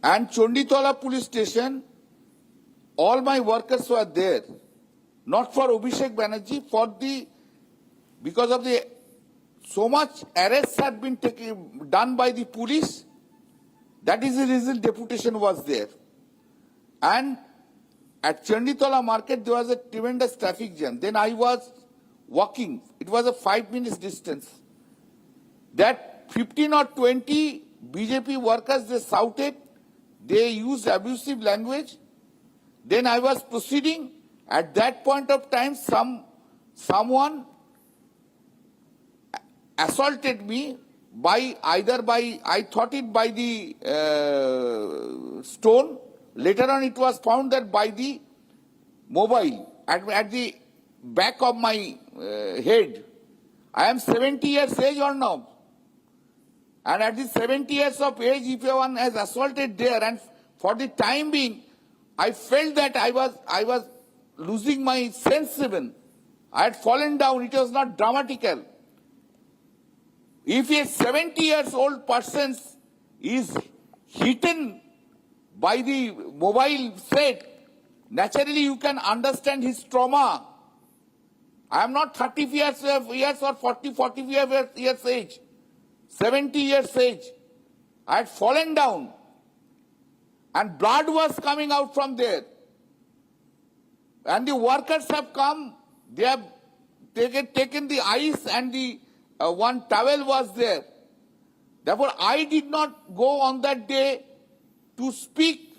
And Chonditola police station, all my workers were there, not for Abhishek Banerjee, because of the so much arrests had been done by the police. That is the reason deputation was there. And at Chanditola market, there was a tremendous traffic jam. Then I was walking. It was a 5 minutes distance. That 15 or 20 BJP workers, they shouted. They used abusive language. Then I was proceeding. At that point of time, someone assaulted me I thought it by the stone. Later on, it was found that by the mobile at the back of my head. I am 70 years age or now. And at the 70 years of age, if one has assaulted there, and for the time being, I felt that I was losing my sense even. I had fallen down. It was not dramatical. If a 70 years old person is hidden by the mobile set, naturally you can understand his trauma. I am not 30 years or 45 years age, 70 years age. I had fallen down and blood was coming out from there. And the workers have come, they have taken the ice and the one towel was there. Therefore, I did not go on that day to speak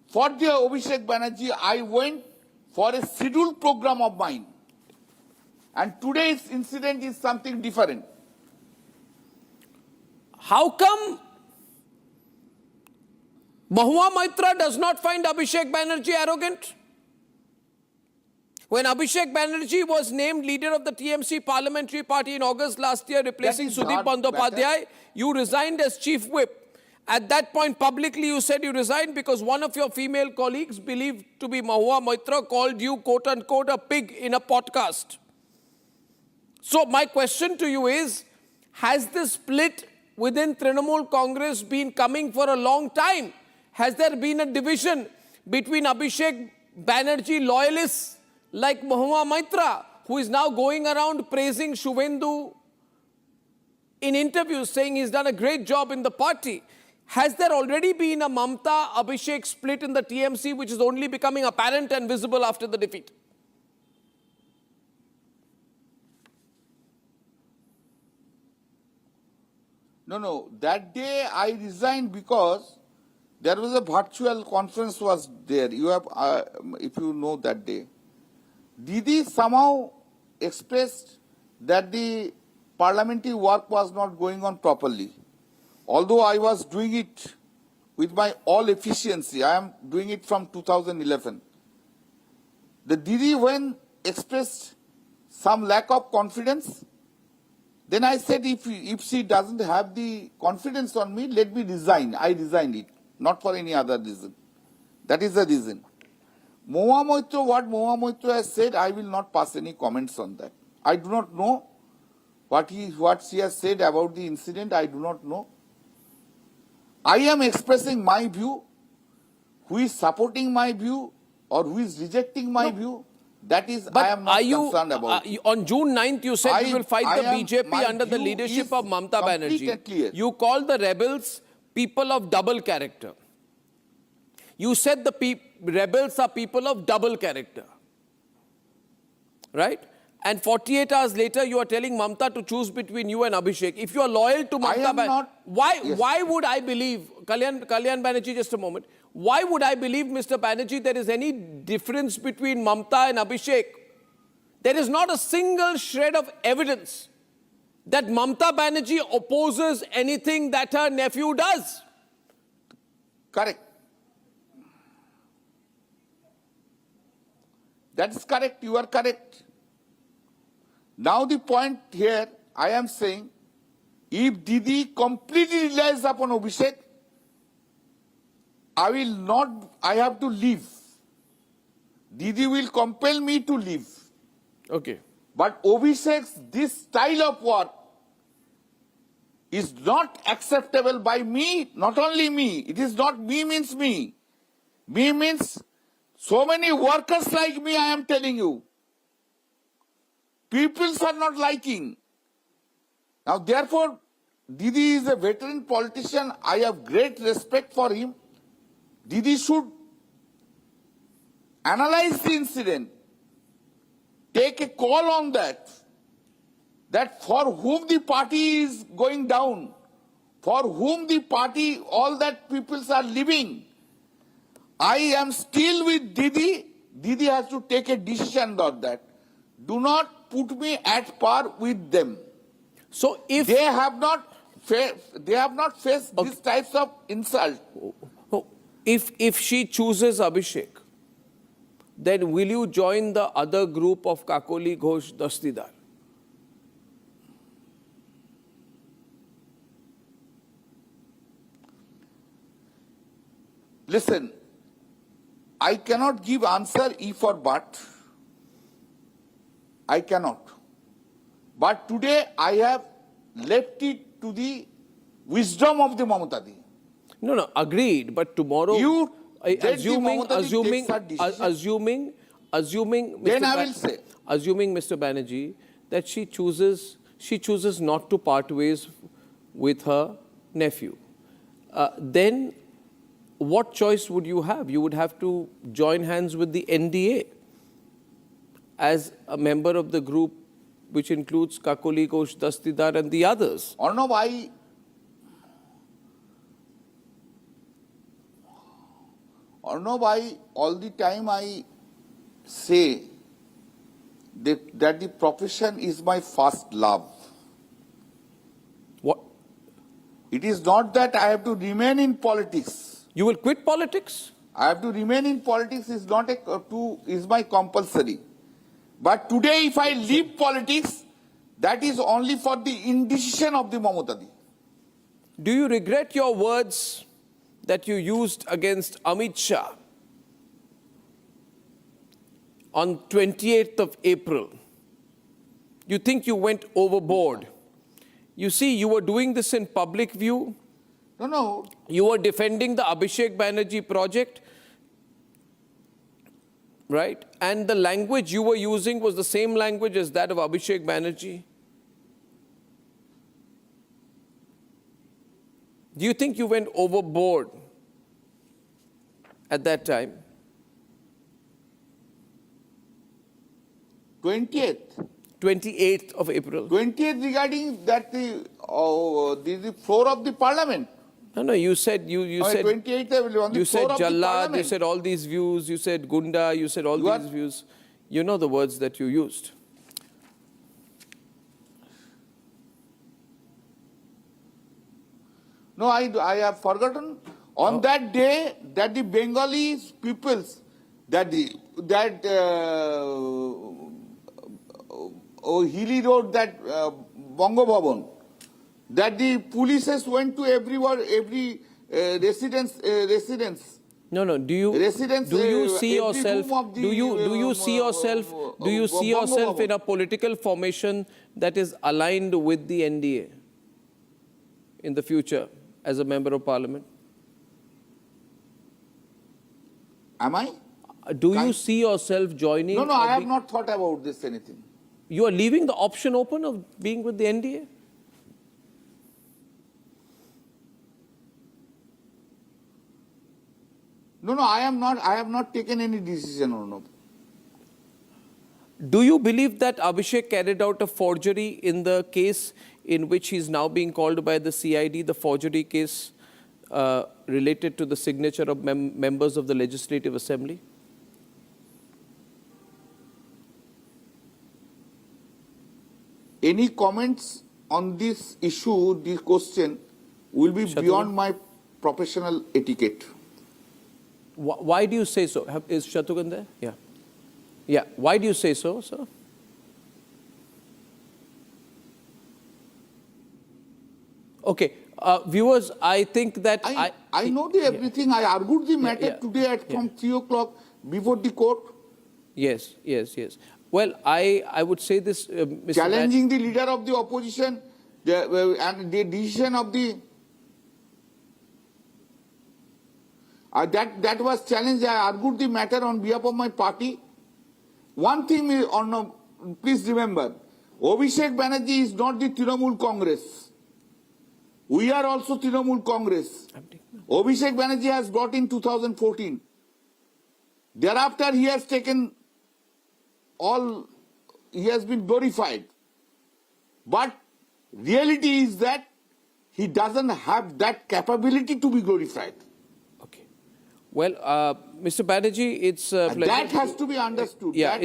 for the Abhishek Banerjee. I went for a scheduled program of mine. And today's incident is something different. How come Mahua Maitra does not find Abhishek Banerjee arrogant? When Abhishek Banerjee was named leader of the TMC parliamentary party in August last year, replacing Sudip Bandyopadhyay, you resigned as chief whip. At that point, publicly, you said you resigned because one of your female colleagues, believed to be Mahua Maitra, called you, quote-unquote, a pig in a podcast. So my question to you is, has this split within Trinamool Congress been coming for a long time? Has there been a division between Abhishek Banerjee loyalists like Mahua Maitra, who is now going around praising Shuvendu in interviews, saying he's done a great job in the party? Has there already been a Mamata Abhishek split in the TMC, which is only becoming apparent and visible after the defeat? No. That day I resigned because there was a virtual conference was there. You have, if you know that day. Didi somehow expressed that the parliamentary work was not going on properly. Although I was doing it with my all efficiency, I am doing it from 2011. The Didi, when expressed some lack of confidence, then I said if she doesn't have the confidence on me, let me resign. I resigned it, not for any other reason. That is the reason. Mahua Maitra, what Mahua Maitra has said, I will not pass any comments on that. I do not know what she has said about the incident. I do not know. I am expressing my view. Who is supporting my view or who is rejecting my view, That is, But I am not concerned about. On June 9th, you said you will fight the BJP under the leadership of Mamata Banerjee. Clear. You called the rebels people of double character. You said the rebels are people of double character. Right? And 48 hours later, you are telling Mamata to choose between you and Abhishek. If you are loyal to Mamata Banerjee, why would I believe, Kalyan Banerjee, just a moment, why would I believe, Mr. Banerjee, there is any difference between Mamata and Abhishek? There is not a single shred of evidence that Mamata Banerjee opposes anything that her nephew does. Correct. That is correct. You are correct. Now the point here, I am saying, if Didi completely relies upon Abhishek, I have to leave. Didi will compel me to leave. Okay. But Abhishek's this style of work is not acceptable by me, not only me. It is not me means me. Me means so many workers like me, I am telling you. Peoples are not liking. Now therefore, Didi is a veteran politician. I have great respect for him. Didi should analyze the incident, take a call on that for whom the party is going down, for whom the party, all that peoples are living. I am still with Didi. Didi has to take a decision on that. Do not put me at par with them. So if they have not faced these types of insult. If she chooses Abhishek, then will you join the other group of Kakoli Ghosh Dastidar? Listen, I cannot give answer if or but. I cannot. But today I have left it to the wisdom of the Mamatadi. No, agreed. But tomorrow, assuming, then I will say, assuming, Mr. Banerjee, that she chooses not to part ways with her nephew, then what choice would you have? You would have to join hands with the NDA as a member of the group which includes Kakoli Ghosh Dastidar and the others. Arnab, all the time I say that the profession is my first love. What? It is not that I have to remain in politics. You will quit politics? I have to remain in politics is not is my compulsory. But today if I leave politics, that is only for the indecision of the Mamatadi. Do you regret your words that you used against Amit Shah on 28th of April? You think you went overboard? You see, you were doing this in public view. No. You were defending the Abhishek Banerjee project, right? And the language you were using was the same language as that of Abhishek Banerjee. Do you think you went overboard at that time? 28th of April. 20th regarding that the floor of the parliament. No, you said you said 28th on the you floor said of the Jallad, parliament. you said all these views, you said Gunda, you said all these views. You know the words that you used. No, I have forgotten. On that day, that the Bengali peoples, Hilly Road, that Bongo Bhavan, that the polices went to every residence. No. Do you see yourself in a political formation that is aligned with the NDA in the future as a member of parliament? Am I? Do you see yourself joining? No, I have not thought about this anything. You are leaving the option open of being with the NDA? No, I am not. I have not taken any decision, Arnab. Do you believe that Abhishek carried out a forgery in the case in which he is now being called by the CID, the forgery case related to the signature of members of the Legislative Assembly? Any comments on this issue, this question, will be beyond my professional etiquette. Why do you say so? Is Shatrughan there? Yeah. Yeah. Why do you say so, sir? Okay. Viewers, I think that I know everything. I argued the matter today from 3 o'clock before the court. Yes. Well, I would say this, Mr. Challenging the leader of the opposition and the decision of the... that was challenged. I argued the matter on behalf of my party. One thing, please remember, Abhishek Banerjee is not the Trinamool Congress. We are also Trinamool Congress. Abhishek Banerjee has brought in 2014. Thereafter, he has taken he has been glorified. But reality is that he doesn't have that capability to be glorified. Well, Mr. Banerjee, it's a pleasure. That has to be understood. Yeah,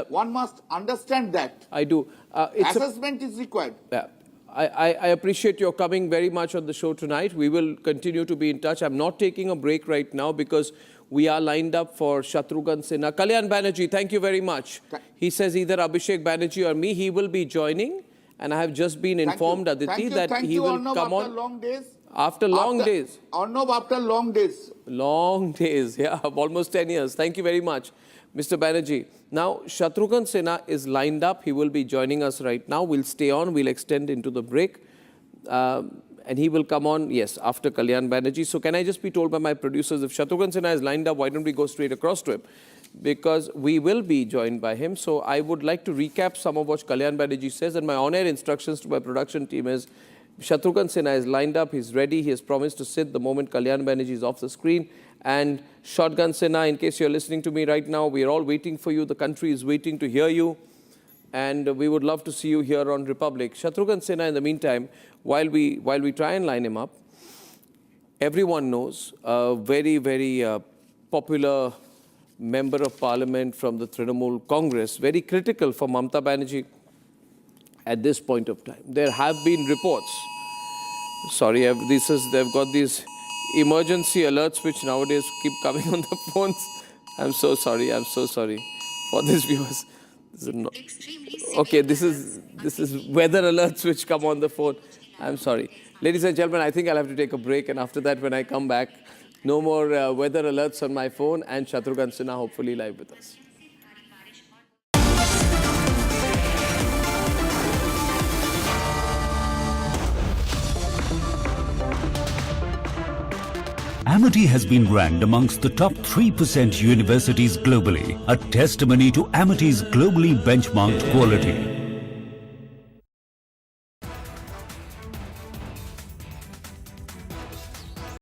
one must understand that. I do. Assessment is required. Yeah. I appreciate your coming very much on the show tonight. We will continue to be in touch. I'm not taking a break right now because we are lined up for Shatrughan Sinha. Kalyan Banerjee, thank you very much. He says either Abhishek Banerjee or me, he will be joining. And I have just been informed, Aditi, that he will come on. After long days. After long days. Arnab, after long days. Long days, yeah, almost 10 years. Thank you very much, Mr. Banerjee. Now, Shatrughan Sinha is lined up. He will be joining us right now. We'll stay on. We'll extend into the break. And he will come on, yes, after Kalyan Banerjee. So can I just be told by my producers, if Shatrughan Sinha is lined up, why don't we go straight across to him? Because we will be joined by him. So I would like to recap some of what Kalyan Banerjee says. And my on-air instructions to my production team is, Shatrughan Sinha is lined up, he's ready, he has promised to sit the moment Kalyan Banerjee is off the screen. And Shotgun Sinha, in case you're listening to me right now, we are all waiting for you, the country is waiting to hear you. And we would love to see you here on Republic. Shatrughan Sinha, in the meantime, while we try and line him up, everyone knows a very, very popular member of parliament from the Trinamool Congress, very critical for Mamata Banerjee. At this point of time, there have been reports. Sorry, they've got these emergency alerts which nowadays keep coming on the phones. I'm so sorry for these viewers. Okay, this is weather alerts which come on the phone. I'm sorry, ladies and gentlemen. I think I'll have to take a break, and after that, when I come back, no more weather alerts on my phone, and Shatrughan Sinha hopefully live with us. Amity has been ranked amongst the top 3% universities globally, a testimony to Amity's globally benchmarked quality.